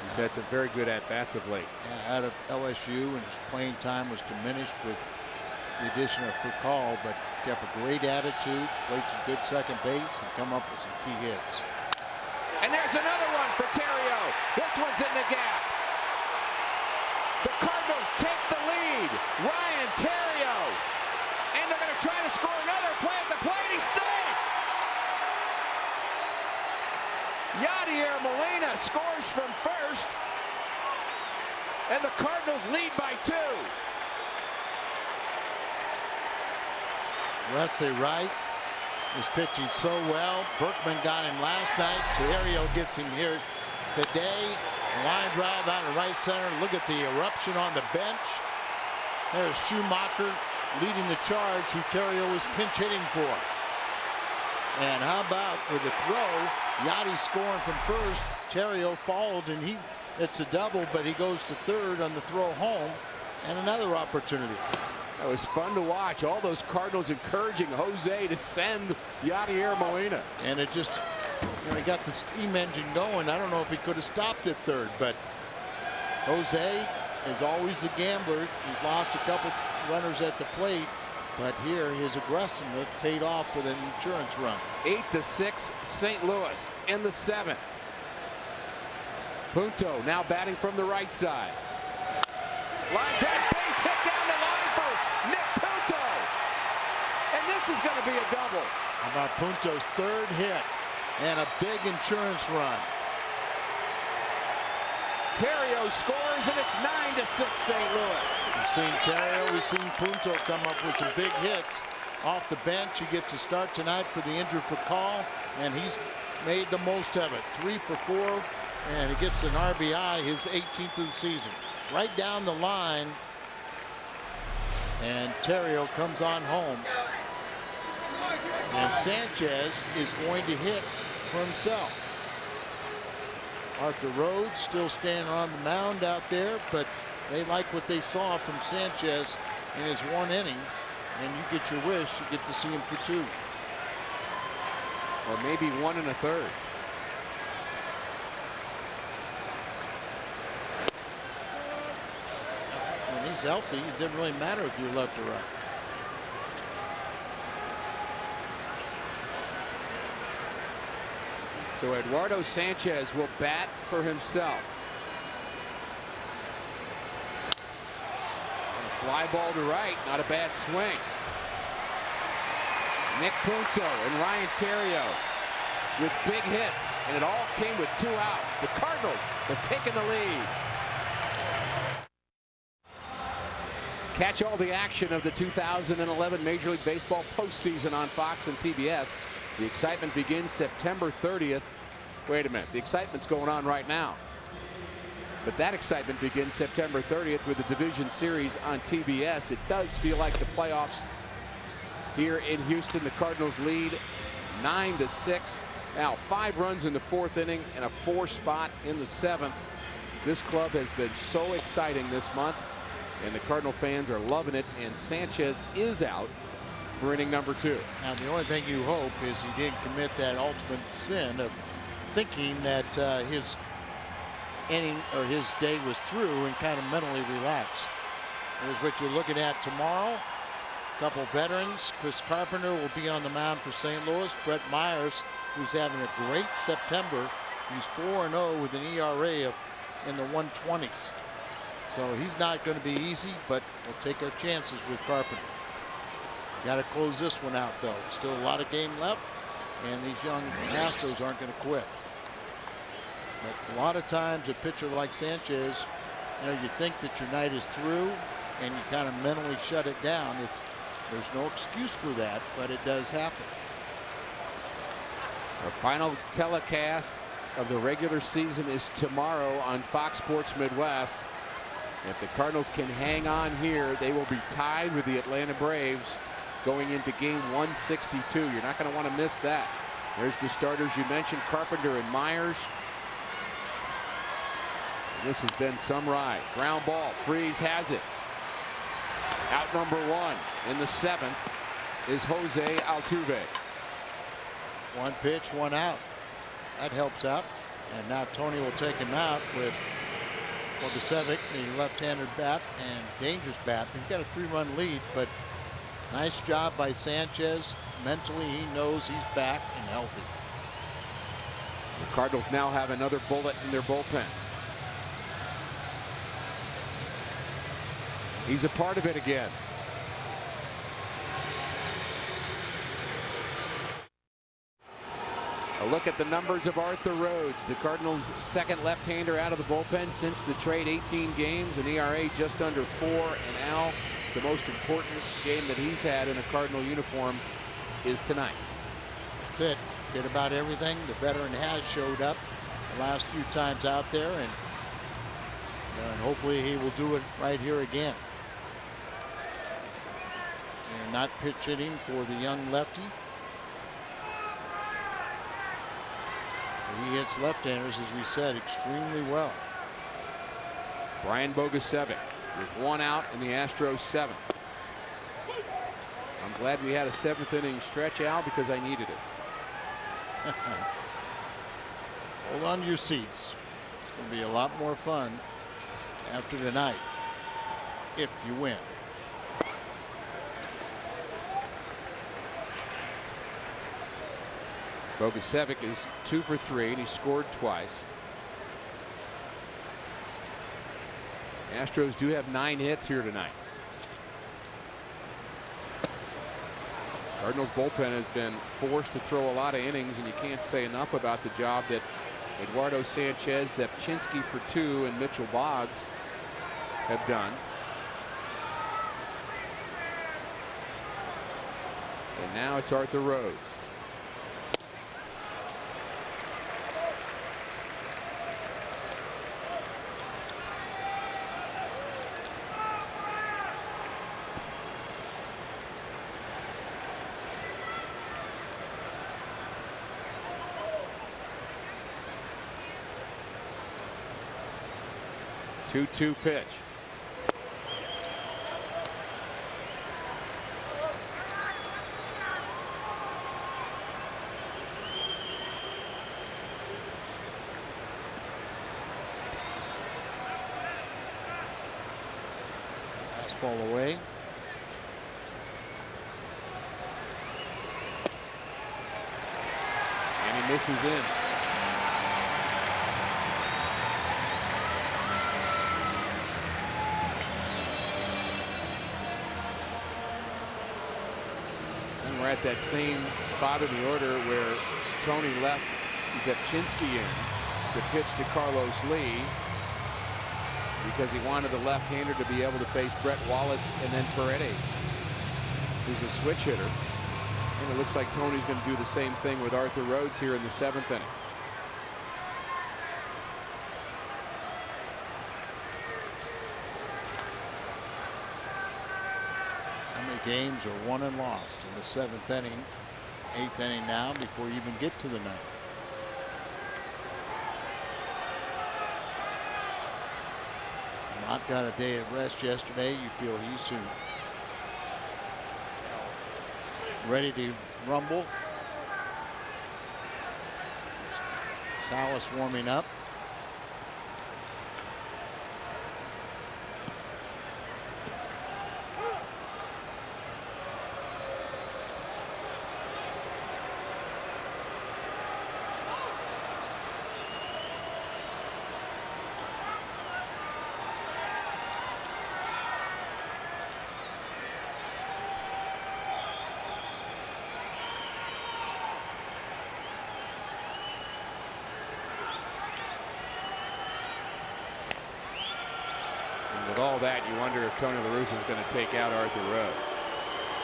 He's had some very good at-bats of late. Yeah, out of LSU, and his playing time was diminished with the addition of Foucault, but kept a great attitude, played some good second base, and come up with some key hits. And there's another one for Theriot. This one's in the gap. The Cardinals take the lead. Ryan Theriot. And they're going to try to score another play at the plate. He's safe. Yadier Molina scores from first. And the Cardinals lead by 2. Wesley Wright is pitching so well. Berkman got him last night. Terrio gets him here today. Line drive out of right center. Look at the eruption on the bench. There's Schumacher leading the charge, who Terrio was pinch hitting for. And how about with the throw, Yachty scoring from first. Terrio followed, and it's a double, but he goes to third on the throw home, and another opportunity. That was fun to watch. All those Cardinals encouraging Jose to send Yadier Molina. And it just, he got the steam engine going. I don't know if he could have stopped at third, but Jose is always the gambler. He's lost a couple runners at the plate, but here his aggressiveness paid off with an insurance run. 8-6 St. Louis in the 7th. Punto now batting from the right side. Line drive, base hit down the line for Nick Punto. And this is going to be a double. How about Punto's third hit and a big insurance run? Terrio scores, and it's 9-6 St. Louis. We've seen Terrio, we've seen Punto come up with some big hits off the bench. He gets a start tonight for the injured for call, and he's made the most of it. 3 for 4, and he gets an RBI, his 18th of the season. Right down the line, and Terrio comes on home. And Sanchez is going to hit for himself. Arthur Rhodes still standing on the mound out there, but they like what they saw from Sanchez in his 1 inning, and you get your wish, you get to see him for 2. Or maybe 1 1/3. When he's healthy, it doesn't really matter if you're left or right. So Eduardo Sanchez will bat for himself. And a fly ball to right, not a bad swing. Nick Punto and Ryan Terrio with big hits, and it all came with 2 outs. The Cardinals have taken the lead. Catch all the action of the 2011 Major League Baseball postseason on Fox and TBS. The excitement begins September 30th. Wait a minute, the excitement's going on right now. But that excitement begins September 30th with the Division Series on TBS. It does feel like the playoffs here in Houston. The Cardinals lead 9-6. Now 5 runs in the 4th inning and a 4 spot in the 7th. This club has been so exciting this month, and the Cardinal fans are loving it, and Sanchez is out for inning number 2. Now the only thing you hope is he didn't commit that ultimate sin of thinking that his inning or his day was through and kind of mentally relax. Here's what you're looking at tomorrow. A couple veterans. Chris Carpenter will be on the mound for St. Louis. Brett Myers, who's having a great September. He's 4-0 with an ERA in the 120s. So he's not going to be easy, but we'll take our chances with Carpenter. Got to close this one out, though. Still a lot of game left, and these young Astros aren't going to quit. But a lot of times a pitcher like Sanchez, you think that your night is through, and you kind of mentally shut it down. There's no excuse for that, but it does happen. Our final telecast of the regular season is tomorrow on Fox Sports Midwest. If the Cardinals can hang on here, they will be tied with the Atlanta Braves going into game 162. You're not going to want to miss that. There's the starters you mentioned, Carpenter and Myers. And this has been some ride. Ground ball, Freeze has it. Out number 1 in the 7th is Jose Altuve. 1 pitch, 1 out. That helps out. And now Tony will take him out with Kovacevic, the left-handed bat, and dangerous bat. He's got a 3-run lead, but nice job by Sanchez. Mentally, he knows he's back and healthy. The Cardinals now have another bullet in their bullpen. He's a part of it again. A look at the numbers of Arthur Rhodes, the Cardinals' second left-hander out of the bullpen since the trade. 18 games, an ERA just under 4, and Al the most important game that he's had in a Cardinal uniform is tonight. That's it. Did about everything. The veteran has showed up the last few times out there, and hopefully he will do it right here again. And not pitch hitting for the young lefty. He hits left-handers, as we said, extremely well. Brian Bogusevic with one out in the Astros 7th. I'm glad we had a 7th inning stretch, Al, because I needed it. Hold on to your seats. It's going to be a lot more fun after tonight if you win. Bogusevic is 2 for 3, and he scored twice. Astros do have 9 hits here tonight. Cardinals bullpen has been forced to throw a lot of innings, and you can't say enough about the job that Eduardo Sanchez, Zepchinski for 2, and Mitchell Boggs have done. And now it's Arthur Rose. Two-two pitch. Fastball away. And he misses in. We're at that same spot in the order where Tony left Zepchinski in to pitch to Carlos Lee because he wanted the left-hander to be able to face Brett Wallace and then Paredes, who's a switch hitter. And it looks like Tony's going to do the same thing with Arthur Rhodes here in the 7th inning. Games are won and lost in the 7th inning, 8th inning now before you even get to the 9th. Mott got a day of rest yesterday. You feel he's soon ready to rumble. Salas warming up. With all that, you wonder if Tony La Russa is going to take out Arthur Rhodes.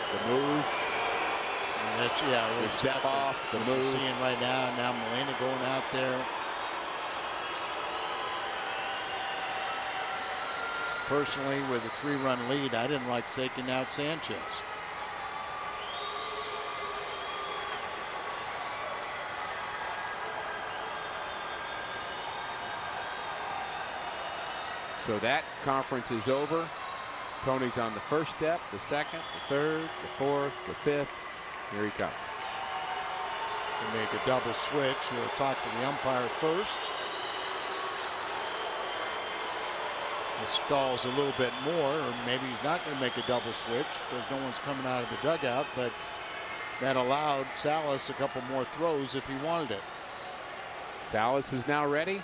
The move, the step off, the move. You're seeing right now. Now Molina going out there. Personally, with a 3-run lead, I didn't like taking out Sanchez. So that conference is over. Tony's on the first step, the second, the third, the fourth, the fifth. Here he comes. We'll make a double switch. We'll talk to the umpire first. He stalls a little bit more, or maybe he's not going to make a double switch because no one's coming out of the dugout, but that allowed Salas a couple more throws if he wanted it. Salas is now ready.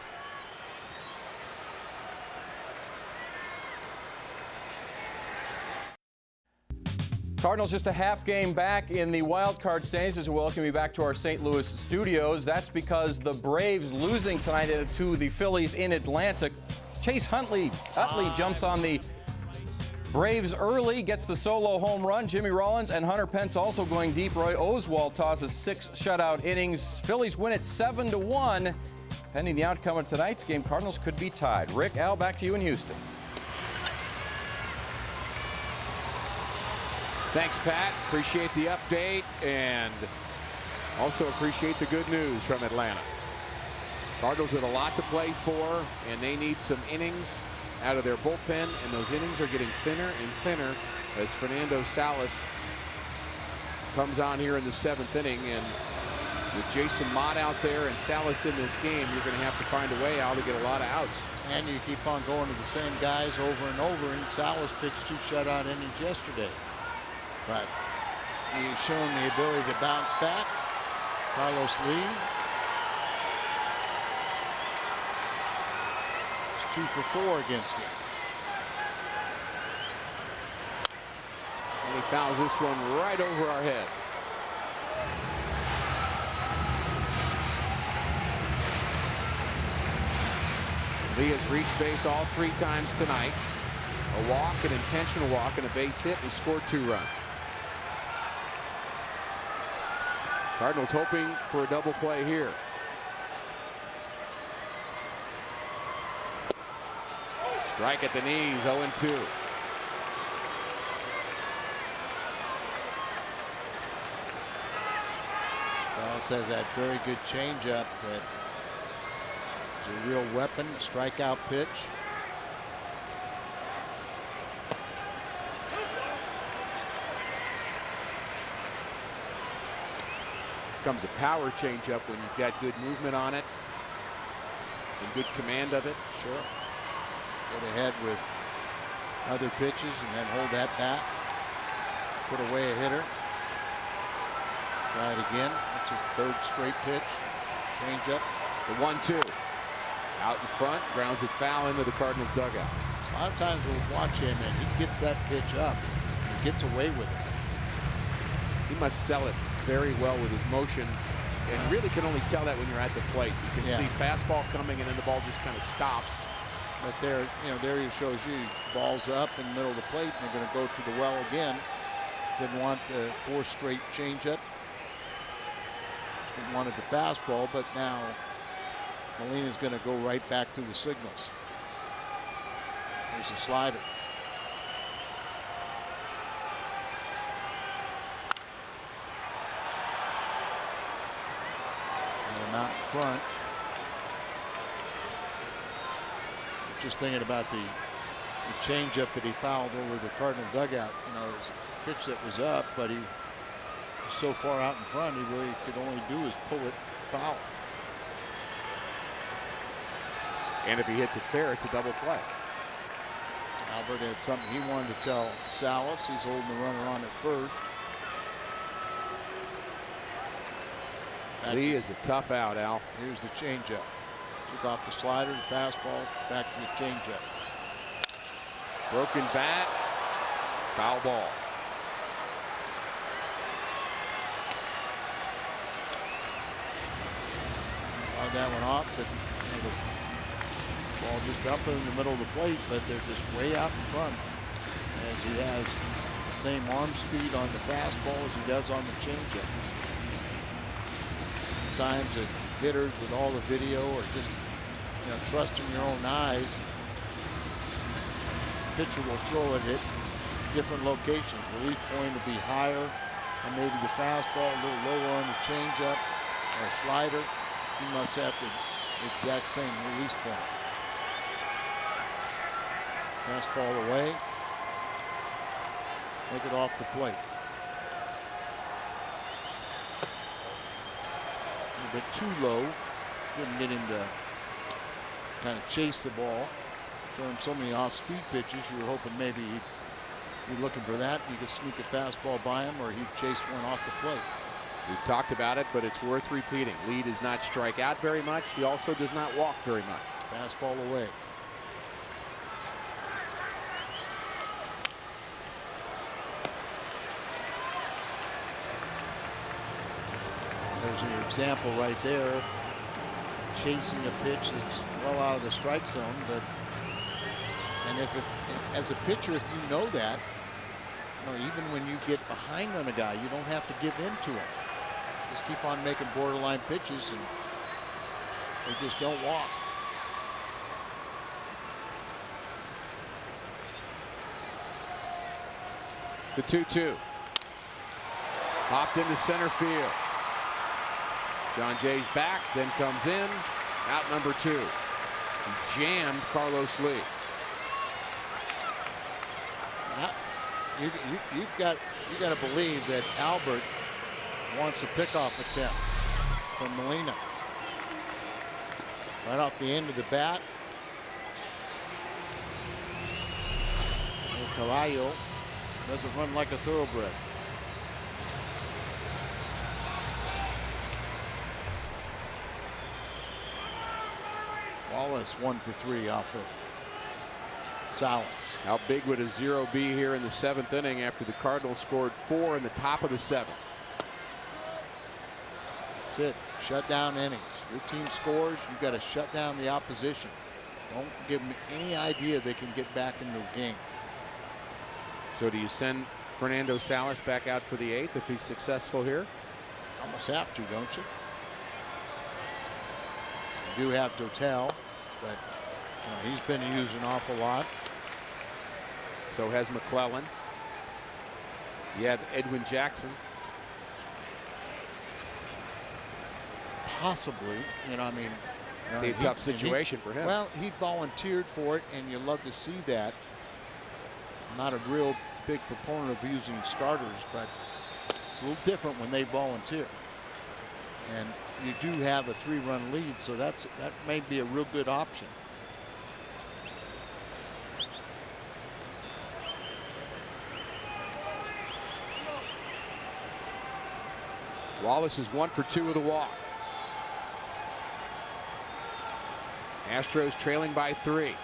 Cardinals just a half game back in the wild card standings as we welcome you back to our St. Louis studios. That's because the Braves losing tonight to the Phillies in Atlanta. Chase Utley jumps on the Braves early gets the solo home run. Jimmy Rollins and Hunter Pence also going deep. Roy Oswalt tosses 6 shutout innings. Phillies win it 7-1. Pending the outcome of tonight's game, Cardinals could be tied. Rick, Al, back to you in Houston. Thanks, Pat. Appreciate the update and also appreciate the good news from Atlanta. Cardinals with a lot to play for, and they need some innings out of their bullpen, and those innings are getting thinner and thinner as Fernando Salas comes on here in the 7th inning. And with Jason Mott out there and Salas in this game, you're going to have to find a way out to get a lot of outs. And you keep on going to the same guys over and over, and Salas pitched 2 shutout innings yesterday. But he's shown the ability to bounce back. Carlos Lee. 2 for 4 against him. And he fouls this one right over our head. Lee has reached base all 3 times tonight. A walk, an intentional walk, and a base hit. He scored 2 runs. Cardinals hoping for a double play here. Strike at the knees, 0-2. Salas has that very good changeup that is a real weapon, strikeout pitch. Comes a power changeup when you've got good movement on it and good command of it. Sure. Get ahead with other pitches and then hold that bat. Put away a hitter. Try it again. That's his 3rd straight pitch. Change up. The 1-2. Out in front, grounds it foul into the Cardinals dugout. A lot of times we'll watch him and he gets that pitch up. He gets away with it. He must sell it very well with his motion, and really can only tell that when you're at the plate. You can see fastball coming and then the ball just kind of stops. But there, you know, there he shows you balls up in the middle of the plate, and they're going to go to the well again. Didn't want the 4th straight changeup. Wanted the fastball, but now Molina's going to go right back to the signals. There's a slider. And him out in front. Just thinking about the changeup that he fouled over the Cardinal dugout. You know, it was a pitch that was up, but he was so far out in front, he really could only do is pull it foul. And if he hits it fair, it's a double play. Albert had something he wanted to tell Salas. He's holding the runner on at first. Lee is a tough out, Al. Here's the changeup. Took off the slider, the fastball, back to the changeup. Broken bat, foul ball. Slide that one off, but you know, the ball just up in the middle of the plate, but they're just way out in front as he has the same arm speed on the fastball as he does on the changeup. Sometimes the hitters with all the video or just, you know, trusting your own eyes, pitcher will throw it at different locations. Relief point will be higher and maybe the fastball a little lower on the changeup or slider. He must have the exact same release point. Fastball away. Make it off the plate. A little bit too low. Didn't get him to kind of chase the ball. Throw him so many off-speed pitches. You were hoping maybe he'd be looking for that. You could sneak a fastball by him, or he'd chase one off the plate. We've talked about it, but it's worth repeating. Lee does not strike out very much. He also does not walk very much. Fastball away. There's your example right there. Chasing a pitch that's well out of the strike zone, but And as a pitcher, if you know that, even when you get behind on a guy, you don't have to give in to him. Just keep on making borderline pitches, and they just don't walk. The 2-2. Hopped into center field. John Jay's back, then comes in. Out number 2. He jammed Carlos Lee. You got to believe that Albert wants a pickoff attempt from Molina. Right off the end of the bat. Caballo doesn't run like a thoroughbred. Wallace 1 for 3 off of Salas. How big would a 0 be here in the 7th inning after the Cardinals scored 4 in the top of the 7th? That's it. Shut down innings. Your team scores, you've got to shut down the opposition. Don't give them any idea they can get back into the game. So do you send Fernando Salas back out for the 8th if he's successful here? Almost have to, don't you? You do have Dotel, but he's been used an awful lot. So has McClellan. You have Edwin Jackson. Possibly, Be a tough situation for him. Well, he volunteered for it, and you love to see that. I'm not a real big proponent of using starters, but it's a little different when they volunteer. And you do have a 3-run lead, so that may be a real good option. Wallace is 1 for 2 with a walk. Astros trailing by 3.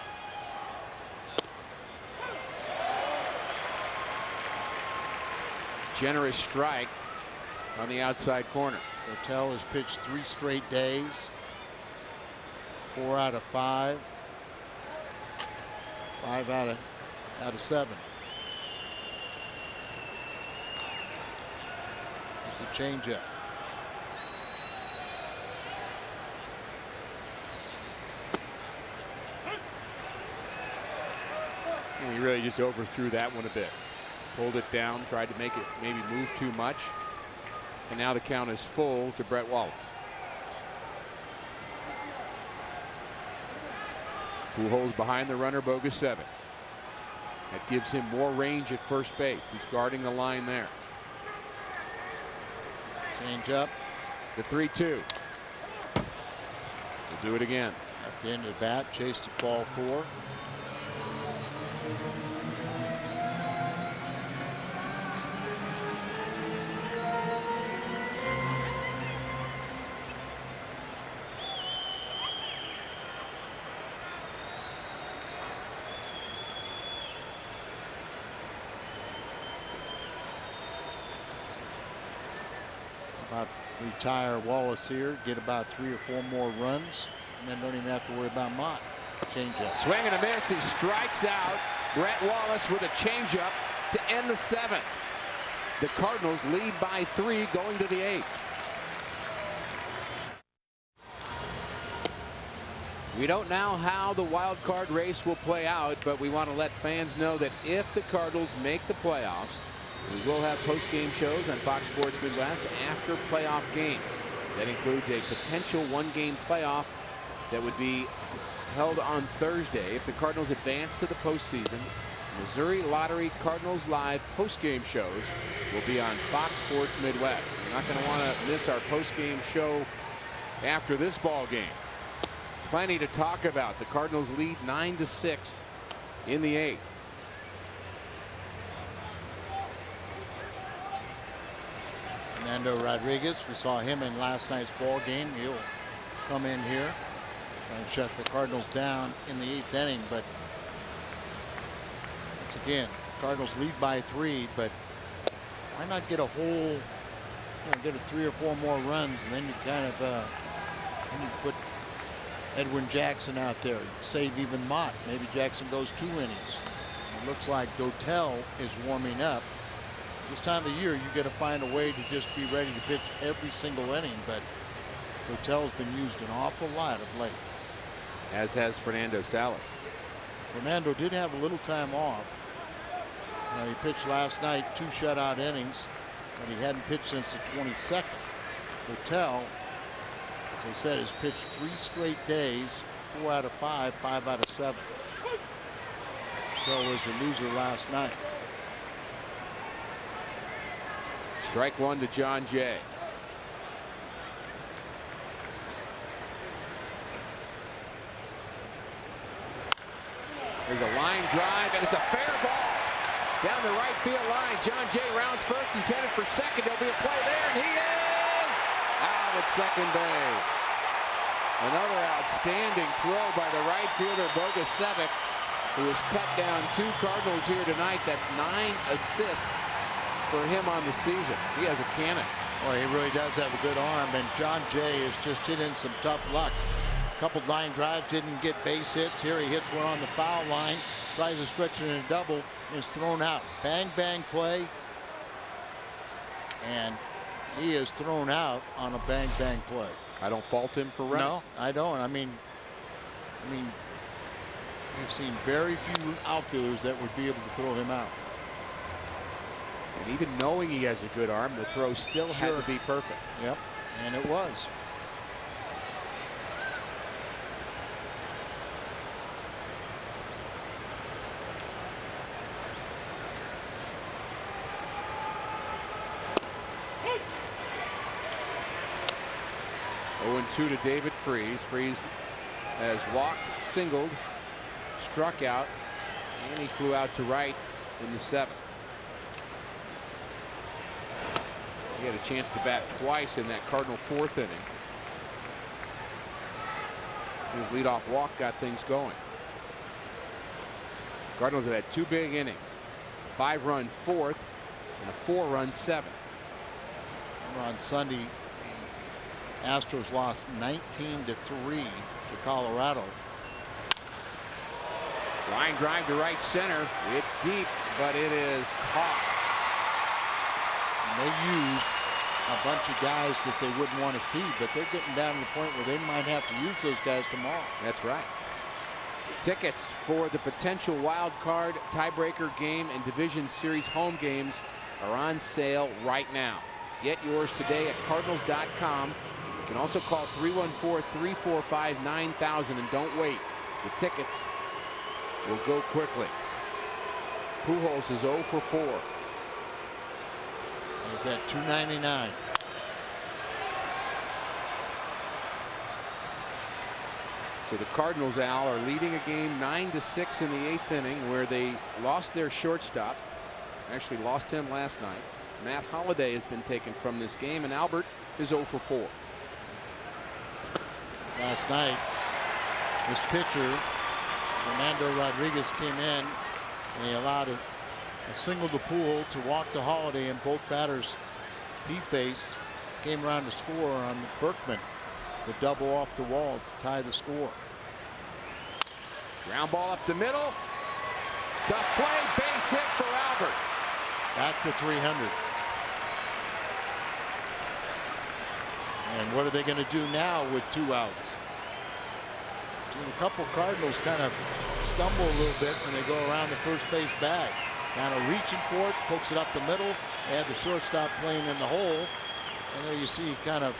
Generous strike on the outside corner. Dotel has pitched 3 straight days. 4 out of 5. 5 out of 7. Here's the changeup. He really just overthrew that one a bit. Pulled it down, tried to make it maybe move too much. And now the count is full to Brett Wallace. Who holds behind the runner, bogus 7. That gives him more range at first base. He's guarding the line there. Change up. The 3-2. We'll do it again. At the end of the bat, chased at ball 4. About retire Wallace here, get about 3 or 4 more runs, and then don't even have to worry about Mott. Changeup. Swing and a miss. He strikes out Brett Wallace with a changeup to end the 7th. The Cardinals lead by 3 going to the 8th. We don't know how the wild card race will play out, but we want to let fans know that if the Cardinals make the playoffs, we will have post-game shows on Fox Sports Midwest after playoff games. That includes a potential 1-game playoff that would be held on Thursday if the Cardinals advance to the postseason. Missouri Lottery Cardinals Live post-game shows will be on Fox Sports Midwest. You're not going to want to miss our post-game show after this ball game. Plenty to talk about. The Cardinals lead 9-6 in the 8th. Fernando Rodriguez, we saw him in last night's ball game. He'll come in here and shut the Cardinals down in the 8th inning. But once again, Cardinals lead by 3, but why not get a whole, get a 3 or 4 more runs, and then you kind of then you put Edwin Jackson out there. Save even Mott. Maybe Jackson goes 2 innings. It looks like Dotel is warming up. This time of year, you got to find a way to just be ready to pitch every single inning, but Dotel's been used an awful lot of late. As has Fernando Salas. Fernando did have a little time off. He pitched last night 2 shutout innings, but he hadn't pitched since the 22nd. Dotel, as I said, has pitched 3 straight days, 4 out of 5, 5 out of 7. Dotel was a loser last night. Strike 1 to John Jay. There's a line drive, and it's a fair ball down the right field line. John Jay rounds first. He's headed for second. There'll be a play there, and he is out at second base. Another outstanding throw by the right fielder, Bogusevic, who has cut down 2 Cardinals here tonight. That's 9 assists for him on the season. He has a cannon. Boy, he really does have a good arm, and John Jay has just hit in some tough luck. A couple line drives, didn't get base hits. Here he hits one on the foul line, tries to stretch it in a double, and is thrown out. Bang, bang play, and he is thrown out on a bang, bang play. I don't fault him for running. No, I don't. I mean, you've seen very few outfielders that would be able to throw him out. And even knowing he has a good arm, the throw still had to be perfect. Yep, and it was. Oh, 2 to David Freese. Freese has walked, singled, struck out, and he flew out to right in the 7th. He had a chance to bat twice in that Cardinal 4th inning. His leadoff walk got things going. Cardinals have had 2 big innings, a 5-run 4th and a 4-run 7th. On Sunday, the Astros lost 19-3 to Colorado. Line drive to right center. It's deep, but it is caught. And they used a bunch of guys that they wouldn't want to see, but they're getting down to the point where they might have to use those guys tomorrow. That's right. Tickets for the potential wild card tiebreaker game and division series home games are on sale right now. Get yours today at Cardinals.com. You can also call 314-345-9000 and don't wait. The tickets will go quickly. Pujols is 0 for 4. He's at $2.99. So the Cardinals, Al, are leading a game 9-6 in the 8th inning, where they lost their shortstop. Actually lost him last night. Matt Holliday has been taken from this game, and Albert is 0 for 4. Last night, this pitcher, Fernando Rodriguez, came in and he allowed a single to Pujols to walk to Holliday, and both batters he faced came around to score on Berkman, the double off the wall to tie the score. Ground ball up the middle. Tough play, base hit for Albert. Back to 300. And what are they going to do now with 2 outs? Seen a couple Cardinals kind of stumble a little bit when they go around the first base bag. Kind of reaching for it, pokes it up the middle. They had the shortstop playing in the hole. And there you see he kind of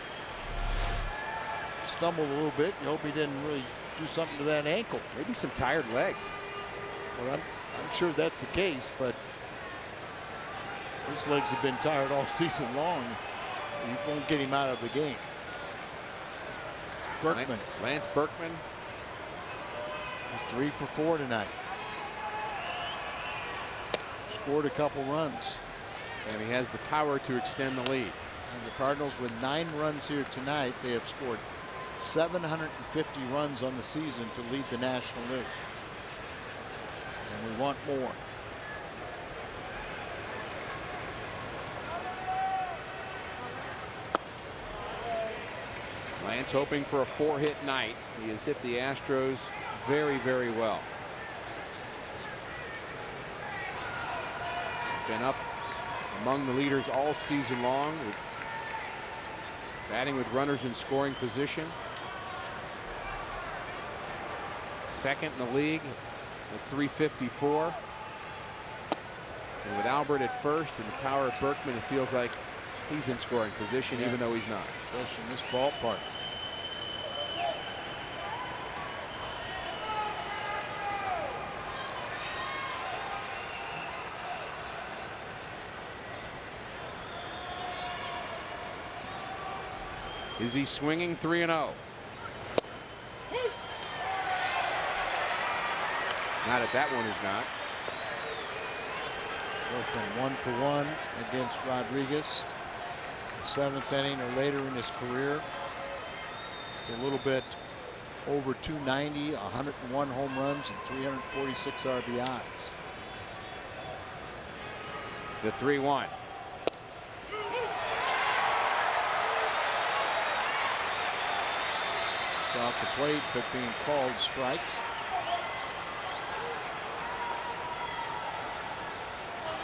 stumbled a little bit. You hope he didn't really do something to that ankle. Maybe some tired legs. Well, I'm sure that's the case, but his legs have been tired all season long. You won't get him out of the game. Berkman. Lance Berkman. He's 3 for 4 tonight. Scored a couple runs. And he has the power to extend the lead. And the Cardinals, with 9 runs here tonight, they have scored 750 runs on the season to lead the National League. And we want more. Lance hoping for a 4-hit night. He has hit the Astros very, very well. He's been up among the leaders all season long, batting with runners in scoring position. Second in the league at 354. And with Albert at first and the power of Berkman, it feels like he's in scoring position, even though he's not. Especially in this ballpark. Is he swinging 3-0? Not at that one, is not. Berkman 1-for-1 against Rodriguez. The 7th inning or later in his career. Just a little bit over 290, 101 home runs and 346 RBIs. The 3-1. It's off the plate, but being called strikes.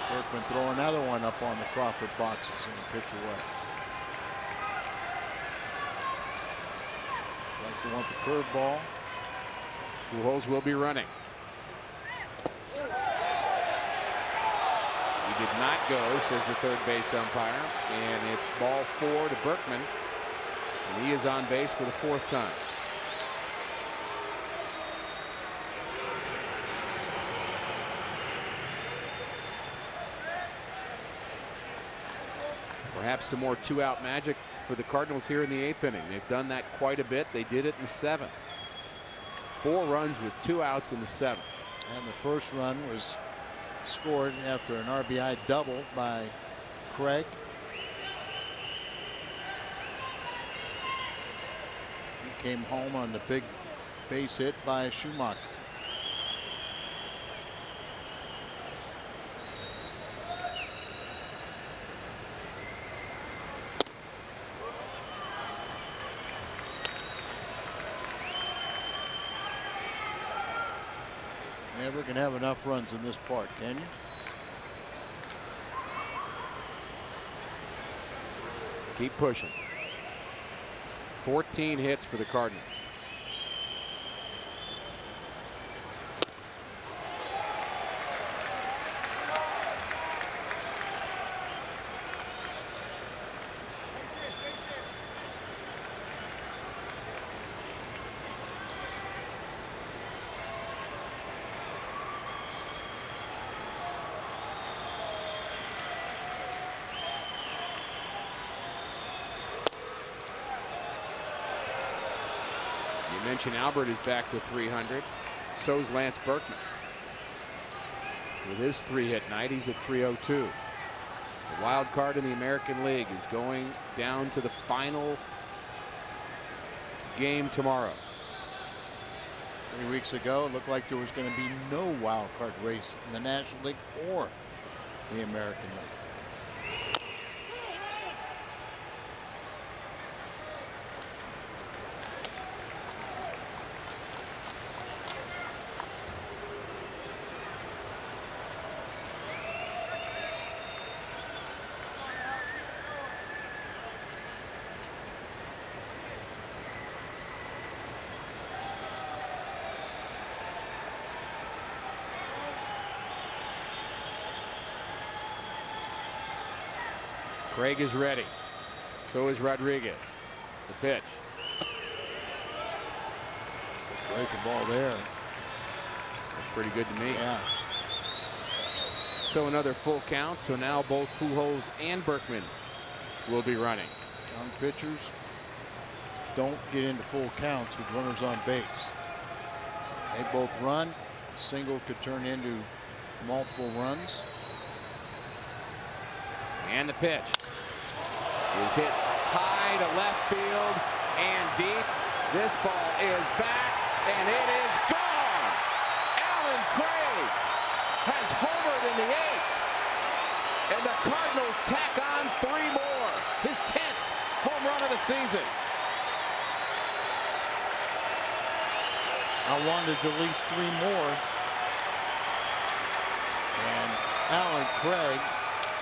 Berkman throw another one up on the Crawford boxes and the pitch away. Like to want the curveball. Pujols will be running. He did not go, says the third base umpire, and it's ball 4 to Berkman, and he is on base for the 4th time. Perhaps some more 2-out magic for the Cardinals here in the 8th inning. They've done that quite a bit. They did it in the 7th. 4 runs with 2 outs in the 7th. And the first run was scored after an RBI double by Craig. He came home on the big base hit by Schumacher. Never can have enough runs in this park, can you? Keep pushing. 14 hits for the Cardinals. You mentioned Albert is back to 300. So is Lance Berkman. With his 3-hit night, he's at 302. The wild card in the American League is going down to the final game tomorrow. 3 weeks ago, it looked like there was going to be no wild card race in the National League or the American League. Craig is ready. So is Rodriguez. The pitch. Breaking ball there. That's pretty good to me. Yeah. So another full count. So now both Pujols and Berkman will be running. Young pitchers don't get into full counts with runners on base. They both run. A single could turn into multiple runs. And the pitch is hit high to left field and deep. This ball is back and it is gone. Alan Craig has homered in the 8th. And the Cardinals tack on 3 more. His 10th home run of the season. I wanted at least 3 more. And Alan Craig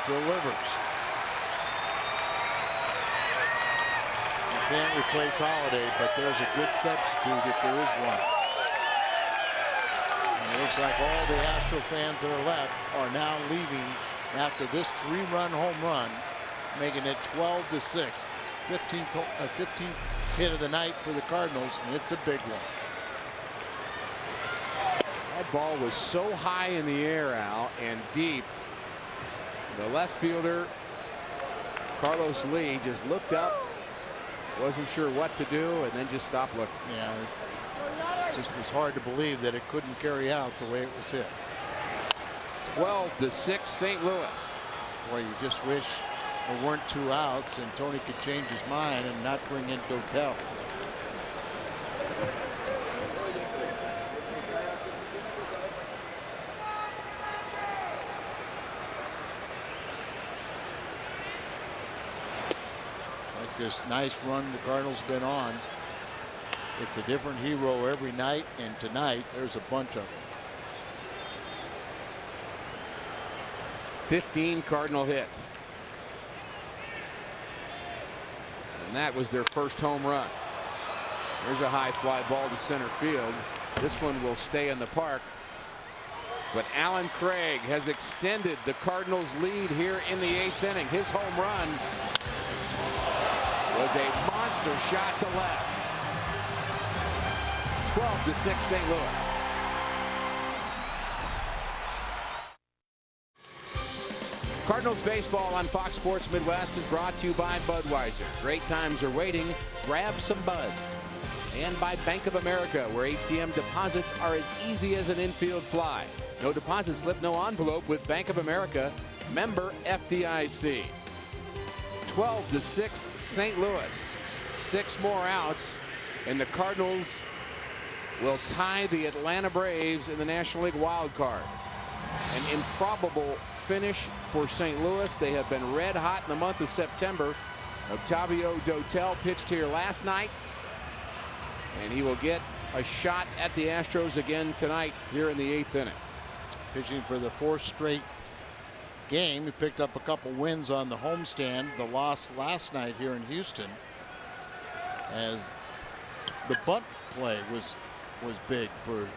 delivers. You can't replace Holiday, but there's a good substitute if there is one. And it looks like all the Astro fans that are left are now leaving after this 3-run home run, making it 12-6. 15th hit of the night for the Cardinals, and it's a big one. That ball was so high in the air, Al, and deep. The left fielder, Carlos Lee, just looked up, wasn't sure what to do, and then just stopped looking. Yeah, it just was hard to believe that it couldn't carry out the way it was hit. 12-6 St. Louis. Boy, you just wish there weren't 2 outs and Tony could change his mind and not bring in Dotel. Like this nice run the Cardinals been on. It's a different hero every night, and tonight there's a bunch of them. 15 Cardinal hits. And that was their first home run. There's a high fly ball to center field. This one will stay in the park. But Alan Craig has extended the Cardinals' lead here in the 8th inning. His home run was a monster shot to left. 12-6 St. Louis. Cardinals baseball on Fox Sports Midwest is brought to you by Budweiser. Great times are waiting. Grab some buds. And by Bank of America, where ATM deposits are as easy as an infield fly. No deposit slip, no envelope with Bank of America. Member FDIC. 12-6 St. Louis. 6 more outs, and the Cardinals will tie the Atlanta Braves in the National League wild card. An improbable finish for St. Louis. They have been red hot in the month of September. Octavio Dotel pitched here last night, and he will get a shot at the Astros again tonight here in the 8th inning. Pitching for the 4th straight game. He picked up a couple wins on the homestand. The loss last night here in Houston, as the bunt play was big for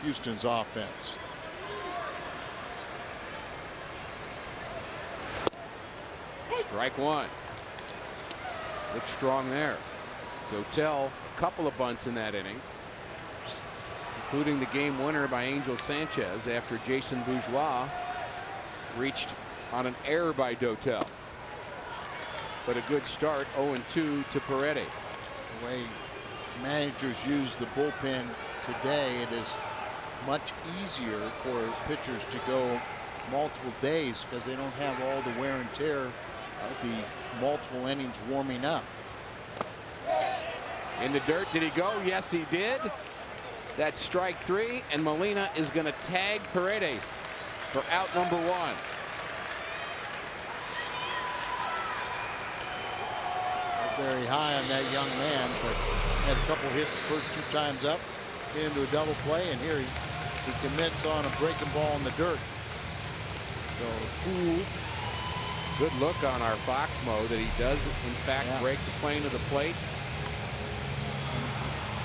Houston's offense. Strike 1. Looks strong there. Dotel, a couple of bunts in that inning, including the game winner by Angel Sanchez after Jason Bourgeois reached on an error by Dotel. But a good start, 0-2 to Paredes. The way managers use the bullpen today, it is much easier for pitchers to go multiple days because they don't have all the wear and tear of the multiple innings warming up. In the dirt, did he go? Yes, he did. That's strike 3, and Molina is going to tag Paredes for out number 1. Not very high on that young man, but had a couple hits the first 2 times up into a double play, and here he commits on a breaking ball in the dirt. So Fool. Good look on our Fox mode that he does in fact break the plane of the plate.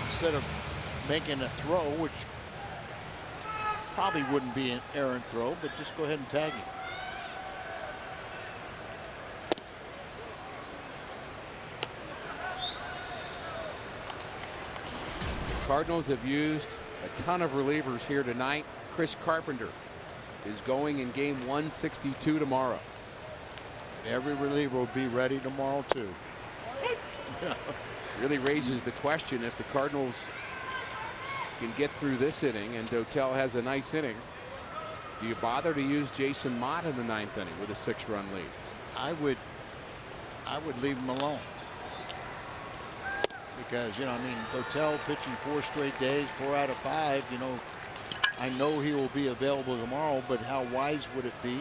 Instead of making a throw, which probably wouldn't be an errant throw, but just go ahead and tag him. Cardinals have used a ton of relievers here tonight. Chris Carpenter is going in game 162 tomorrow. And every reliever will be ready tomorrow too. Really raises the question, if the Cardinals can get through this inning and Dotel has a nice inning, do you bother to use Jason Mott in the 9th inning with a 6-run lead? I would leave him alone. Because, I mean, Dotel pitching 4 straight days, 4 out of 5, I know he will be available tomorrow, but how wise would it be?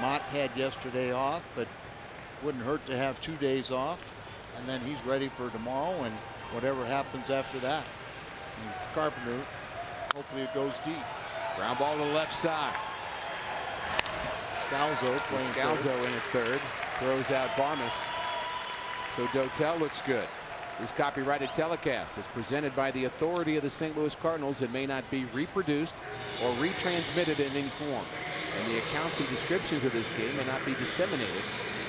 Mott had yesterday off, but wouldn't hurt to have 2 days off, and then he's ready for tomorrow and whatever happens after that. And Carpenter, hopefully it goes deep. Ground ball to the left side. Scalzo playing Scalzo in at third. Throws out Barmes. So Dotel looks good. This copyrighted telecast is presented by the authority of the St. Louis Cardinals and may not be reproduced or retransmitted in any form. And the accounts and descriptions of this game may not be disseminated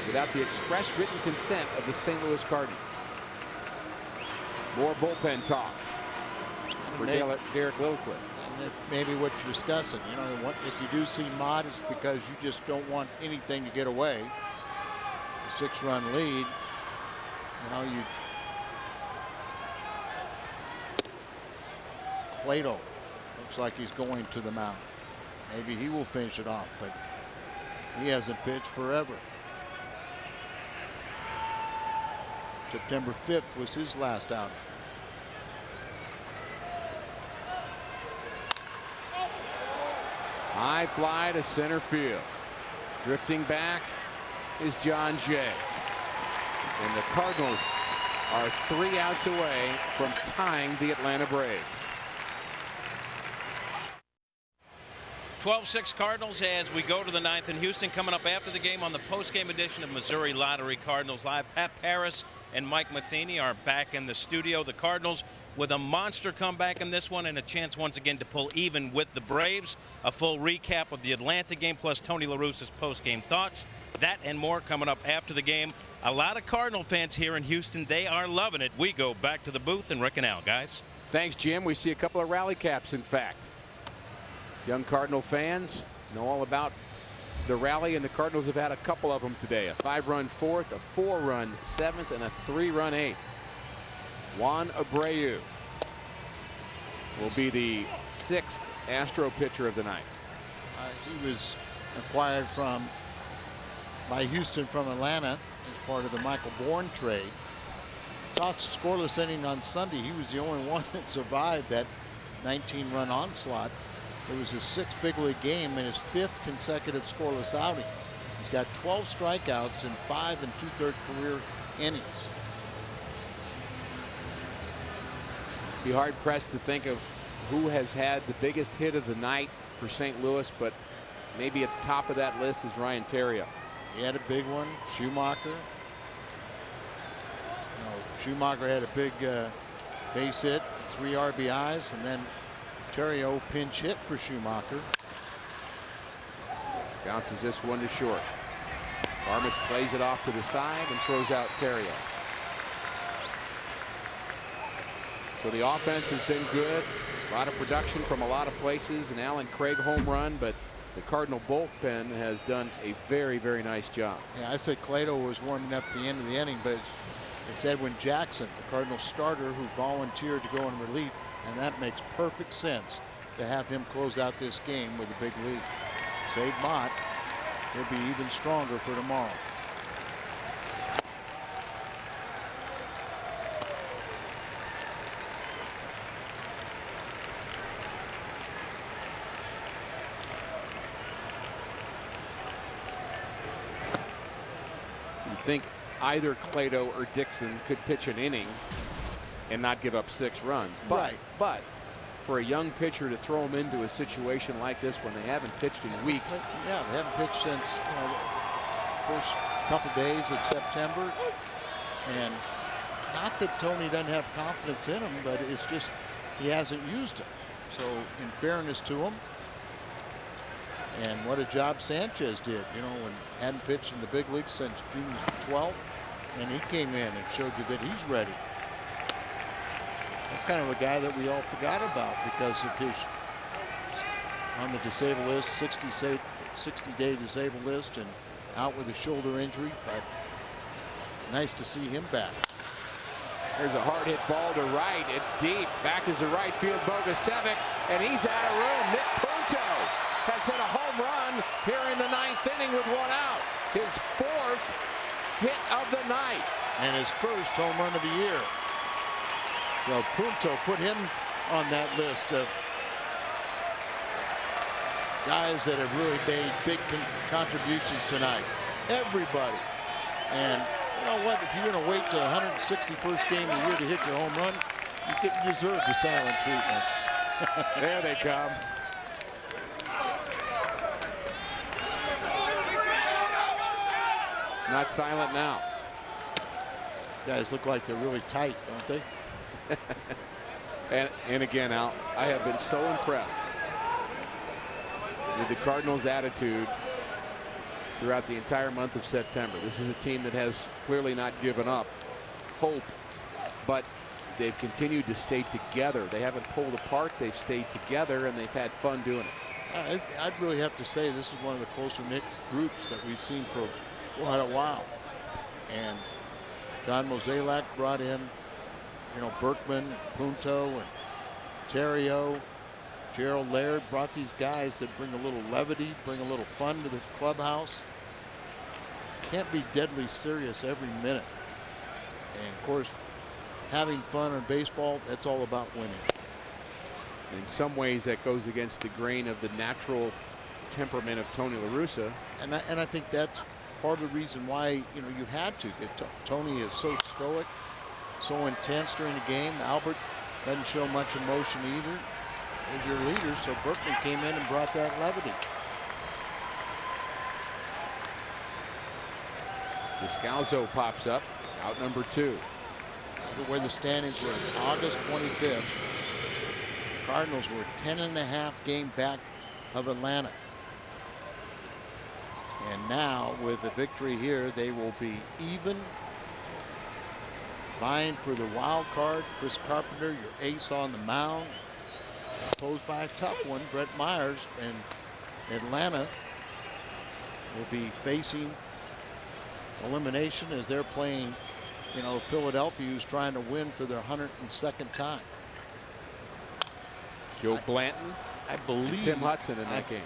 without the express written consent of the St. Louis Cardinals. More bullpen talk for Derek Lilliquist. And maybe what you're discussing, you know, if you do see Mott, it's because you just don't want anything to get away. A 6-run lead, you know, Cueto looks like he's going to the mound. Maybe he will finish it off, but he hasn't pitched forever. September 5th was his last outing. High fly to center field. Drifting back is John Jay. And the Cardinals are 3 outs away from tying the Atlanta Braves. 12-6 Cardinals as we go to the 9th in Houston. Coming up after the game on the post-game edition of Missouri Lottery Cardinals Live. Pat Paris and Mike Matheny are back in the studio. The Cardinals with a monster comeback in this one and a chance once again to pull even with the Braves. A full recap of the Atlanta game plus Tony La Russa's post-game thoughts. That and more coming up after the game. A lot of Cardinal fans here in Houston. They are loving it. We go back to the booth and Rick and Al, guys. Thanks, Jim. We see a couple of rally caps, in fact. Young Cardinal fans know all about the rally, and the Cardinals have had a couple of them today. A 5-run 4th, a 4-run 7th, and a 3-run 8th. Juan Abreu will be the 6th Astro pitcher of the night. He was acquired by Houston from Atlanta as part of the Michael Bourne trade. Tossed a scoreless inning on Sunday. He was the only one that survived that 19-run onslaught. It was his 6th big league game and his 5th consecutive scoreless outing. He's got 12 strikeouts in 5 2/3 career innings. Be hard pressed to think of who has had the biggest hit of the night for St. Louis, but maybe at the top of that list is Ryan Theriot. He had a big one. Schumacher. Schumacher had a big base hit, 3 RBIs, and then Theriot pinch hit for Schumacher. Bounces this one to short. Barmes plays it off to the side and throws out Theriot. So the offense has been good. A lot of production from a lot of places. An Alan Craig home run, but the Cardinal bullpen has done a very, very nice job. Yeah, I said Cueto was warming up at the end of the inning, but it's Edwin Jackson, the Cardinal starter, who volunteered to go in relief, and that makes perfect sense to have him close out this game with a big lead. Save Mott. He'll be even stronger for tomorrow. You'd think either Cueto or Dixon could pitch an inning and not give up 6 runs. But for a young pitcher to throw him into a situation like this when they haven't pitched in weeks. Yeah, they haven't pitched since first couple days of September. And not that Tony doesn't have confidence in him, but it's just he hasn't used him. So in fairness to him, and what a job Sanchez did, when hadn't pitched in the big leagues since June 12th, and he came in and showed you that he's ready. That's kind of a guy that we all forgot about because of his on the disabled list, 60-day disabled list, and out with a shoulder injury. But nice to see him back. There's a hard hit ball to right. It's deep. Back is the right field Bogusevic, and he's out of room. Nick Punto has hit a home run here in the 9th inning with 1 out. His 4th hit of the night. And his first home run of the year. So Punto put him on that list of guys that have really made big contributions tonight. Everybody. And you know what? If you're going to wait till the 161st game of the year to hit your home run, You didn't deserve the silent treatment. There they come. It's not silent now. These guys look like they're really tight, don't they? And again, Al, I have been so impressed with the Cardinals' attitude throughout the entire month of September. This is a team that has clearly not given up hope, but they've continued to stay together. They haven't pulled apart. They've stayed together, and they've had fun doing it. I'd really have to say this is one of the closer knit groups that we've seen for quite a while. And John Mozeliak brought in, you know, Berkman, Punto, and Terrio. Gerald Laird brought these guys that bring a little levity, bring a little fun to the clubhouse. Can't be deadly serious every minute. And of course, having fun in baseball, that's all about winning. In some ways, that goes against the grain of the natural temperament of Tony La Russa. And I think that's part of the reason why, you know, you had to get Tony is so stoic, so intense during the game. Albert doesn't show much emotion either as your leader, so Berkman came in and brought that levity. Descalzo pops up, out number 2. Where the standings were August 25th. Cardinals were 10.5 game back of Atlanta. And now with the victory here, they will be even, vying for the wild card. Chris Carpenter, your ace on the mound, opposed by a tough one, Brett Myers, and Atlanta will be facing elimination as they're playing, you know, Philadelphia, who's trying to win for their 102nd time. Joe Blanton, I believe Tim Hudson in that game.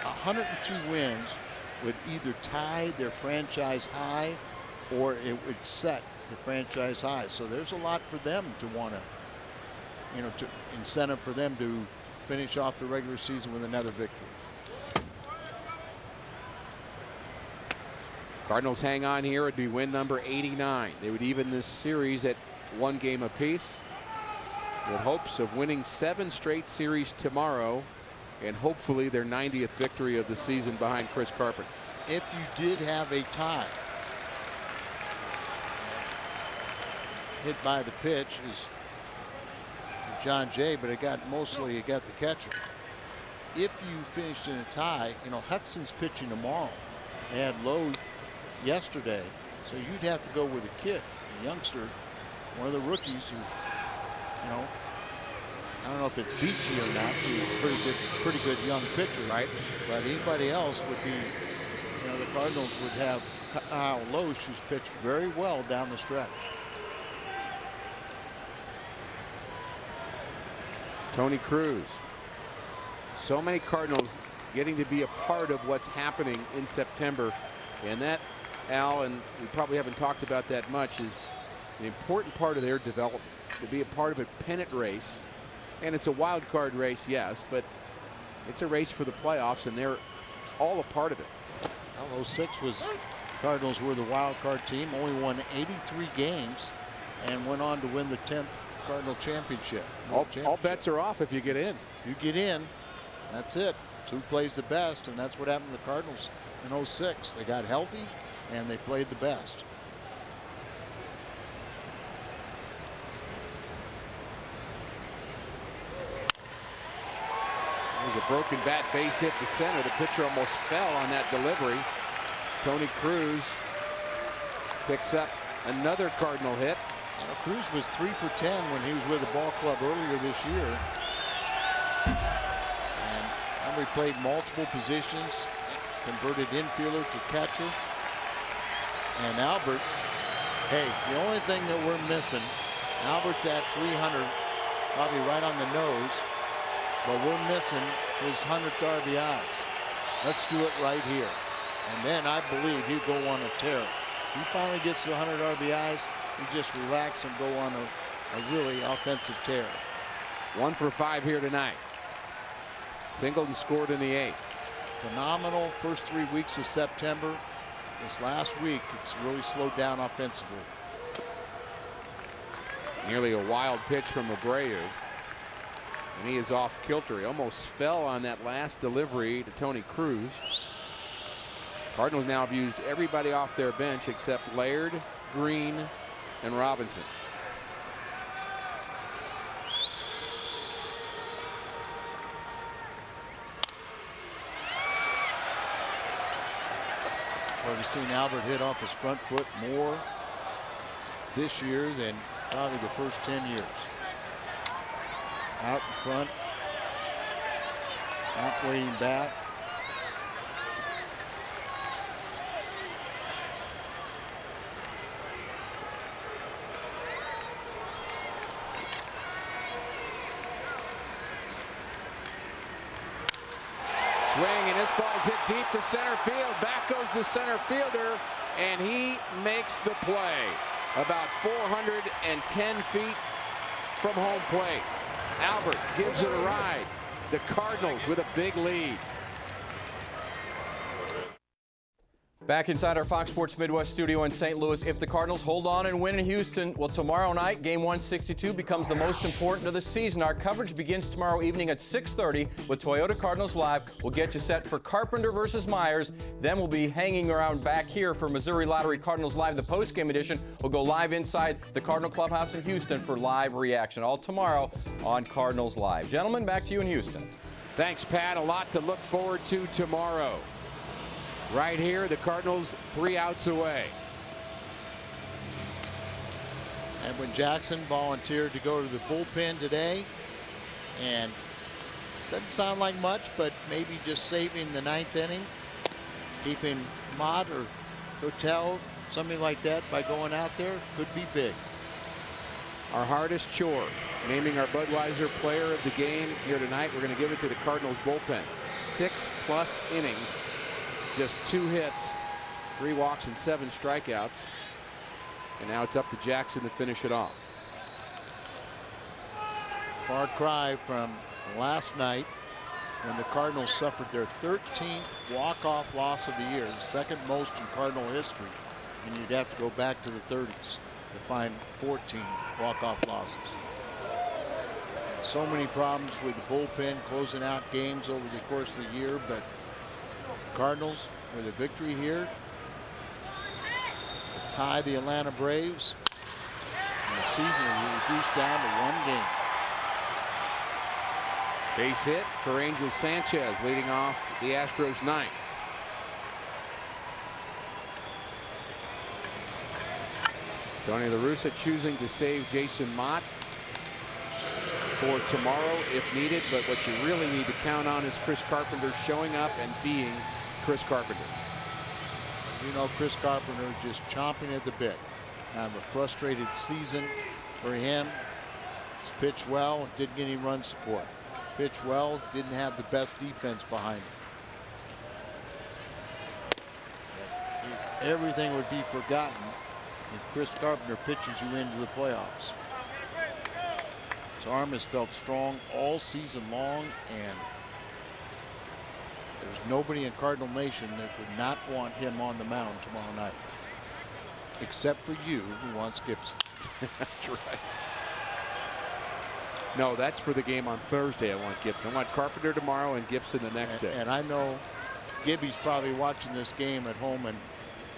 102 wins would either tie their franchise high or it would set the franchise high. So there's a lot for them to want to, you know, to incentive for them to finish off the regular season with another victory. Cardinals hang on here. It'd be win number 89. They would even this series at 1 game apiece, with hopes of winning 7 straight series tomorrow and hopefully their 90th victory of the season behind Chris Carpenter. If you did have a tie, hit by the pitch is John Jay, but it got the catcher. If you finished in a tie, you know, Hudson's pitching tomorrow. They had Lowe yesterday, so you'd have to go with a kid, a youngster, one of the rookies who, you know, I don't know if it's Beachy or not. He's a pretty good young pitcher, right? But anybody else would be, you know, the Cardinals would have Kyle Loesch, who's pitched very well down the stretch. Tony Cruz. So many Cardinals getting to be a part of what's happening in September, and that, Al, and we probably haven't talked about that much, is an important part of their development. To be a part of a pennant race, and it's a wild card race, yes, but it's a race for the playoffs, and they're all a part of it. Well, 06 was Cardinals were the wild card team, only won 83 games, and went on to win the 10th Cardinal championship. All bets are off if you get in. You get in, that's it. It's who plays the best, and that's what happened to the Cardinals in 06. They got healthy, and they played the best. There's a broken bat, base hit to center. The pitcher almost fell on that delivery. Tony Cruz picks up another Cardinal hit. Cruz was 3 for 10 when he was with the ball club earlier this year. And Henry played multiple positions, converted infielder to catcher. And Albert, hey, the only thing that we're missing, Albert's at 300, probably right on the nose, but we're missing his 100th RBIs. Let's do it right here. And then I believe he'll go on a tear. He finally gets to 100 RBIs, he just relax and go on a really offensive tear. 1 for 5 here tonight. Singleton scored in the 8th. Phenomenal first 3 weeks of September. This last week, it's really slowed down offensively. Nearly a wild pitch from Abreu. And he is off kilter. He almost fell on that last delivery to Tony Cruz. Cardinals now have used everybody off their bench except Laird, Green, and Robinson. Well, we've seen Albert hit off his front foot more this year than probably the first 10 years. Out in front, not waiting back. Swing, and this ball's hit deep to center field. Back goes the center fielder, and he makes the play. About 410 feet from home plate. Albert gives it a ride. The Cardinals with a big lead. Back inside our Fox Sports Midwest studio in St. Louis, if the Cardinals hold on and win in Houston, well, tomorrow night, Game 162 becomes the most important of the season. Our coverage begins tomorrow evening at 6:30 with Toyota Cardinals Live. We'll get you set for Carpenter versus Myers. Then we'll be hanging around back here for Missouri Lottery Cardinals Live, the postgame edition. We'll go live inside the Cardinal Clubhouse in Houston for live reaction. All tomorrow on Cardinals Live. Gentlemen, back to you in Houston. Thanks, Pat. A lot to look forward to tomorrow. Right here, the Cardinals 3 outs away. And when Jackson volunteered to go to the bullpen today, and doesn't sound like much, but maybe just saving the 9th inning, keeping Mott or Hotel, something like that, by going out there, could be big. Our hardest chore, naming our Budweiser player of the game here tonight. We're going to give it to the Cardinals bullpen. 6+ innings. Just 2 hits, 3 walks, and 7 strikeouts. And now it's up to Jackson to finish it off. Far cry from last night when the Cardinals suffered their 13th walk-off loss of the year, the second most in Cardinal history. And you'd have to go back to the 30s to find 14 walk-off losses. So many problems with the bullpen closing out games over the course of the year, but Cardinals with a victory here tie the Atlanta Braves, and the season is reduced down to 1 game. Base hit for Angel Sanchez, leading off the Astros 9th. Tony La Russa choosing to save Jason Mott for tomorrow if needed, but what you really need to count on is Chris Carpenter showing up and being Chris Carpenter. You know, Chris Carpenter just chomping at the bit. Kind of a frustrated season for him. He's pitched well, didn't get any run support. Pitched well, didn't have the best defense behind him. Everything would be forgotten if Chris Carpenter pitches you into the playoffs. His arm has felt strong all season long, and there's nobody in Cardinal Nation that would not want him on the mound tomorrow night, except for you, who wants Gibson. That's right. No, that's for the game on Thursday. I want Gibson. I want Carpenter tomorrow and Gibson the next day. And I know Gibby's probably watching this game at home in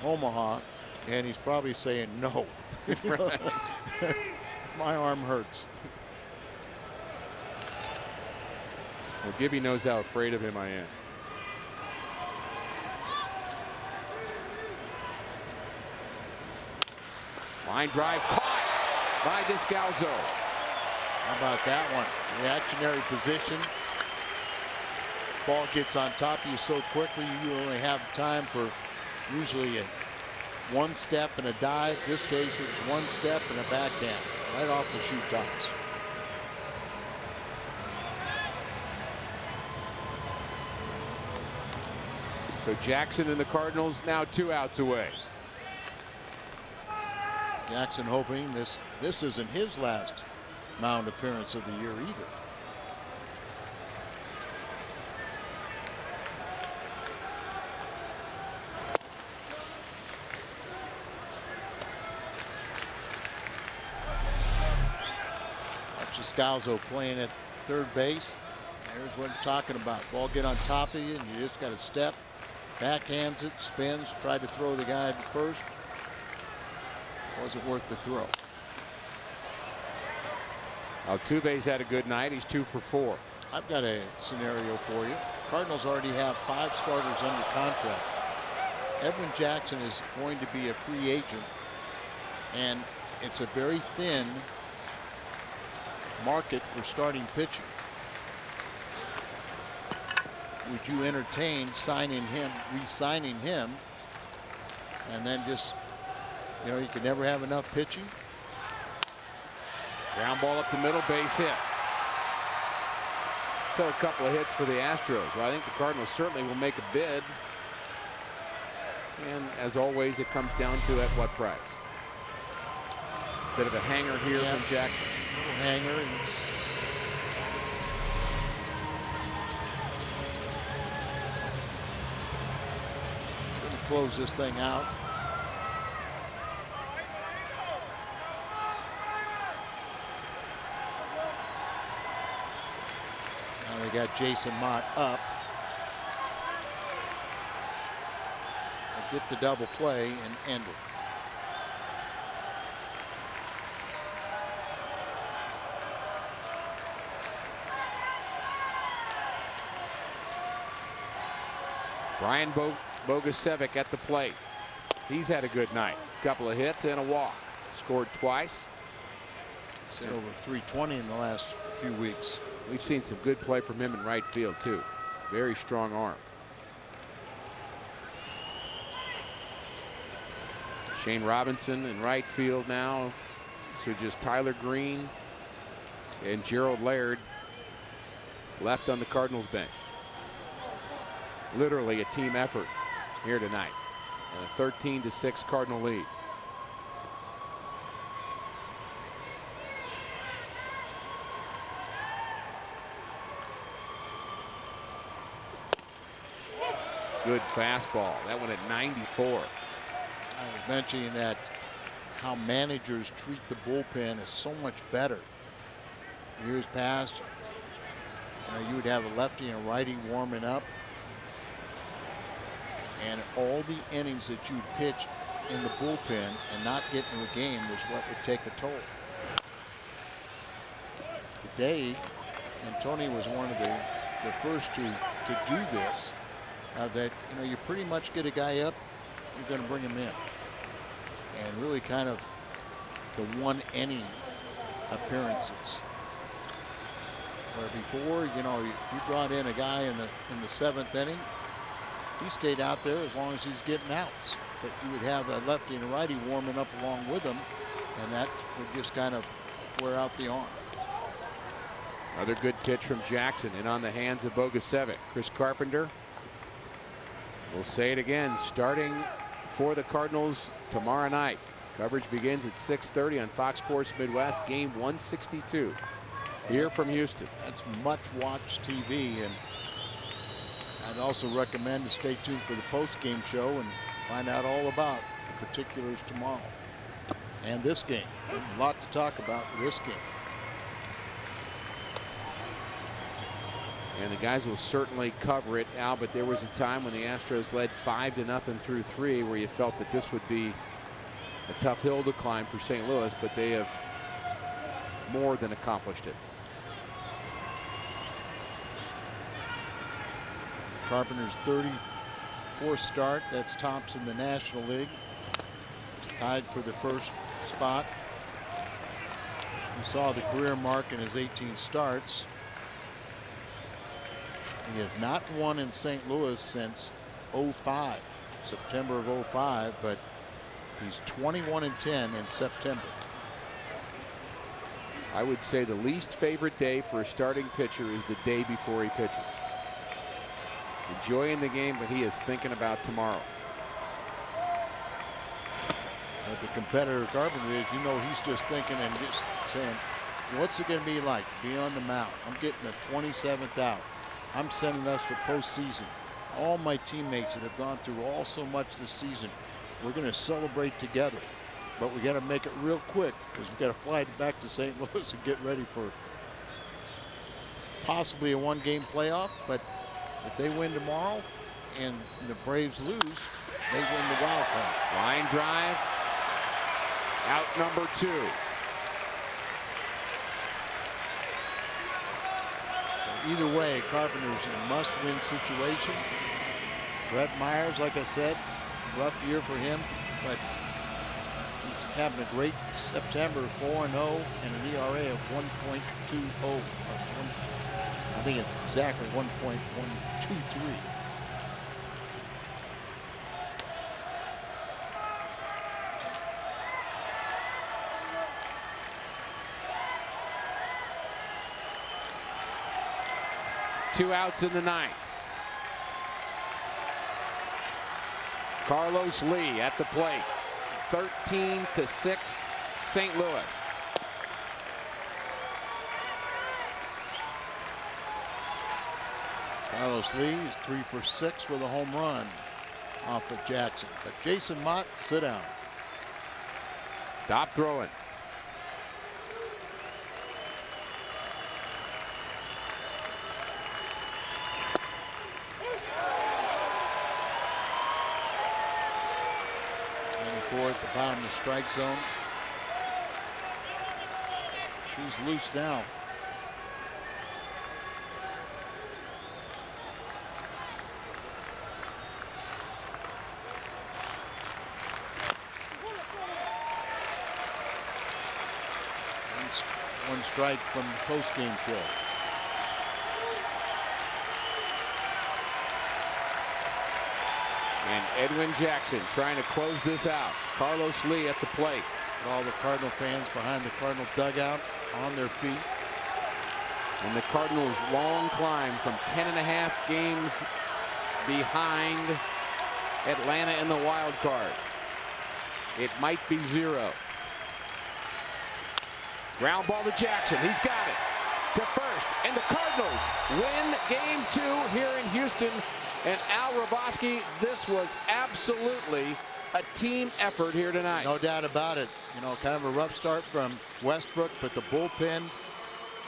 Omaha, and he's probably saying no. Right. My arm hurts. Well, Gibby knows how afraid of him I am. Line drive caught by Descalzo. How about that one? Reactionary position. Ball gets on top of you so quickly, you only have time for usually a 1 step and a dive. In this case, it was 1 step and a backhand right off the shoe tops. So Jackson and the Cardinals now 2 outs away. Jackson hoping this isn't his last mound appearance of the year either. Scalzo playing at third base. There's what I'm talking about. Ball get on top of you, and you just got to step, backhands it, spins, try to throw the guy at first. Wasn't worth the throw. Altuve's had a good night. He's 2 for 4. I've got a scenario for you. Cardinals already have 5 starters under contract. Edwin Jackson is going to be a free agent, and it's a very thin market for starting pitching. Would you entertain signing him, re-signing him, and then just, you know, you can never have enough pitching? Ground ball up the middle, base hit. So a couple of hits for the Astros. Well, I think the Cardinals certainly will make a bid. And as always, it comes down to at what price. Bit of a hanger here from Jackson. Hanger. And gonna close this thing out. Now they got Jason Mott up. They get the double play and end it. Brian Bogusevic at the plate. He's had a good night. Couple of hits and a walk. Scored twice. He's hit over 320 in the last few weeks. We've seen some good play from him in right field too. Very strong arm. Shane Robinson in right field now. So just Tyler Green and Gerald Laird left on the Cardinals bench. Literally a team effort here tonight. And a 13-6 Cardinal lead. Good fastball. That one at 94. I was mentioning that how managers treat the bullpen is so much better. Years past, you would have a lefty and a righty warming up, and all the innings that you'd pitch in the bullpen and not get into a game was what would take a toll. Today, and Tony was one of the first to do this, that you pretty much get a guy up, you're going to bring him in, and really kind of the one inning appearances. Where before, if you brought in a guy in the 7th inning, he stayed out there as long as he's getting outs. But you would have a lefty and a righty warming up along with him, and that would just kind of wear out the arm. Another good pitch from Jackson and on the hands of Bogusevic. Chris Carpenter. We'll say it again, starting for the Cardinals tomorrow night. Coverage begins at 6:30 on Fox Sports Midwest, game 162 here from Houston. That's much watched TV, and I'd also recommend to stay tuned for the post-game show and find out all about the particulars tomorrow and this game. A lot to talk about with this game. And the guys will certainly cover it, Al, but there was a time when the Astros led 5-0 through 3 where you felt that this would be a tough hill to climb for St. Louis, but they have more than accomplished it. Carpenter's 34th start. That's tops in the National League. Tied for the first spot. You saw the career mark in his 18 starts. He has not won in St. Louis since 05, September of 05, but he's 21-10 in September. I would say the least favorite day for a starting pitcher is the day before he pitches. Enjoying the game, but he is thinking about tomorrow. But the competitor Carpenter is, he's just thinking and just saying, what's it going to be like to be on the mound? I'm getting the 27th out. I'm sending us to postseason. All my teammates that have gone through all so much this season, we're going to celebrate together. But we got to make it real quick because we got to fly back to St. Louis and get ready for possibly a one-game playoff, but if they win tomorrow and the Braves lose, they win the wild card. Line drive. Out number 2. Either way, Carpenter's in a must-win situation. Brett Myers, like I said, rough year for him, but he's having a great September, 4-0 and an ERA of 1.20. I think it's exactly 1.123. Two outs in the 9th. Carlos Lee at the plate. 13-6 St. Louis. Carlos Lee is 3 for 6 with a home run off of Jackson. But Jason Mott, sit down. Stop throwing. At the bottom of the strike zone. He's loose now. One strike from the post-game show. And Edwin Jackson trying to close this out. Carlos Lee at the plate. All the Cardinal fans behind the Cardinal dugout on their feet. And the Cardinals' long climb from 10.5 games behind Atlanta in the wild card. It might be 0. Ground ball to Jackson. He's got it to first. And the Cardinals win game 2 here in Houston. And Al Roboski, this was absolutely a team effort here tonight. No doubt about it. You know, kind of a rough start from Westbrook, but the bullpen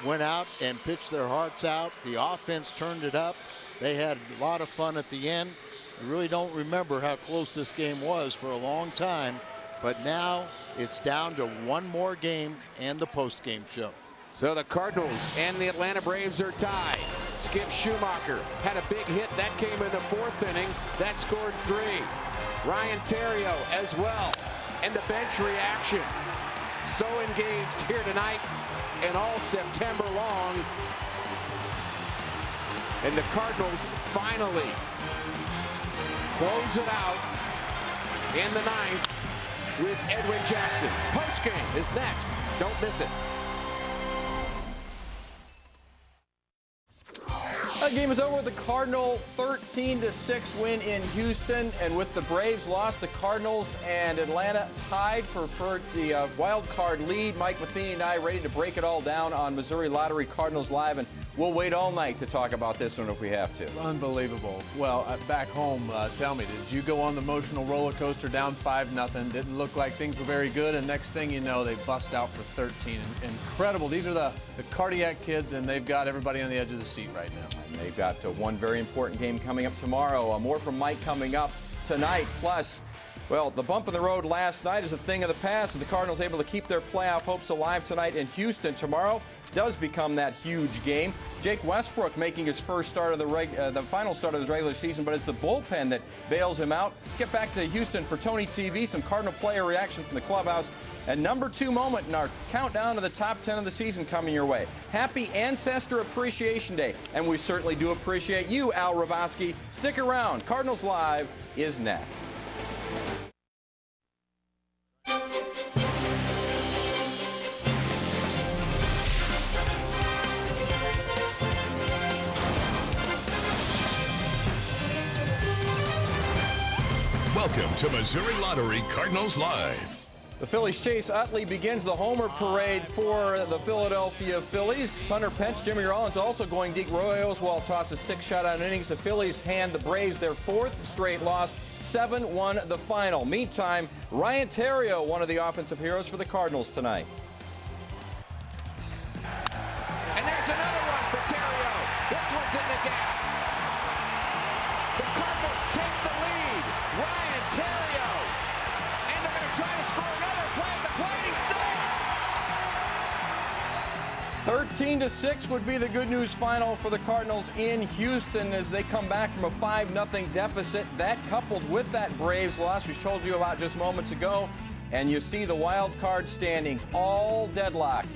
went out and pitched their hearts out. The offense turned it up. They had a lot of fun at the end. I really don't remember how close this game was for a long time, but now it's down to one more game and the post-game show. So the Cardinals and the Atlanta Braves are tied. Skip Schumacher had a big hit. That came in the 4th inning. That scored 3. Ryan Theriot as well. And the bench reaction. So engaged here tonight and all September long. And the Cardinals finally close it out in the 9th with Edwin Jackson. Postgame is next. Don't miss it. The game is over with the Cardinal 13-6 win in Houston, and with the Braves lost, the Cardinals and Atlanta tied for the wild card lead. Mike Matheny and I ready to break it all down on Missouri Lottery Cardinals Live, and we'll wait all night to talk about this one if we have to. Unbelievable. Well, back home, tell me, did you go on the emotional roller coaster down 5-0? Didn't look like things were very good, and next thing you know, they bust out for 13. Incredible. These are the cardiac kids, and they've got everybody on the edge of the seat right now. They've got one very important game coming up tomorrow. More from Mike coming up tonight. Plus, well, the bump in the road last night is a thing of the past, and the Cardinals able to keep their playoff hopes alive tonight in Houston. Tomorrow does become that huge game. Jake Westbrook making his first start of the final start of his regular season, but it's the bullpen that bails him out. Get back to Houston for Tony TV, some Cardinal player reaction from the clubhouse, and number 2 moment in our countdown to the top 10 of the season coming your way. Happy Ancestor Appreciation Day, and we certainly do appreciate you, Al Roboski. Stick around. Cardinals Live is next. Welcome to Missouri Lottery Cardinals Live. The Phillies' Chase Utley begins the homer parade for the Philadelphia Phillies. Hunter Pence, Jimmy Rollins also going deep. Roy Oswalt tosses 6 shutout innings. The Phillies hand the Braves their 4th straight loss. 7-1 the final. Meantime, Ryan Theriot, one of the offensive heroes for the Cardinals tonight. And there's another one for Theriot. Ryan Terrio. And they're going to try to score another play at the plate. He's safe. 13-6 would be the good news final for the Cardinals in Houston as they come back from a 5-0 deficit. That coupled with that Braves loss we told you about just moments ago. And you see the wild card standings all deadlocked.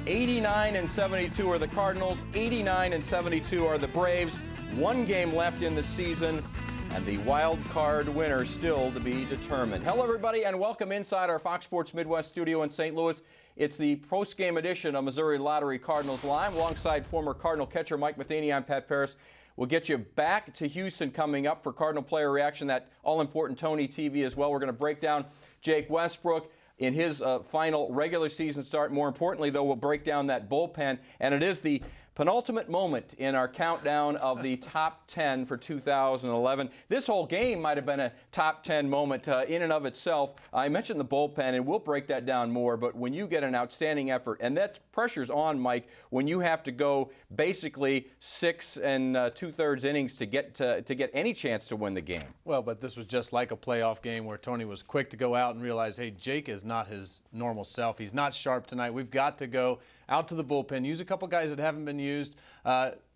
89-72 are the Cardinals, 89-72 are the Braves. 1 game left in the season, and the wild card winner still to be determined. Hello, everybody, and welcome inside our Fox Sports Midwest studio in St. Louis. It's the post-game edition of Missouri Lottery Cardinals Live. Alongside former Cardinal catcher Mike Matheny, I'm Pat Paris. We'll get you back to Houston coming up for Cardinal Player Reaction, that all-important Tony TV as well. We're going to break down Jake Westbrook in his final regular season start. More importantly, though, we'll break down that bullpen, and it is the penultimate moment in our countdown of the top 10 for 2011. This whole game might have been a top 10 moment in and of itself. I mentioned the bullpen, and we'll break that down more, but when you get an outstanding effort, and that pressure's on, Mike, when you have to go basically 6 2/3 innings to get any chance to win the game. Well, but this was just like a playoff game where Tony was quick to go out and realize, hey, Jake is not his normal self. He's not sharp tonight. We've got to go out to the bullpen, use a couple guys that haven't been used.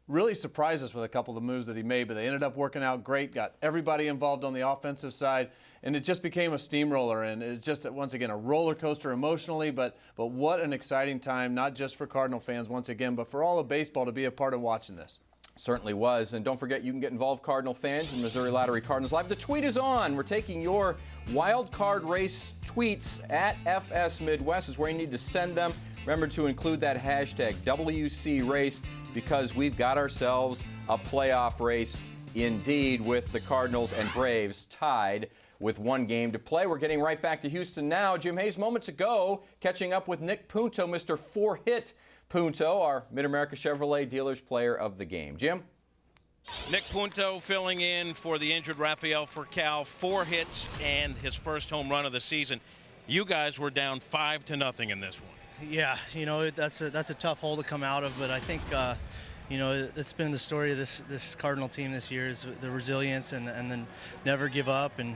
Really surprised us with a couple of the moves that he made, but they ended up working out great, got everybody involved on the offensive side, and it just became a steamroller. And it's just, once again, a roller coaster emotionally, but what an exciting time, not just for Cardinal fans, once again, but for all of baseball to be a part of watching this. Certainly was. And don't forget, you can get involved, Cardinal fans, in Missouri Lottery Cardinals Live. The tweet is on. We're taking your wild card race tweets at FS Midwest is where you need to send them. Remember to include that hashtag WC Race, because we've got ourselves a playoff race indeed, with the Cardinals and Braves tied with 1 game to play. We're getting right back to Houston now. Jim Hayes moments ago catching up with Nick Punto, Mr. 4-hit Punto, our Mid-America Chevrolet Dealers Player of the Game. Jim? Nick Punto filling in for the injured Rafael Furcal. 4 hits and his first home run of the season. You guys were down 5-0 in this one. Yeah, you know, that's a tough hole to come out of, but I think you know, it's been the story of this Cardinal team this year, is the resilience and then never give up, and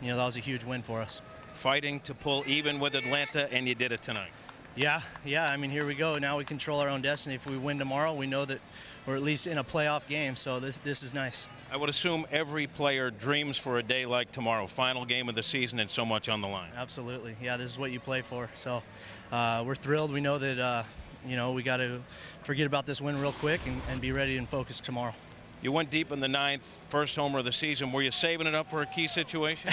you know, that was a huge win for us. Fighting to pull even with Atlanta, and you did it tonight. Yeah, I mean, here we go. Now we control our own destiny. If we win tomorrow, we know that we're at least in a playoff game, so this is nice. I would assume every player dreams for a day like tomorrow, final game of the season and so much on the line. Absolutely. Yeah, this is what you play for. So we're thrilled. We know that, you know, we got to forget about this win real quick and be ready and focused tomorrow. You went deep in the 9th, first homer of the season. Were you saving it up for a key situation?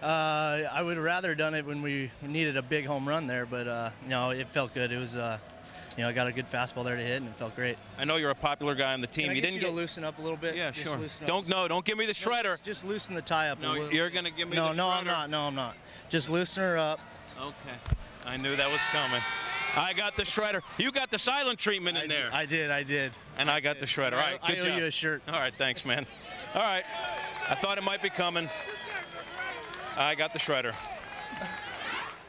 I would have rather done it when we needed a big home run there, but no, it felt good. It was, you know, I got a good fastball there to hit, and it felt great. I know you're a popular guy on the team. Can I get you to loosen up a little bit? Yeah, just sure. Don't give me the shredder. Just loosen the tie up. No, you're gonna give me the shredder. No, I'm not. No, I'm not. Just loosen her up. Okay. I knew that was coming. I got the shredder. You got the silent treatment in there. I did. And I got the shredder. All right, good job. I owe you a shirt. All right, thanks, man. All right. I thought it might be coming. I got the shredder.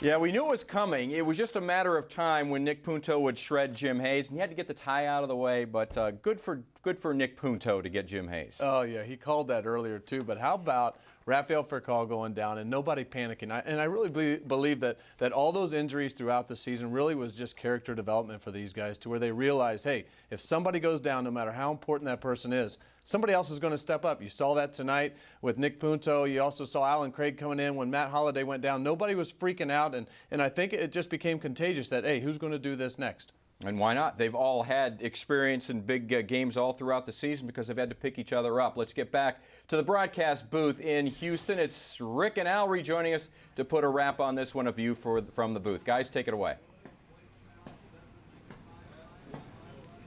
Yeah, we knew it was coming. It was just a matter of time when Nick Punto would shred Jim Hayes, and he had to get the tie out of the way, but good for Nick Punto to get Jim Hayes. Oh, yeah, he called that earlier, too. But how about Rafael Furcal going down and nobody panicking? I really believe that all those injuries throughout the season really was just character development for these guys, to where they realize, hey, if somebody goes down, no matter how important that person is, somebody else is going to step up. You saw that tonight with Nick Punto. You also saw Alan Craig coming in when Matt Holliday went down. Nobody was freaking out, and I think it just became contagious that, hey, who's going to do this next? And why not? They've all had experience in big games all throughout the season because they've had to pick each other up. Let's get back to the broadcast booth in Houston. It's Rick and Al rejoining us to put a wrap on this one, a view from the booth. Guys, take it away.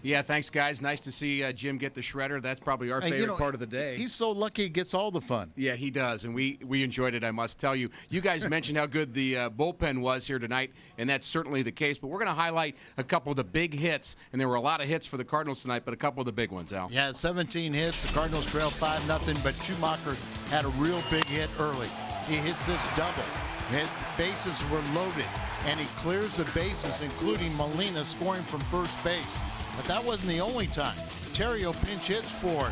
Yeah, thanks, guys. Nice to see Jim get the shredder. That's probably our favorite part of the day. He's so lucky he gets all the fun. Yeah, he does, and we enjoyed it, I must tell you. You guys mentioned how good the bullpen was here tonight, and that's certainly the case. But we're going to highlight a couple of the big hits, and there were a lot of hits for the Cardinals tonight, but a couple of the big ones, Al. Yeah, 17 hits. The Cardinals trailed 5-0, but Schumacher had a real big hit early. He hits this double. His bases were loaded, and he clears the bases, including Molina scoring from first base. But that wasn't the only time. Terrio pinch hits for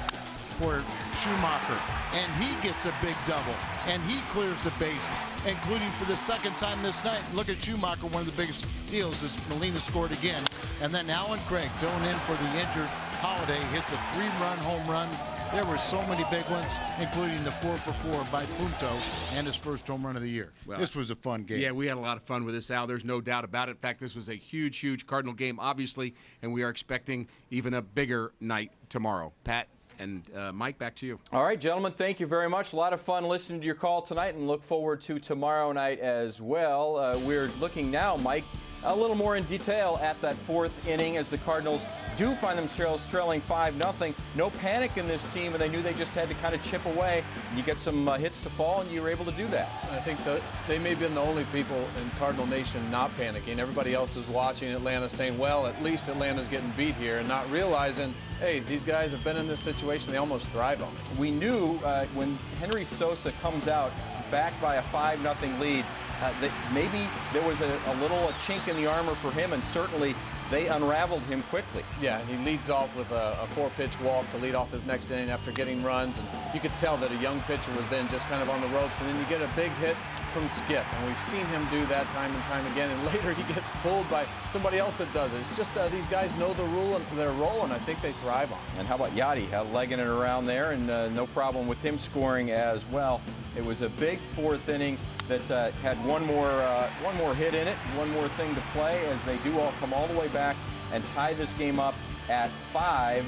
for Schumacher, and he gets a big double, and he clears the bases, including for the second time this night. Look at Schumacher, one of the biggest deals is Molina scored again. And then Alan Craig, filling in for the injured Holiday, hits a 3-run home run. There were so many big ones, including the 4-for-4 by Punto and his first home run of the year. Well, this was a fun game. Yeah, we had a lot of fun with this, Al. There's no doubt about it. In fact, this was a huge, huge Cardinal game, obviously, and we are expecting even a bigger night tomorrow. Pat and Mike, back to you. All right, gentlemen, thank you very much. A lot of fun listening to your call tonight, and look forward to tomorrow night as well. We're looking now, Mike, a little more in detail at that fourth inning as the Cardinals do find themselves trailing 5-0. No panic in this team, and they knew they just had to kind of chip away. You get some hits to fall, and you were able to do that. I think they may have been the only people in Cardinal Nation not panicking. Everybody else is watching Atlanta saying, well, at least Atlanta's getting beat here, and not realizing, hey, these guys have been in this situation. They almost thrive on it. We knew when Henry Sosa comes out back by a 5-0 lead, that maybe there was a little chink in the armor for him, and certainly they unraveled him quickly. Yeah, and he leads off with a 4-pitch walk to lead off his next inning after getting runs, and you could tell that a young pitcher was then just kind of on the ropes, and then you get a big hit from Skip, and we've seen him do that time and time again, and later he gets pulled by somebody else that does it. It's just these guys know the rule and their role, and I think they thrive on it. And how about Yachty, legging it around there, and no problem with him scoring as well. It was a big fourth inning that had one more hit in it, one more thing to play as they do all come all the way back and tie this game up at 5.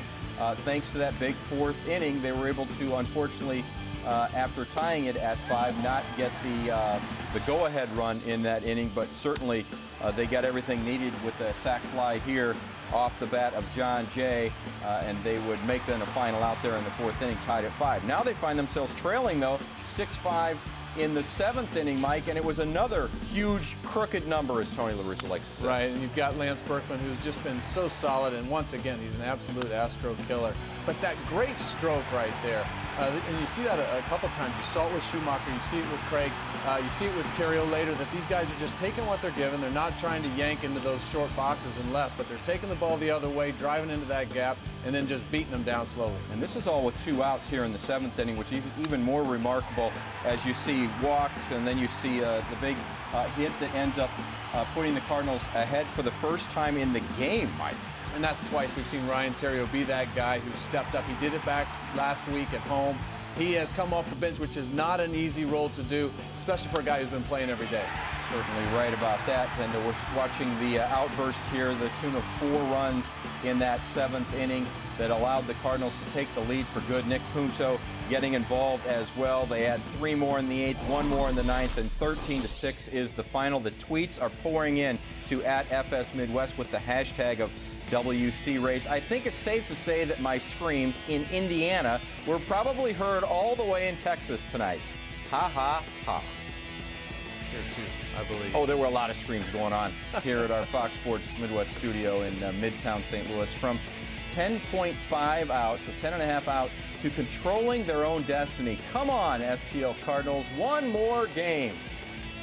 Thanks to that big fourth inning, they were able to, unfortunately, after tying it at 5, not get the go-ahead run in that inning, but certainly they got everything needed with the sac fly here off the bat of John Jay, and they would make then a final out there in the fourth inning, tied at 5. Now they find themselves trailing, though, 6-5 in the 7th inning, Mike, and it was another huge crooked number, as Tony La Russa likes to say. Right, and you've got Lance Berkman, who's just been so solid, and once again, he's an absolute Astro killer. But that great stroke right there, and you see that a couple times. You saw it with Schumacher, you see it with Craig, you see it with Terrio later, that these guys are just taking what they're given. They're not trying to yank into those short boxes and left, but they're taking the ball the other way, driving into that gap, and then just beating them down slowly. And this is all with 2 outs here in the 7th inning, which is even more remarkable as you see walks, and then you see the big hit that ends up putting the Cardinals ahead for the first time in the game, Mike. And that's twice we've seen Ryan Terrio be that guy who stepped up. He did it back last week at home. He has come off the bench, which is not an easy role to do, especially for a guy who's been playing every day. Certainly right about that. And we're watching the outburst here, the tune of 4 runs in that 7th inning that allowed the Cardinals to take the lead for good. Nick Punto getting involved as well. They had 3 more in the 8th, 1 more in the 9th, and 13-6 is the final. The tweets are pouring in to @FS Midwest with the hashtag of WC Race. I think it's safe to say that my screams in Indiana were probably heard all the way in Texas tonight. Ha, ha, ha. Here, too, I believe. Oh, there were a lot of screams going on here at our Fox Sports Midwest studio in Midtown St. Louis. From 10.5 out, so 10.5 out, to controlling their own destiny. Come on, STL Cardinals, one more game.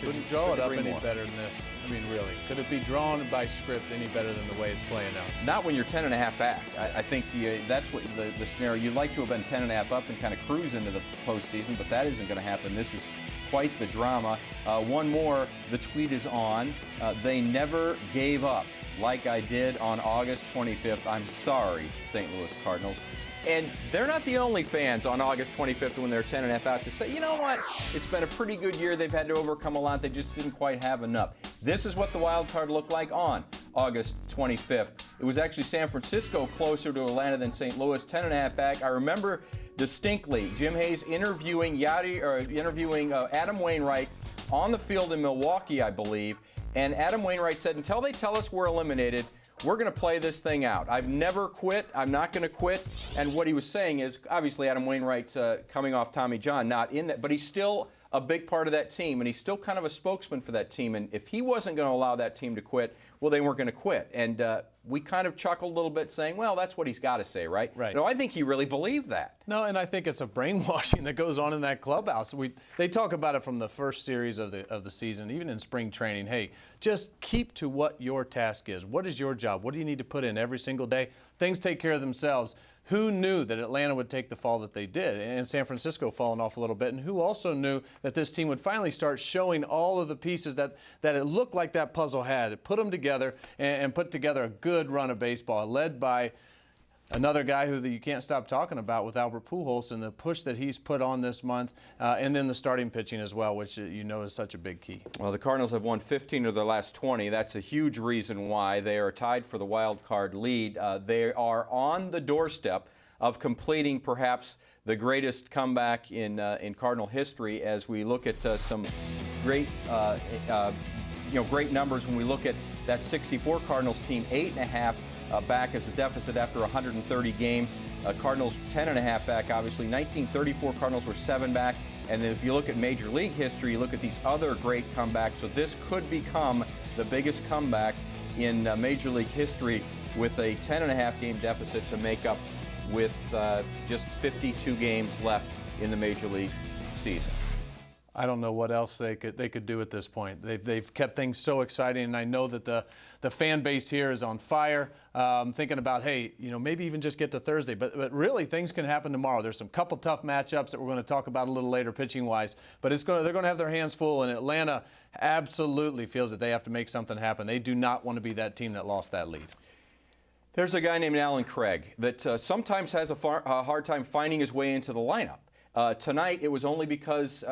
Couldn't draw it up any better than this. I mean, really. Could it be drawn by script any better than the way it's playing out? Not when you're 10.5 back. I think that's what the scenario. You'd like to have been 10.5 up and kind of cruise into the postseason, but that isn't going to happen. This is quite the drama. One more, the tweet is on. They never gave up like I did on August 25th. I'm sorry, St. Louis Cardinals. And they're not the only fans on August 25th when they're 10.5 out to say, you know what, it's been a pretty good year. They've had to overcome a lot. They just didn't quite have enough. This is what the wild card looked like on August 25th. It was actually San Francisco closer to Atlanta than St. Louis, 10.5 back. I remember distinctly Jim Hayes interviewing Adam Wainwright on the field in Milwaukee, I believe. And Adam Wainwright said, until they tell us we're eliminated, we're going to play this thing out. I've never quit. I'm not going to quit. And what he was saying is, obviously, Adam Wainwright coming off Tommy John, not in that, but he's still a big part of that team, and he's still kind of a spokesman for that team. And if he wasn't going to allow that team to quit, well, they weren't going to quit. And we kind of chuckled a little bit saying, well, that's what he's got to say, right? Right. No, I think he really believed that. No, and I think it's a brainwashing that goes on in that clubhouse. They talk about it from the first series of the season, even in spring training. Hey, just keep to what your task is. What is your job? What do you need to put in every single day? Things take care of themselves. Who knew that Atlanta would take the fall that they did, and San Francisco falling off a little bit, and who also knew that this team would finally start showing all of the pieces that it looked like that puzzle had. It put them together and put together a good run of baseball, led by another guy who you can't stop talking about with Albert Pujols and the push that he's put on this month, and then the starting pitching as well, which you know is such a big key. Well, the Cardinals have won 15 of their last 20. That's a huge reason why they are tied for the wild card lead. They are on the doorstep of completing perhaps the greatest comeback in Cardinal history, as we look at some great great numbers when we look at that 64 Cardinals team, 8.5 back as a deficit after 130 games. Cardinals 10.5 back, obviously. 1934 Cardinals were 7 back. And then if you look at Major League history, you look at these other great comebacks. So this could become the biggest comeback in Major League history, with a 10.5 game deficit to make up with just 52 games left in the Major League season. I don't know what else they could do at this point. They've kept things so exciting, and I know that the fan base here is on fire, thinking about, hey, maybe even just get to Thursday. But really, things can happen tomorrow. There's some couple tough matchups that we're going to talk about a little later, pitching-wise. But they're going to have their hands full, and Atlanta absolutely feels that they have to make something happen. They do not want to be that team that lost that lead. There's a guy named Alan Craig that sometimes has a hard time finding his way into the lineup. Tonight, it was only because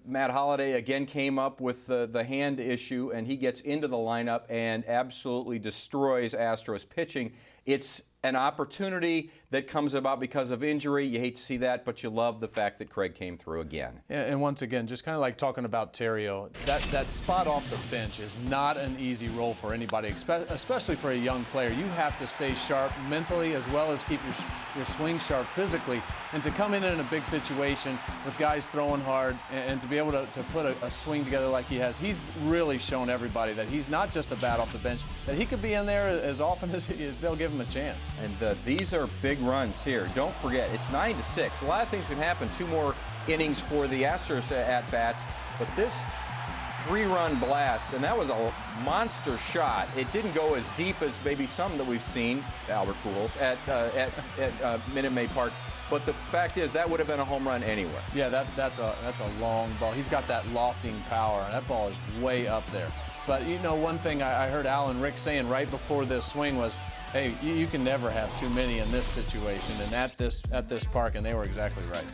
Matt Holliday again came up with the hand issue, and he gets into the lineup and absolutely destroys Astros pitching. It's an opportunity that comes about because of injury. You hate to see that, but you love the fact that Craig came through again. Yeah, and once again, just kind of like talking about Terrio, that spot off the bench is not an easy role for anybody, especially for a young player. You have to stay sharp mentally as well as keep your swing sharp physically. And to come in a big situation with guys throwing hard and to be able to put a swing together like he has, he's really shown everybody that he's not just a bat off the bench, that he could be in there as often as they'll give him a chance. And these are big runs here. Don't forget, it's 9-6. A lot of things can happen. 2 more innings for the Astros at bats, but this 3-run blast, and that was a monster shot. It didn't go as deep as maybe some that we've seen, Albert Pujols, at Minute Maid Park. But the fact is, that would have been a home run anywhere. Yeah, that's a long ball. He's got that lofting power, and that ball is way up there. But one thing I heard Alan Rick saying right before this swing was, hey, you can never have too many in this situation and at this park, and they were exactly right.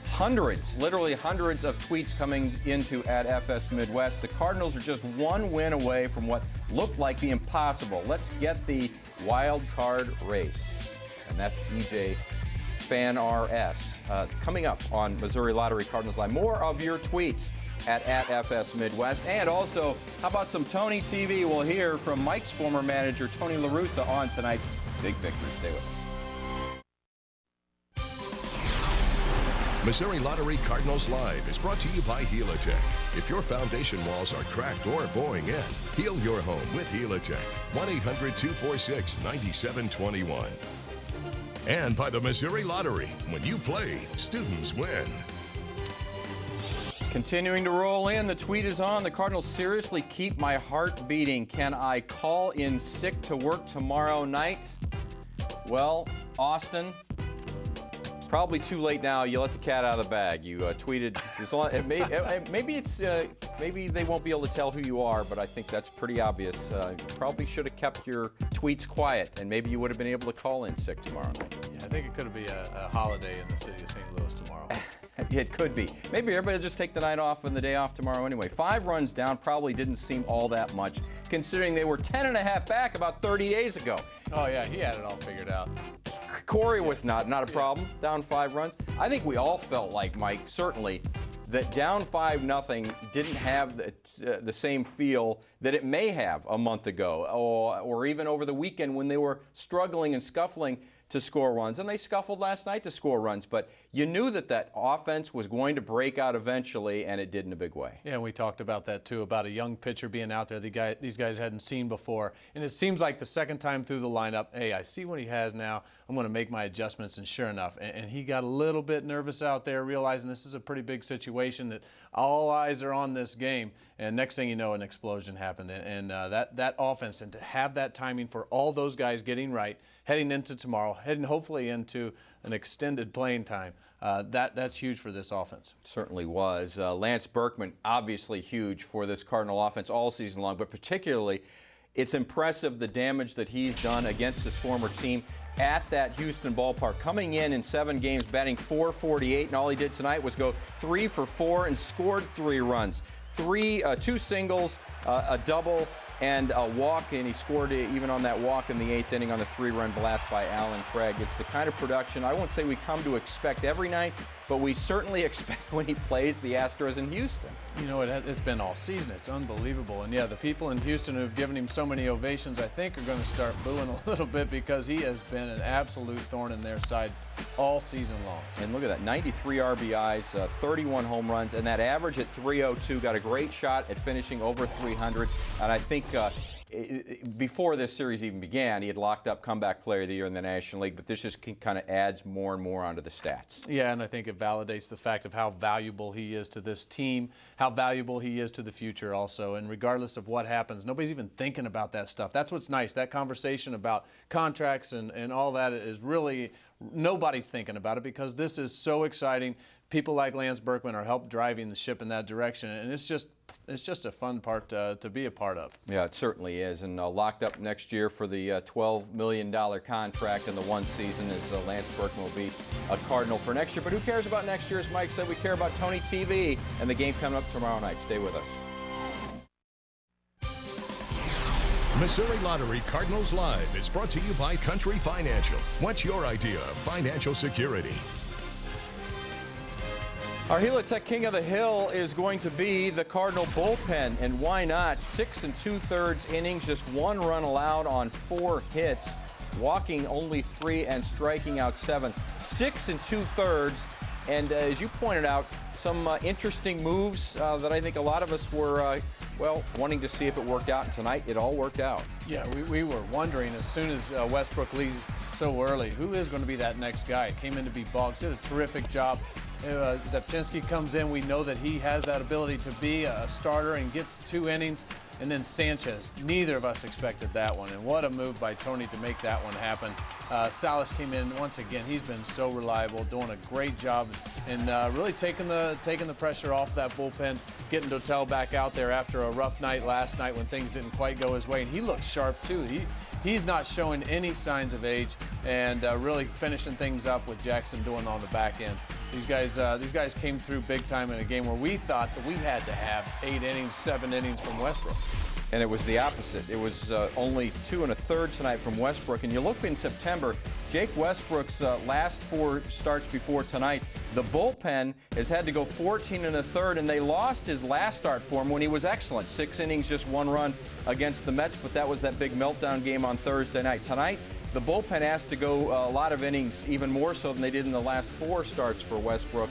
Literally hundreds of tweets coming into @FS Midwest. The Cardinals are just 1 win away from what looked like the impossible. Let's get the wild card race. And that's EJ Fan RS. Coming up on Missouri Lottery Cardinals Live. More of your tweets at @FS Midwest. And also, how about some Tony TV? We'll hear from Mike's former manager, Tony La Russa, on tonight's Big Victory. Stay with us. Missouri Lottery Cardinals Live is brought to you by Helitech. If your foundation walls are cracked or boring in, heal your home with Helitech. 1-800-246-9721. And by the Missouri Lottery. When you play, students win. Continuing to roll in, the tweet is on. The Cardinals seriously keep my heart beating. Can I call in sick to work tomorrow night? Well, Austin, probably too late now. You let the cat out of the bag. You tweeted. Maybe they won't be able to tell who you are, but I think that's pretty obvious. You probably should have kept your tweets quiet, and maybe you would have been able to call in sick tomorrow night. Yeah, I think it could be a holiday in the city of St. Louis tomorrow. It could be. Maybe everybody will just take the night off and the day off tomorrow anyway. 5 runs down probably didn't seem all that much, considering they were 10.5 back about 30 days ago. Oh, yeah, he had it all figured out. Corey was not a problem, down 5 runs. I think we all felt like, Mike, certainly, that down 5-0 didn't have the same feel that it may have a month ago or even over the weekend when they were struggling and scuffling to score runs. And they scuffled last night to score runs. But you knew that offense was going to break out eventually, and it did in a big way. Yeah, and we talked about that, too, about a young pitcher being out there these guys hadn't seen before. And it seems like the second time through the lineup, hey, I see what he has now. I'm going to make my adjustments, and sure enough. And he got a little bit nervous out there, realizing this is a pretty big situation, that all eyes are on this game. And next thing you know, an explosion happened. And that offense, and to have that timing for all those guys getting right, heading into tomorrow, heading hopefully into an extended playing time. That's huge for this offense. Certainly was. Lance Berkman, obviously huge for this Cardinal offense all season long, but particularly it's impressive the damage that he's done against his former team at that Houston ballpark. Coming in 7 games, batting .448, and all he did tonight was go 3 for 4 and scored 3 runs. 2 singles, a double, and a walk, and he scored even on that walk in the 8th inning on the 3-run blast by Alan Craig. It's the kind of production I won't say we come to expect every night, but we certainly expect when he plays the Astros in Houston. You know, it's been all season. It's unbelievable. And yeah, the people in Houston who've given him so many ovations, I think, are going to start booing a little bit because he has been an absolute thorn in their side all season long. And look at that, 93 RBIs, 31 home runs, and that average at .302, got a great shot at finishing over 300. And I think before this series even began, he had locked up Comeback Player of the Year in the National League, but this just kind of adds more and more onto the stats. Yeah, and I think it validates the fact of how valuable he is to this team, how valuable he is to the future also. And regardless of what happens, nobody's even thinking about that stuff. That's what's nice. That conversation about contracts and all that is really, nobody's thinking about it because this is so exciting. People like Lance Berkman are help driving the ship in that direction, and it's just a fun part to be a part of. Yeah, it certainly is, and locked up next year for the $12 million contract in the one season as Lance Berkman will be a Cardinal for next year. But who cares about next year? As Mike said, we care about Tony TV and the game coming up tomorrow night. Stay with us. Missouri Lottery Cardinals Live is brought to you by Country Financial. What's your idea of financial security? Our Helitech King of the Hill is going to be the Cardinal bullpen, and why not? 6 2/3 innings, just 1 run allowed on 4 hits, walking only 3 and striking out 7. 6 2/3, and as you pointed out, some interesting moves that I think a lot of us were, wanting to see if it worked out, and tonight it all worked out. Yeah, we were wondering as soon as Westbrook leaves so early, who is going to be that next guy? Came in to be Boggs, did a terrific job. Zepchinski comes in, we know that he has that ability to be a starter and gets 2 innings. And then Sanchez, neither of us expected that one. And what a move by Tony to make that one happen. Salas came in once again. He's been so reliable, doing a great job, and really taking the pressure off that bullpen, getting Dotel back out there after a rough night last night when things didn't quite go his way. And he looked sharp too. He's not showing any signs of age, and really finishing things up with Jackson doing on the back end. These guys came through big time in a game where we thought that we had to have 8 innings, 7 innings from Westbrook. And it was the opposite. It was only 2 1/3 tonight from Westbrook. And you look in September, Jake Westbrook's last 4 starts before tonight, the bullpen has had to go 14 1/3, and they lost his last start for him when he was excellent. 6 innings, just 1 run against the Mets, but that was that big meltdown game on Thursday night. Tonight, the bullpen asked to go a lot of innings, even more so than they did in the last 4 starts for Westbrook.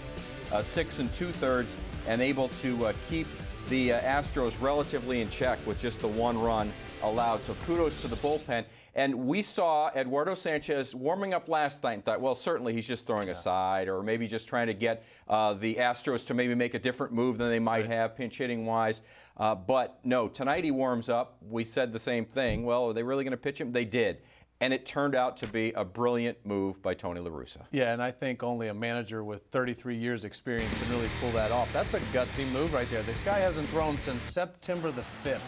6 2/3, and able to keep the Astros relatively in check with just the 1 run allowed. So kudos to the bullpen. And we saw Eduardo Sanchez warming up last night and thought, well, certainly he's just throwing a side, or maybe just trying to get the Astros to maybe make a different move than they might have pinch hitting wise. But no, tonight he warms up. We said the same thing. Well, are they really going to pitch him? They did. And it turned out to be a brilliant move by Tony La Russa. Yeah, and I think only a manager with 33 years experience can really pull that off. That's a gutsy move right there. This guy hasn't thrown since September the 5th.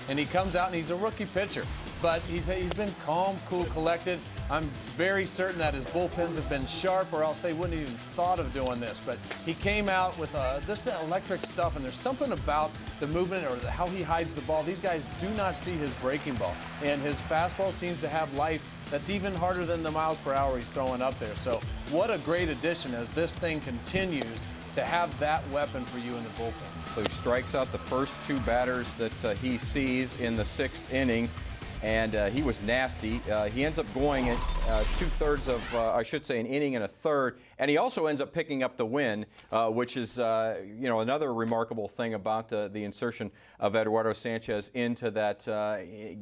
And he comes out and he's a rookie pitcher. But he's been calm, cool, collected. I'm very certain that his bullpens have been sharp, or else they wouldn't even thought of doing this. But he came out with this electric stuff, and there's something about the movement or how he hides the ball. These guys do not see his breaking ball. And his fastball seems to have life that's even harder than the miles per hour he's throwing up there. So what a great addition as this thing continues to have that weapon for you in the bullpen. So he strikes out the first 2 batters that he sees in the 6th inning, and he was nasty. He ends up going at 2/3 of, I should say, an inning and a third, and he also ends up picking up the win, which is, another remarkable thing about the insertion of Eduardo Sanchez into that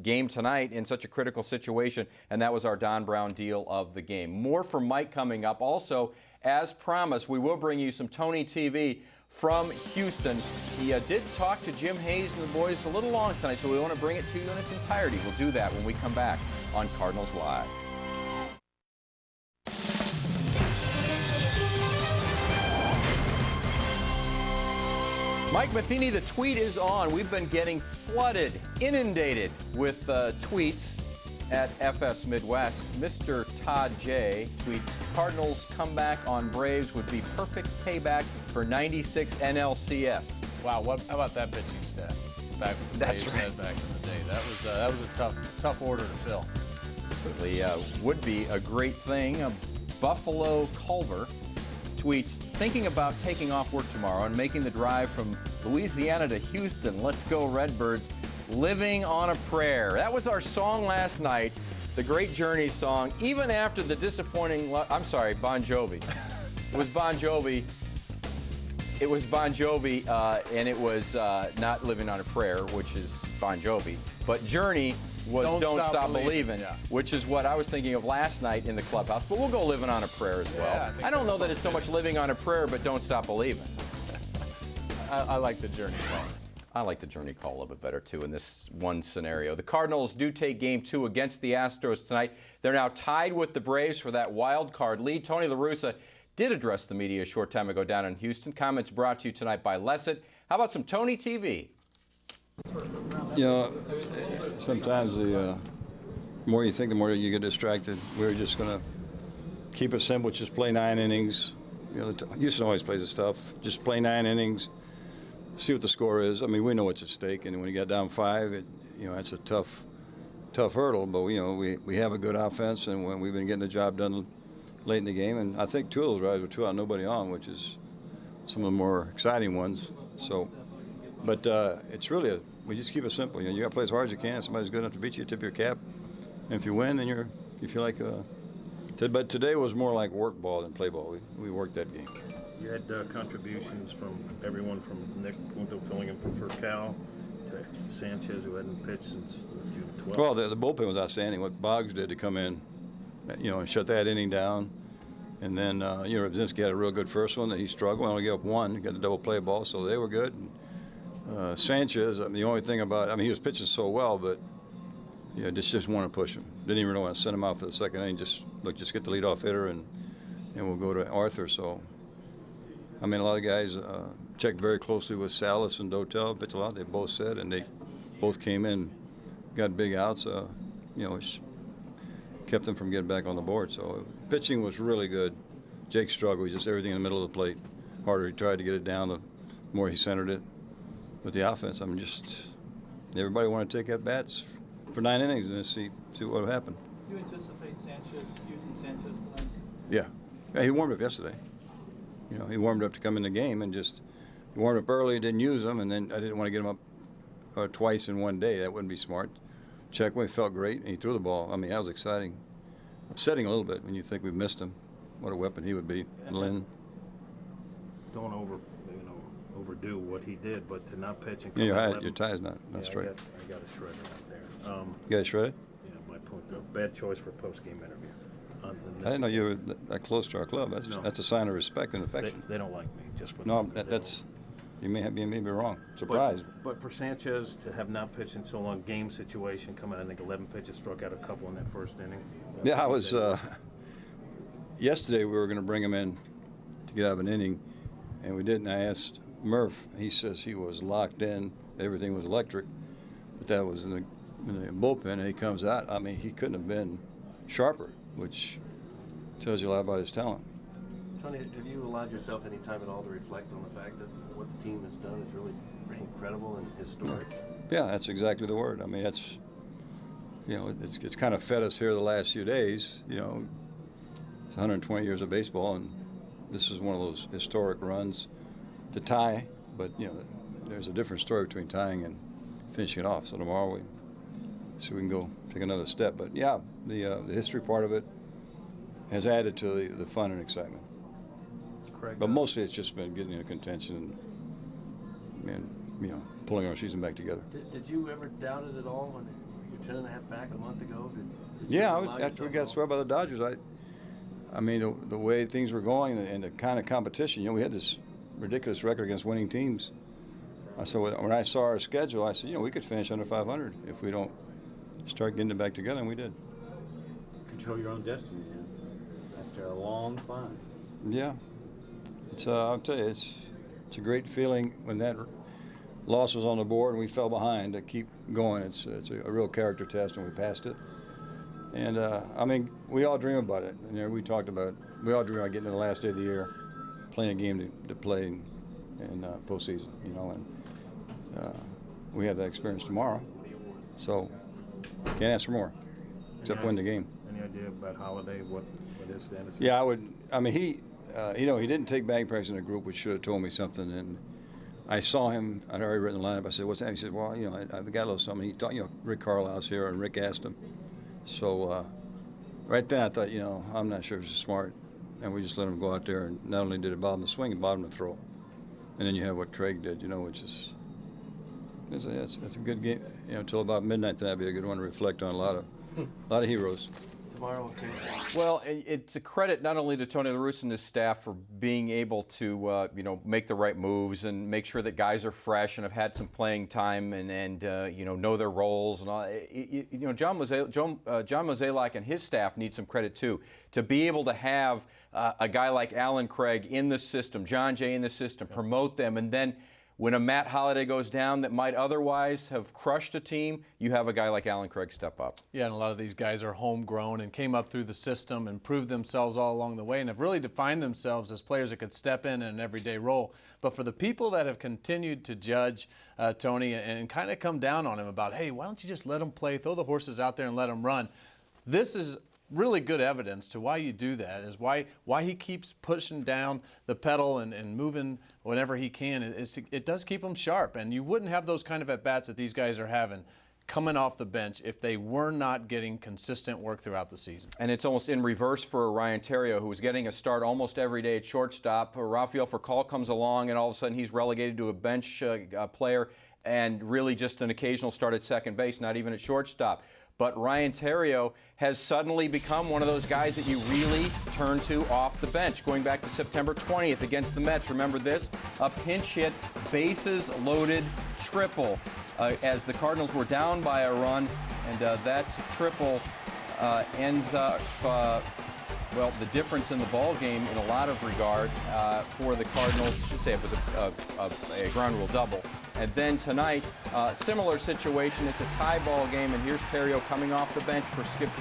game tonight in such a critical situation, and that was our Don Brown deal of the game. More from Mike coming up. Also, as promised, we will bring you some Tony TV from Houston. He did talk to Jim Hayes and the boys a little long tonight, so we want to bring it to you in its entirety. We'll do that when we come back on Cardinals Live. Mike Matheny, the tweet is on. We've been getting flooded, inundated with tweets at FS Midwest. Mr. Todd J tweets, Cardinals comeback on Braves would be perfect payback for 96 NLCS. Wow, how about that pitching staff? Back with the Braves had back in the day. That was a tough order to fill. Certainly would be a great thing. Buffalo Culver tweets, thinking about taking off work tomorrow and making the drive from Louisiana to Houston. Let's go Redbirds. Living on a Prayer. That was our song last night, the Great Journey song, even after the disappointing, I'm sorry, Bon Jovi. It was Bon Jovi. It was Bon Jovi, and it was not Living on a Prayer, which is Bon Jovi. But Journey was Don't Stop Believing, yeah. which is what I was thinking of last night in the clubhouse. But we'll go Living on a Prayer as well. Yeah, I don't know that it's so much Living on a Prayer, but Don't Stop Believing. I like the Journey song. I like the Journey call a little bit better, too, in this one scenario. The Cardinals do take Game 2 against the Astros tonight. They're now tied with the Braves for that wild card lead. Tony La Russa did address the media a short time ago down in Houston. Comments brought to you tonight by Lessett. How about some Tony TV? You know, sometimes the more you think, the more you get distracted. We're just going to keep it simple, just play 9 innings. You know, Houston always plays this tough. Just play 9 innings. See what the score is. I mean, we know what's at stake, and when you got down 5, that's a tough hurdle. But we have a good offense, and when we've been getting the job done late in the game, and I think 2 of those drives were 2 out, nobody on, which is some of the more exciting ones. So, but it's really we just keep it simple. You got to play as hard as you can. If somebody's good enough to beat you, tip your cap, and if you win, then you feel like. But today was more like work ball than play ball. We worked that game. You had contributions from everyone from Nick Punto filling in for Cal to Sanchez, who hadn't pitched since June 12th. Well, the bullpen was outstanding. What Boggs did to come in, and shut that inning down. And then, Brzezinski had a real good first one that he struggled. Only gave up 1. He got the double play ball, so they were good. Sanchez, the only thing about, he was pitching so well, but just want to push him. Didn't even want to send him out for the second inning. Just get the leadoff hitter, and we'll go to Arthur. So. A lot of guys checked very closely with Salas and Dotel, pitched a lot. They both said, and they both came in, got big outs. Which kept them from getting back on the board. So pitching was really good. Jake struggled. Just everything in the middle of the plate. Harder he tried to get it down, the more he centered it. With the offense, everybody wanted to take at bats for 9 innings and see what would happen. Do you anticipate using Sanchez tonight? Yeah, he warmed up yesterday. He warmed up to come in the game and he warmed up early, didn't use him, and then I didn't want to get him up twice in one day. That wouldn't be smart. Checkmate felt great, and he threw the ball. That was exciting. Upsetting a little bit when you think we've missed him. What a weapon he would be, Lynn. Don't overdo what he did, but to not pitch and come your tie's not straight. I got a shredder out there. You got a shredder? Yeah, my point. Bad choice for a post-game interview. I didn't know you were that close to our club. That's a sign of respect and affection. They don't like me. Just for that's you may be wrong. Surprised. But for Sanchez to have not pitched in so long, game situation, coming I think 11 pitches, struck out a couple in that first inning. Yeah, I was. Yesterday we were going to bring him in to get out of an inning, and we didn't. I asked Murph. He says he was locked in. Everything was electric, but that was in the bullpen. And he comes out. He couldn't have been sharper, which tells you a lot about his talent. Tony, have you allowed yourself any time at all to reflect on the fact that what the team has done is really pretty incredible and historic? Yeah, that's exactly the word. That's, it's kind of fed us here the last few days. It's 120 years of baseball, and this is one of those historic runs to tie. But, there's a different story between tying and finishing it off. So tomorrow we can go take another step. But, yeah, the history part of it has added to the fun and excitement. Correct. But mostly it's just been getting into contention and pulling our season back together. Did you ever doubt it at all when you were 10.5 back a month ago? After we got swept by the Dodgers, the way things were going and the kind of competition, we had this ridiculous record against winning teams. I said, when I saw our schedule, I said, we could finish under 500 if we don't start getting it back together, and we did. Control your own destiny, man. After a long climb. Yeah. I'll tell you, it's a great feeling when that loss was on the board and we fell behind, to keep going. It's a real character test, and we passed it. And I mean, we all dream about it. You know, we talked about it. We all dream about getting to the last day of the year, playing a game to play in postseason. You know, and we have that experience tomorrow. So can't ask for more, except win the game. Any idea about Holiday? What his status is? Yeah, I would. I mean, he didn't take batting practice in the group, which should have told me something. And I saw him. I'd already written the lineup. I said, "What's that?" He said, "Well, you know, I've got a little something." He thought, Rick Carlisle's here, and Rick asked him. So right then I thought, I'm not sure if it's smart, and we just let him go out there. And not only did it bottom the swing, it bottom the throw. And then you have what Craig did, which is it's a good game. Until about midnight tonight, be a good one to reflect on. A lot of heroes. Tomorrow, okay. Well, it's a credit not only to Tony La Russa and his staff for being able to, make the right moves and make sure that guys are fresh and have had some playing time and know their roles and all. John Mozeliak and his staff need some credit too, to be able to have a guy like Alan Craig in the system, John Jay in the system, promote them, and then when a Matt Holliday goes down that might otherwise have crushed a team, you have a guy like Alan Craig step up. Yeah, and a lot of these guys are homegrown and came up through the system and proved themselves all along the way and have really defined themselves as players that could step in an everyday role. But for the people that have continued to judge Tony and kind of come down on him about, hey, why don't you just let him play, throw the horses out there and let him run, this is really good evidence to why you do that, is why he keeps pushing down the pedal and moving whenever he can. It does keep him sharp, and you wouldn't have those kind of at-bats that these guys are having coming off the bench if they were not getting consistent work throughout the season. And it's almost in reverse for Ryan Theriot, who was getting a start almost every day at shortstop. Rafael Furcal comes along, and all of a sudden he's relegated to a bench player and really just an occasional start at second base, not even at shortstop. But Ryan Theriot has suddenly become one of those guys that you really turn to off the bench. Going back to September 20th against the Mets, remember this? A pinch hit, bases loaded triple as the Cardinals were down by a run, and that triple ends up, the difference in the ball game in a lot of regard for the Cardinals. I should say it was a ground rule double. And then tonight, similar situation. It's a tie ball game, and here's Theriot coming off the bench for Skip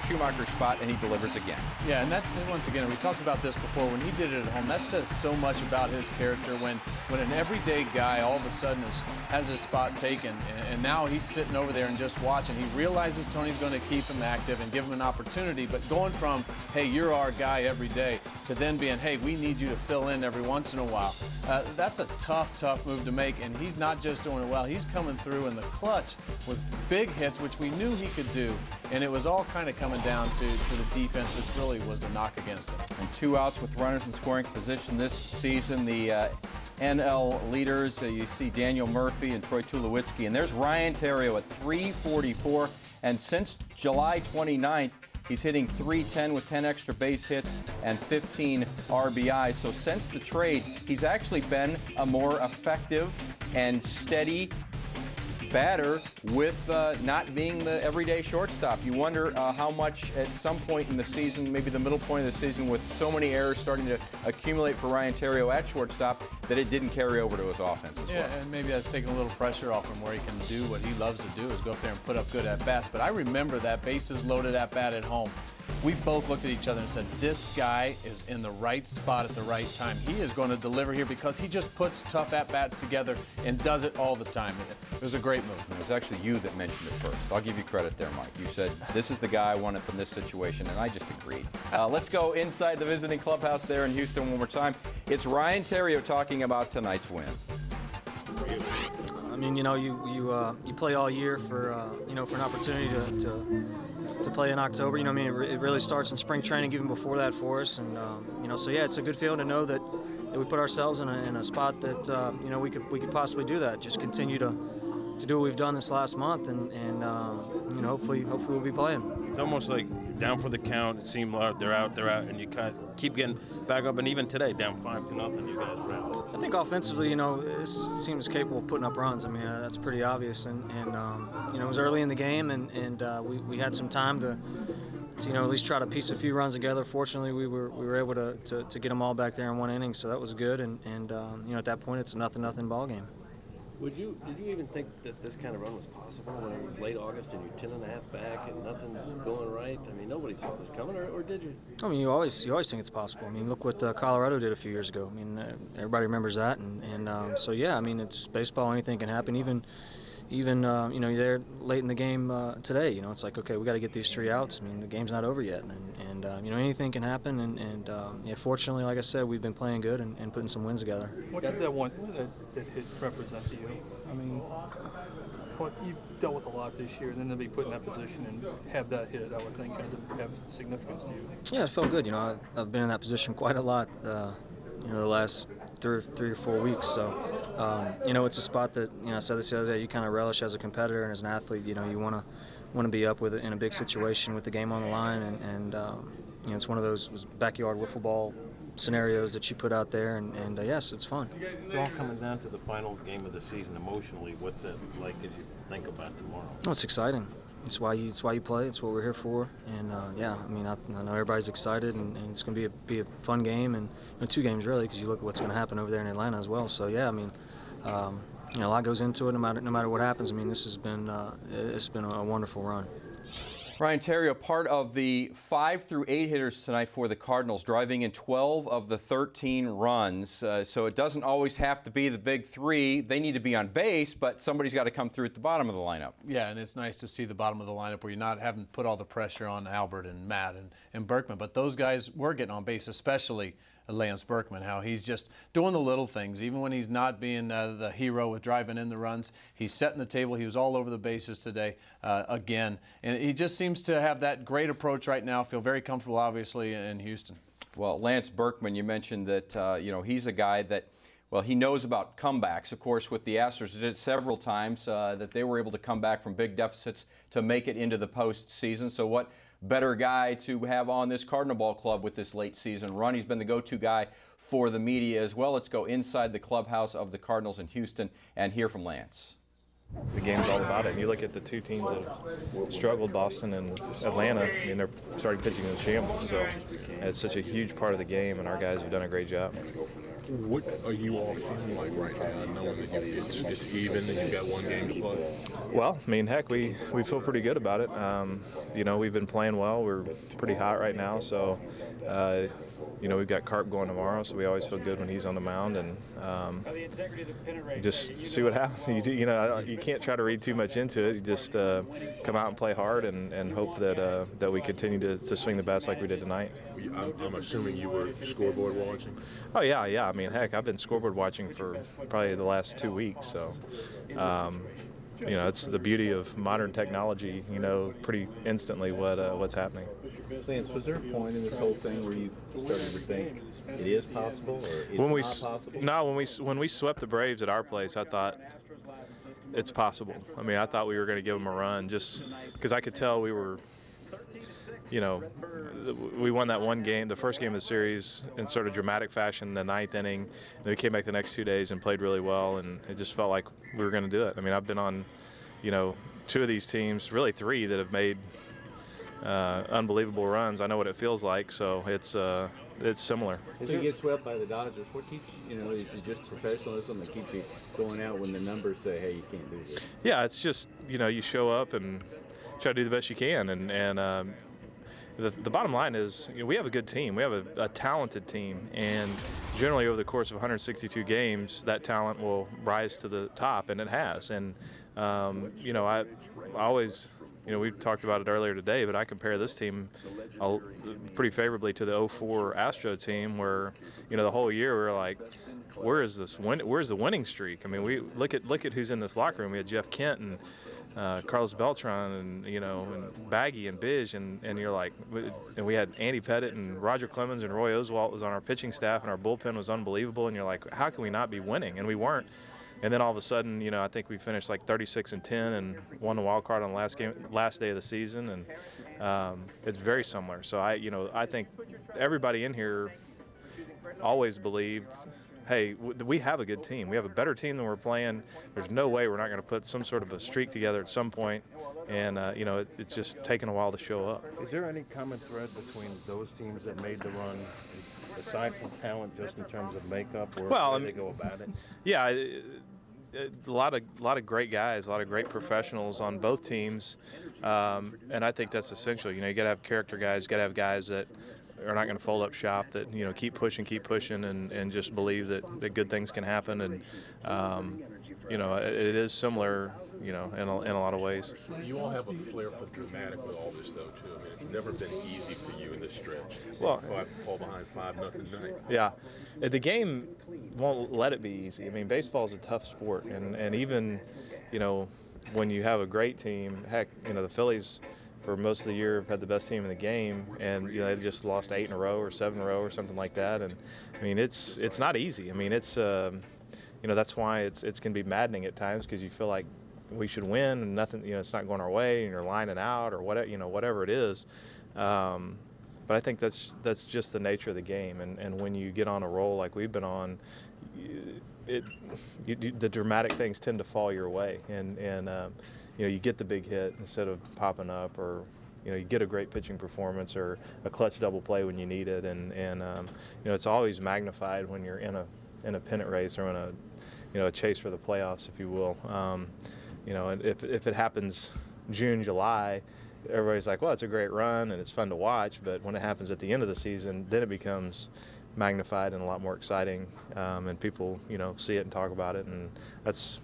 Schumacher's spot, and he delivers again. Yeah, and that, once again, we talked about this before. When he did it at home, that says so much about his character. When an everyday guy all of a sudden has his spot taken, and now he's sitting over there and just watching. He realizes Tony's going to keep him active and give him an opportunity. But going from, hey, you're our guy every day, to then being, hey, we need you to fill in every once in a while. That's a tough move to make, and he's not just doing it well. He's coming through in the clutch with big hits, which we knew he could do, and it was all kind of coming down to the defense, which really was the knock against him. And 2 outs with runners in scoring position this season. The NL leaders, you see Daniel Murphy and Troy Tulowitzki, and there's Ryan Theriot at .344, and since July 29th, he's hitting .310 with 10 extra base hits and 15 RBIs. So since the trade, he's actually been a more effective and steady batter with not being the everyday shortstop. You wonder how much at some point in the season, maybe the middle point of the season, with so many errors starting to accumulate for Ryan Theriot at shortstop, that it didn't carry over to his offense as well. Yeah, and maybe that's taking a little pressure off him, where he can do what he loves to do, is go up there and put up good at-bats. But I remember that bases loaded at-bat at home. We both looked at each other and said, this guy is in the right spot at the right time. He is going to deliver here, because he just puts tough at-bats together and does it all the time. It was a great move. It was actually you that mentioned it first. I'll give you credit there, Mike. You said, this is the guy I wanted from this situation, and I just agreed. Let's go inside the visiting clubhouse there in Houston one more time. It's Ryan Theriot talking about tonight's win. I mean, you play all year for an opportunity to play in October. It really starts in spring training, even before that for us. And so yeah, it's a good feeling to know that we put ourselves in a spot that we could possibly do that. Just continue to do what we've done this last month, and hopefully we'll be playing. It's almost like down for the count. It seemed like they're out, and you kind of keep getting back up. And even today, down 5-0, you guys rallied. I think offensively, this team is capable of putting up runs. I mean, that's pretty obvious. And it was early in the game, and we had some time to at least try to piece a few runs together. Fortunately, we were able to get them all back there in one inning, so that was good. And at that point, it's a 0-0 ball game. Did you even think that this kind of run was possible when it was late August and you're 10.5 back and nothing's going right? I mean, nobody saw this coming, or did you? I mean, you always think it's possible. I mean, look what Colorado did a few years ago. I mean, everybody remembers that, and so yeah. I mean, it's baseball. Anything can happen. Even you know, you're there late in the game today. You know, it's like, okay, we got to get these 3 outs. I mean, the game's not over yet, and you know, anything can happen. And yeah, fortunately, like I said, we've been playing good and putting some wins together. What did that hit represent to you? I mean, you've dealt with a lot this year, and then to be put in that position and have that hit, I would think, had to have significance to you. Yeah, it felt good. You know, I've been in that position quite a lot. You know, the last 3 or 4 weeks. So, you know, it's a spot that, you know, I said this the other day, you kind of relish as a competitor and as an athlete. You know, you want to be up with it in a big situation with the game on the line, and you know, it's one of those backyard wiffle ball scenarios that you put out there, and yes, it's fun. It's all coming down to the final game of the season emotionally. What's it like as you think about tomorrow? Oh, it's exciting. It's why you play. It's what we're here for. And yeah, I mean, I know everybody's excited, and it's going to be a fun game, and you know, 2 games really, because you look at what's going to happen over there in Atlanta as well. So yeah, I mean, you know, a lot goes into it. No matter what happens. I mean, this has been it's been a wonderful run. Ryan Terrio, part of the 5 through 8 hitters tonight for the Cardinals, driving in 12 of the 13 runs. So it doesn't always have to be the big 3. They need to be on base, but somebody's got to come through at the bottom of the lineup. Yeah, and it's nice to see the bottom of the lineup where you're not having to put all the pressure on Albert and Matt and Berkman. But those guys were getting on base, especially Lance Berkman, how he's just doing the little things. Even when he's not being the hero with driving in the runs, he's setting the table. He was all over the bases today again. And he just seems to have that great approach right now, feel very comfortable, obviously, in Houston. Well, Lance Berkman, you mentioned that, you know, he's a guy that, well, he knows about comebacks. Of course, with the Astros, he did it several times that they were able to come back from big deficits to make it into the postseason. So what better guy to have on this Cardinal Ball Club with this late season run? He's been the go-to guy for the media as well. Let's go inside the clubhouse of the Cardinals in Houston and hear from Lance. The game's all about it. And you look at the 2 teams that have struggled, Boston and Atlanta. I mean, they're starting pitching in shambles, so it's such a huge part of the game, and our guys have done a great job. What are you all feeling like right now, knowing that it's even and you've got 1 game to play? Well, I mean, heck, we feel pretty good about it. You know, we've been playing well. We're pretty hot right now, so you know, we've got Carp going tomorrow, so we always feel good when he's on the mound, and just see what happens. You know, you can't try to read too much into it. You just come out and play hard and hope that we continue to swing the bats like we did tonight. I'm assuming you were scoreboard watching? Oh, yeah. I mean, heck, I've been scoreboard watching for probably the last 2 weeks, so you know, it's the beauty of modern technology. You know, pretty instantly what's happening. Lance, was there a point in this whole thing where you started to think it is possible, or it's not possible? No, when we swept the Braves at our place, I thought it's possible. I mean, I thought we were going to give them a run, just because I could tell we were. You know, we won that 1 game, the first game of the series, in sort of dramatic fashion in the 9th inning. And we came back the next 2 days and played really well, and it just felt like we were going to do it. I mean, I've been on, you know, 2 of these teams, really 3, that have made unbelievable runs. I know what it feels like, so it's similar. If you get swept by the Dodgers, what keeps you know, is it just professionalism that keeps you going out when the numbers say, hey, you can't do this? Yeah, it's just, you know, you show up and try to do the best you can, and the bottom line is, you know, we have a good team. We have a talented team, and generally over the course of 162 games, that talent will rise to the top, and it has. And you know, I always, you know, we talked about it earlier today, but I compare this team pretty favorably to the 04 Astro team, where, you know, the whole year we were like, where's the winning streak? I mean, we look at who's in this locker room. We had Jeff Kent and Carlos Beltran, and, you know, and Baggy and Bish, and you're like, and we had Andy Pettit and Roger Clemens and Roy Oswalt was on our pitching staff, and our bullpen was unbelievable, and you're like, how can we not be winning? And we weren't. And then all of a sudden, you know, I think we finished like 36-10 and won the wild card on the last day of the season, and it's very similar. So I think everybody in here always believed, hey, we have a good team. We have a better team than we're playing. There's no way we're not going to put some sort of a streak together at some point. And, you know, it's just taken a while to show up. Is there any common thread between those teams that made the run, aside from talent, just in terms of makeup, or how they go about it? Yeah, a lot of great guys, a lot of great professionals on both teams, and I think that's essential. You got to have character guys, got to have guys that are not going to fold up shop, that keep pushing, and just believe that good things can happen. And it is similar, in a lot of ways. You all have a flair for dramatic with all this, though, too. I mean, it's never been easy for you in this stretch. Well, fall behind 5-0 tonight. Yeah, the game won't let it be easy. I mean, baseball is a tough sport, and even, when you have a great team, heck, the Phillies for most of the year have had the best team in the game, and they just lost 8 in a row or 7 in a row or something like that. And I mean, it's not easy. I mean, it's that's why it can be maddening at times, because you feel like we should win and nothing, it's not going our way, and you're lining out or whatever, whatever it is. But I think that's just the nature of the game, and when you get on a roll like we've been on, the dramatic things tend to fall your way, and you get the big hit instead of popping up, or you get a great pitching performance or a clutch double play when you need it, and it's always magnified when you're in a pennant race or in a chase for the playoffs, if you will. And if it happens June, July, everybody's like, well, it's a great run and it's fun to watch, but when it happens at the end of the season, then it becomes magnified and a lot more exciting, and people see it and talk about it, and that's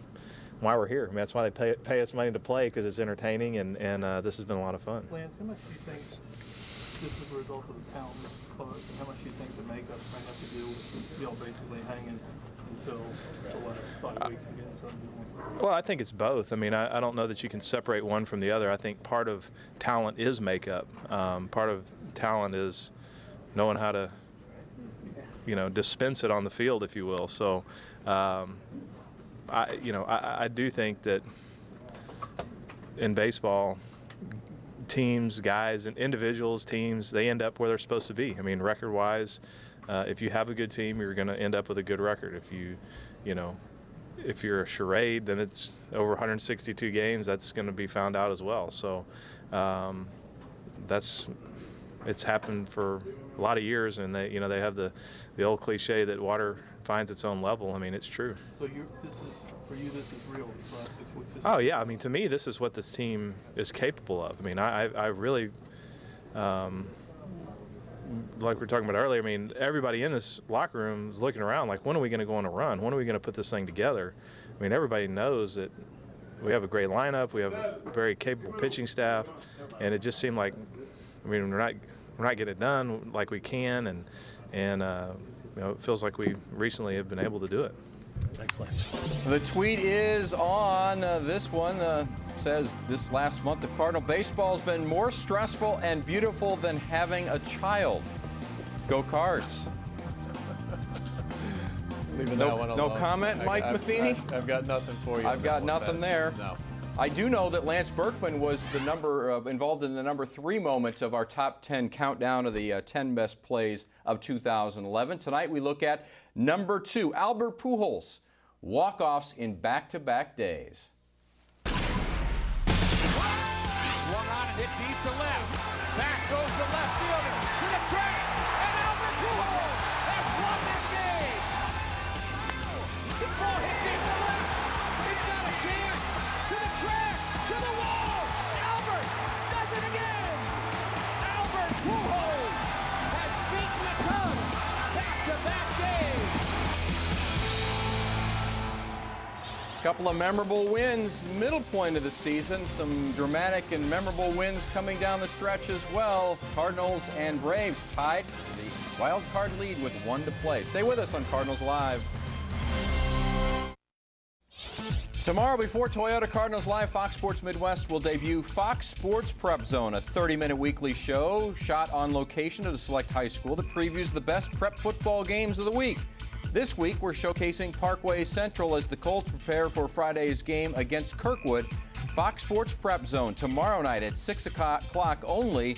why we're here. I mean, that's why they pay us money to play, because it's entertaining, and this has been a lot of fun. Lance, how much do you think this is a result of the talent this club, and how much do you think the makeup might have to do with basically hanging until the last 5 weeks and getting something going? Well, I think it's both. I mean, I don't know that you can separate one from the other. I think part of talent is makeup. Part of talent is knowing how to, dispense it on the field, if you will. So, I do think that in baseball, teams, guys, and individuals, teams, they end up where they're supposed to be. I mean, record-wise, if you have a good team, you're going to end up with a good record. If if you're a charade, then it's over 162 games. That's going to be found out as well. So it's happened for a lot of years, and they have the old cliche that water finds its own level. I mean, it's true. So for you, this is real. These last 6 weeks. Oh yeah, I mean, to me, this is what this team is capable of. I mean, I really. Like we were talking about earlier, I mean, everybody in this locker room is looking around like, when are we going to go on a run? When are we going to put this thing together? I mean, everybody knows that we have a great lineup, we have a very capable pitching staff, and it just seemed like, I mean, we're not getting it done like we can, and it feels like we recently have been able to do it. Thanks, Lance. The tweet is on this one. Says this last month, the Cardinal baseball has been more stressful and beautiful than having a child. Go Cards. No comment, Mike Matheny? I've got nothing for you. I've got nothing there. No. I do know that Lance Berkman was the involved in the number 3 moment of our top 10 countdown of the 10 best plays of 2011. Tonight we look at number 2, Albert Pujols, walk-offs in back-to-back days. Swung on and hit deep to left. Back goes the left fielder to the track, and Albert Pujols has won this game. This ball hit deep to left. It's got a chance to the track, to the wall. Albert does it again. Albert Pujols has beaten the Cubs back-to-back days. Couple of memorable wins, middle point of the season. Some dramatic and memorable wins coming down the stretch as well. Cardinals and Braves tied the wild card lead with 1 to play. Stay with us on Cardinals Live. Tomorrow, before Toyota Cardinals Live, Fox Sports Midwest will debut Fox Sports Prep Zone, a 30-minute weekly show shot on location at a select high school that previews the best prep football games of the week. This week, we're showcasing Parkway Central as the Colts prepare for Friday's game against Kirkwood. Fox Sports Prep Zone tomorrow night at 6 o'clock only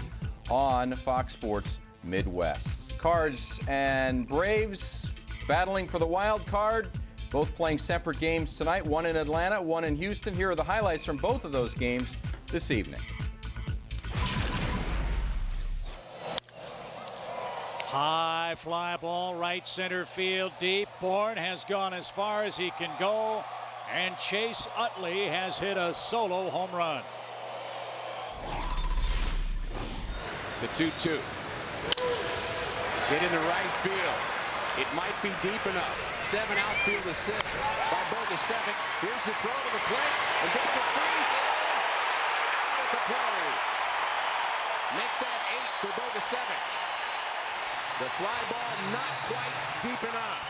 on Fox Sports Midwest. Cards and Braves battling for the wild card, both playing separate games tonight, one in Atlanta, one in Houston. Here are the highlights from both of those games this evening. High fly ball, right center field, deep. Bourne has gone as far as he can go, And Chase Utley has hit a solo home run. The 2-2. It's hit into right field. It might be deep enough. 7 outfield to 6 by Bogusevic. Here's the throw to the plate. And David Freese is out at the plate. Make that 8 for Bogusevic. The fly ball not quite deep enough.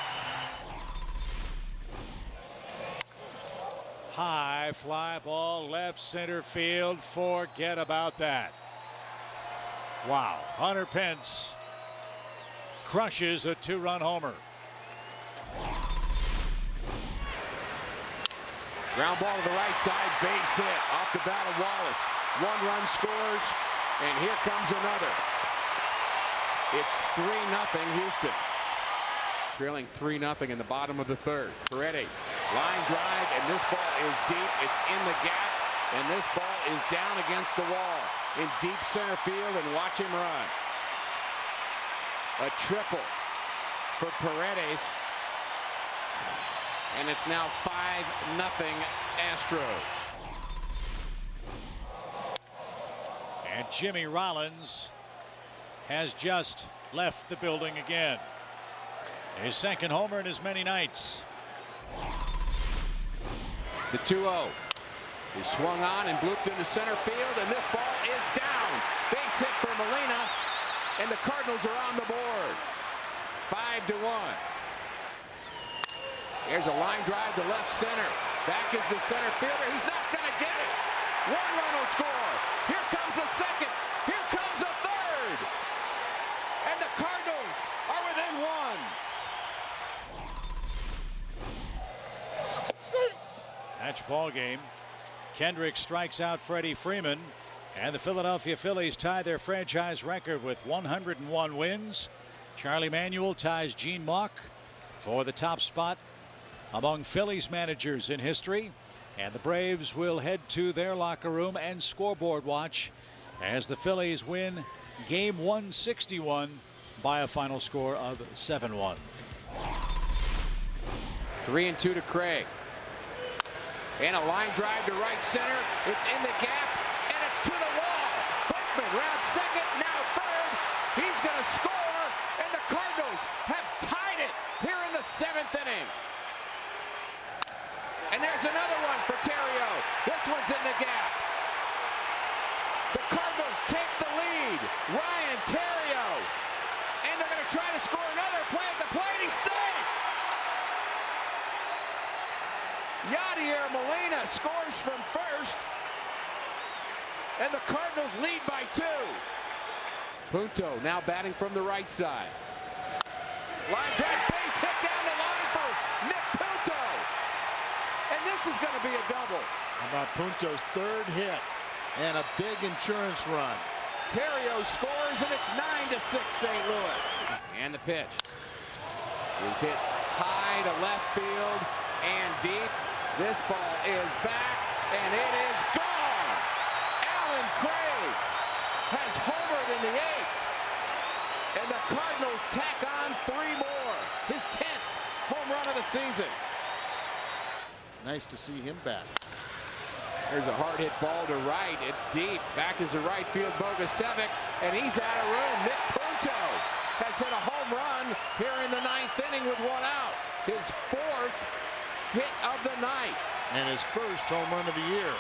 High fly ball left center field. Forget about that. Wow. Hunter Pence crushes a 2-run homer. Ground ball to the right side, base hit off the bat of Wallace. 1 run scores, and here comes another. It's 3-0 Houston. Trailing 3-0 in the bottom of the 3rd. Paredes, line drive, and this ball is deep. It's in the gap, and this ball is down against the wall in deep center field, and watch him run. A triple for Paredes, and it's now 5-0 Astros. And Jimmy Rollins has just left the building again. His 2nd homer in as many nights. The 2-0. He swung on and blooped into center field, and this ball is down. Base hit for Molina, and the Cardinals are on the board. 5-1. Here's a line drive to left center. Back is the center fielder. He's not going to get it. 1 run will score. Here comes a 2nd. Here comes a 3rd. And the Cardinals are within 1. Match ball game. Kendrick strikes out Freddie Freeman, and the Philadelphia Phillies tie their franchise record with 101 wins. Charlie Manuel ties Gene Mauch for the top spot among Phillies managers in history, and the Braves will head to their locker room and scoreboard watch as the Phillies win Game 161 by a final score of 7-1. 3-2 to Craig. And a line drive to right center. It's in the gap, and it's to the wall. Berkman round 2nd, now 3rd. He's going to score, and the Cardinals have tied it here in the 7th inning. And there's another one for Terrio. This one's in the gap. The Cardinals take the lead. Ryan Terrio. And they're going to try to score another play at the plate. He's safe. Yadier Molina scores from first, and the Cardinals lead by 2. Punto now batting from the right side. Line drive, base hit down the line for Nick Punto, and this is going to be a double. How about Punto's 3rd hit and a big insurance run? Terrio scores, and it's 9-6 St. Louis. And the pitch is hit high to left field and deep. This ball is back, and it is gone. Alan Craig has homered in the 8th, and the Cardinals tack on 3 more. His 10th home run of the season. Nice to see him back. There's a hard hit ball to right. It's deep. Back is the right field Bogusevic, and he's out of room. Nick Punto has hit a home run here in the 9th inning with 1 out. His 4th hit of the night. And his 1st home run of the year.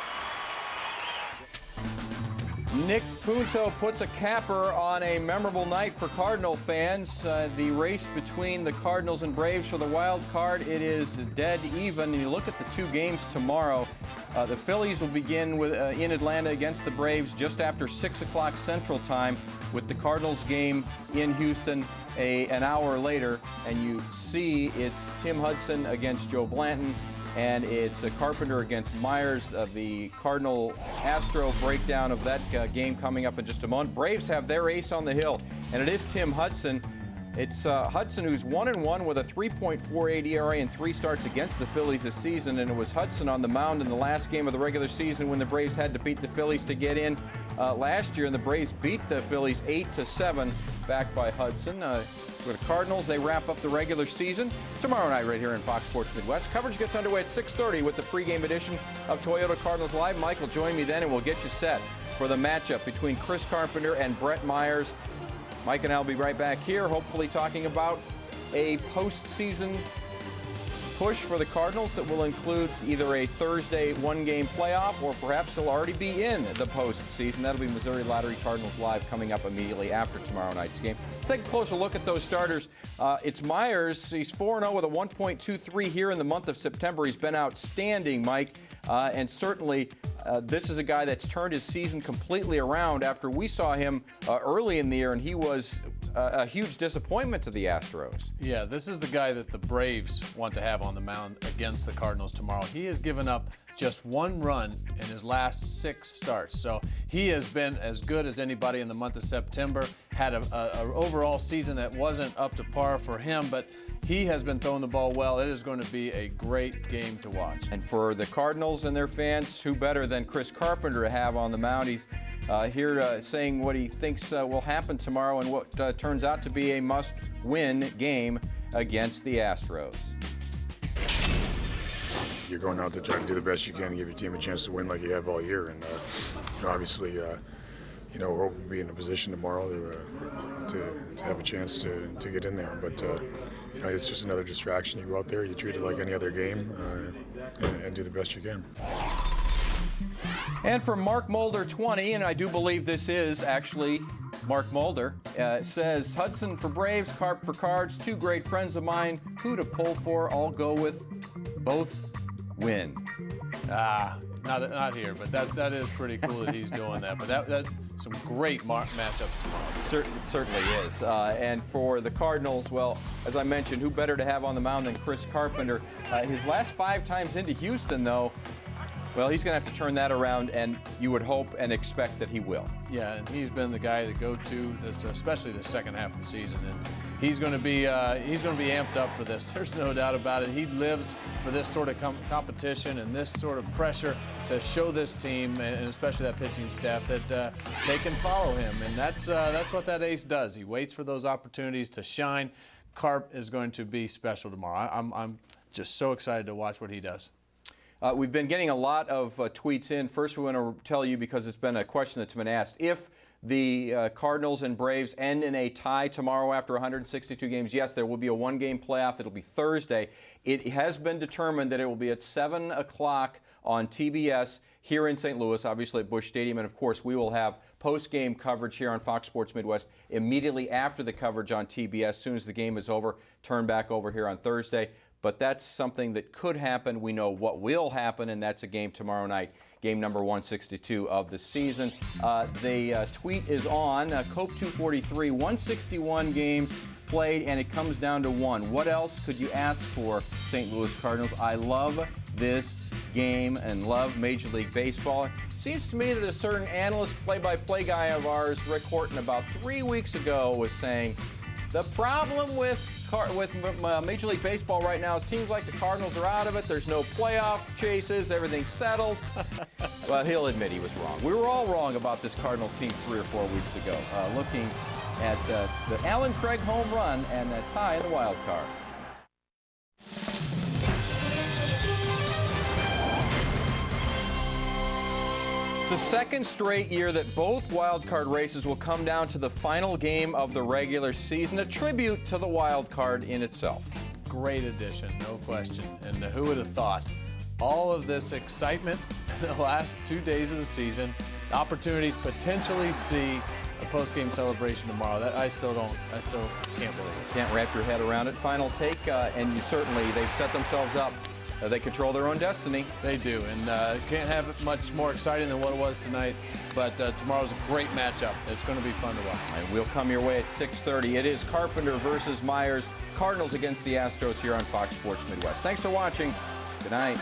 Nick Punto puts a capper on a memorable night for Cardinal fans. The race between the Cardinals and Braves for the wild card, it is dead even. And you look at the 2 games tomorrow. The Phillies will begin with in Atlanta against the Braves just after 6 o'clock Central Time, with the Cardinals game in Houston an hour later. And you see it's Tim Hudson against Joe Blanton, and it's Carpenter against Myers. The Cardinal Astro breakdown of that game coming up in just a moment. Braves have their ace on the hill, and it is Tim Hudson. It's Hudson who's 1-1 with a 3.48 ERA and 3 starts against the Phillies this season, and it was Hudson on the mound in the last game of the regular season when the Braves had to beat the Phillies to get in last year, and the Braves beat the Phillies 8-7, backed by Hudson. The Cardinals, they wrap up the regular season tomorrow night right here in Fox Sports Midwest. Coverage gets underway at 6:30 with the pregame edition of Toyota Cardinals Live. Mike will join me then, and we'll get you set for the matchup between Chris Carpenter and Brett Myers. Mike and I will be right back here, hopefully talking about a postseason push for the Cardinals that will include either a Thursday one-game playoff or perhaps they'll already be in the postseason. That'll be Missouri Lottery Cardinals Live coming up immediately after tomorrow night's game. Let's take a closer look at those starters. It's Myers. He's 4-0 with a 1.23 here in the month of September. He's been outstanding, Mike, and certainly this is a guy that's turned his season completely around after we saw him early in the year, and he was a huge disappointment to the Astros. Yeah, this is the guy that the Braves want to have on the mound against the Cardinals tomorrow. He has given up just one run in his last 6 starts. So he has been as good as anybody in the month of September. Had an overall season that wasn't up to par for him, but he has been throwing the ball well. It is going to be a great game to watch. And for the Cardinals and their fans, who better than Chris Carpenter to have on the mound? He's here saying what he thinks will happen tomorrow and what turns out to be a must-win game against the Astros. You're going out to try to do the best you can to give your team a chance to win like you have all year. And obviously, we're hoping to be in a position tomorrow to have a chance to get in there. But, it's just another distraction. You go out there, you treat it like any other game, and do the best you can. And for Mark Mulder 20, and I do believe this is actually Mark Mulder, says, Hudson for Braves, Carp for Cards, 2 great friends of mine. Who to pull for? I'll go with both win. Not here, but that is pretty cool that he's doing that. But that's some great matchups tomorrow. Certainly is. And for the Cardinals, well, as I mentioned, who better to have on the mound than Chris Carpenter? His last 5 times into Houston, though, well, he's going to have to turn that around, and you would hope and expect that he will. Yeah, and he's been the guy to go to, especially the second half of the season, and he's going to be amped up for this. There's no doubt about it. He lives for this sort of competition and this sort of pressure to show this team, and especially that pitching staff, that they can follow him, and that's what that ace does. He waits for those opportunities to shine. Carp is going to be special tomorrow. I'm just so excited to watch what he does. We've been getting a lot of tweets in. First, we want to tell you, because it's been a question that's been asked, if the Cardinals and Braves end in a tie tomorrow after 162 games, yes, there will be a one-game playoff. It'll be Thursday. It has been determined that it will be at 7 o'clock on TBS here in St. Louis, obviously at Busch Stadium. And, of course, we will have post-game coverage here on Fox Sports Midwest immediately after the coverage on TBS. As soon as the game is over, turn back over here on Thursday. But that's something that could happen. We know what will happen, and that's a game tomorrow night, game number 162 of the season. The tweet is on Cope 243, 161 games played, and it comes down to 1. What else could you ask for, St. Louis Cardinals? I love this game and love Major League Baseball. Seems to me that a certain analyst, play-by-play guy of ours, Rick Horton, about 3 weeks ago was saying the problem with Major League Baseball right now is teams like the Cardinals are out of it. There's no playoff chases. Everything's settled. Well, he'll admit he was wrong. We were all wrong about this Cardinal team 3 or 4 weeks ago. Looking at the Allen Craig home run and the tie in the wild card. It's the second straight year that both wild card races will come down to the final game of the regular season, a tribute to the wild card in itself. Great addition, no question. And who would have thought? All of this excitement in the last 2 days of the season, the opportunity to potentially see a post-game celebration tomorrow. That I still can't believe it. Can't wrap your head around it. Final take, and certainly they've set themselves up. They control their own destiny. They do, and can't have it much more exciting than what it was tonight. But tomorrow's a great matchup. It's going to be fun to watch. And we'll come your way at 6:30. It is Carpenter versus Myers. Cardinals against the Astros here on Fox Sports Midwest. Thanks for watching. Good night.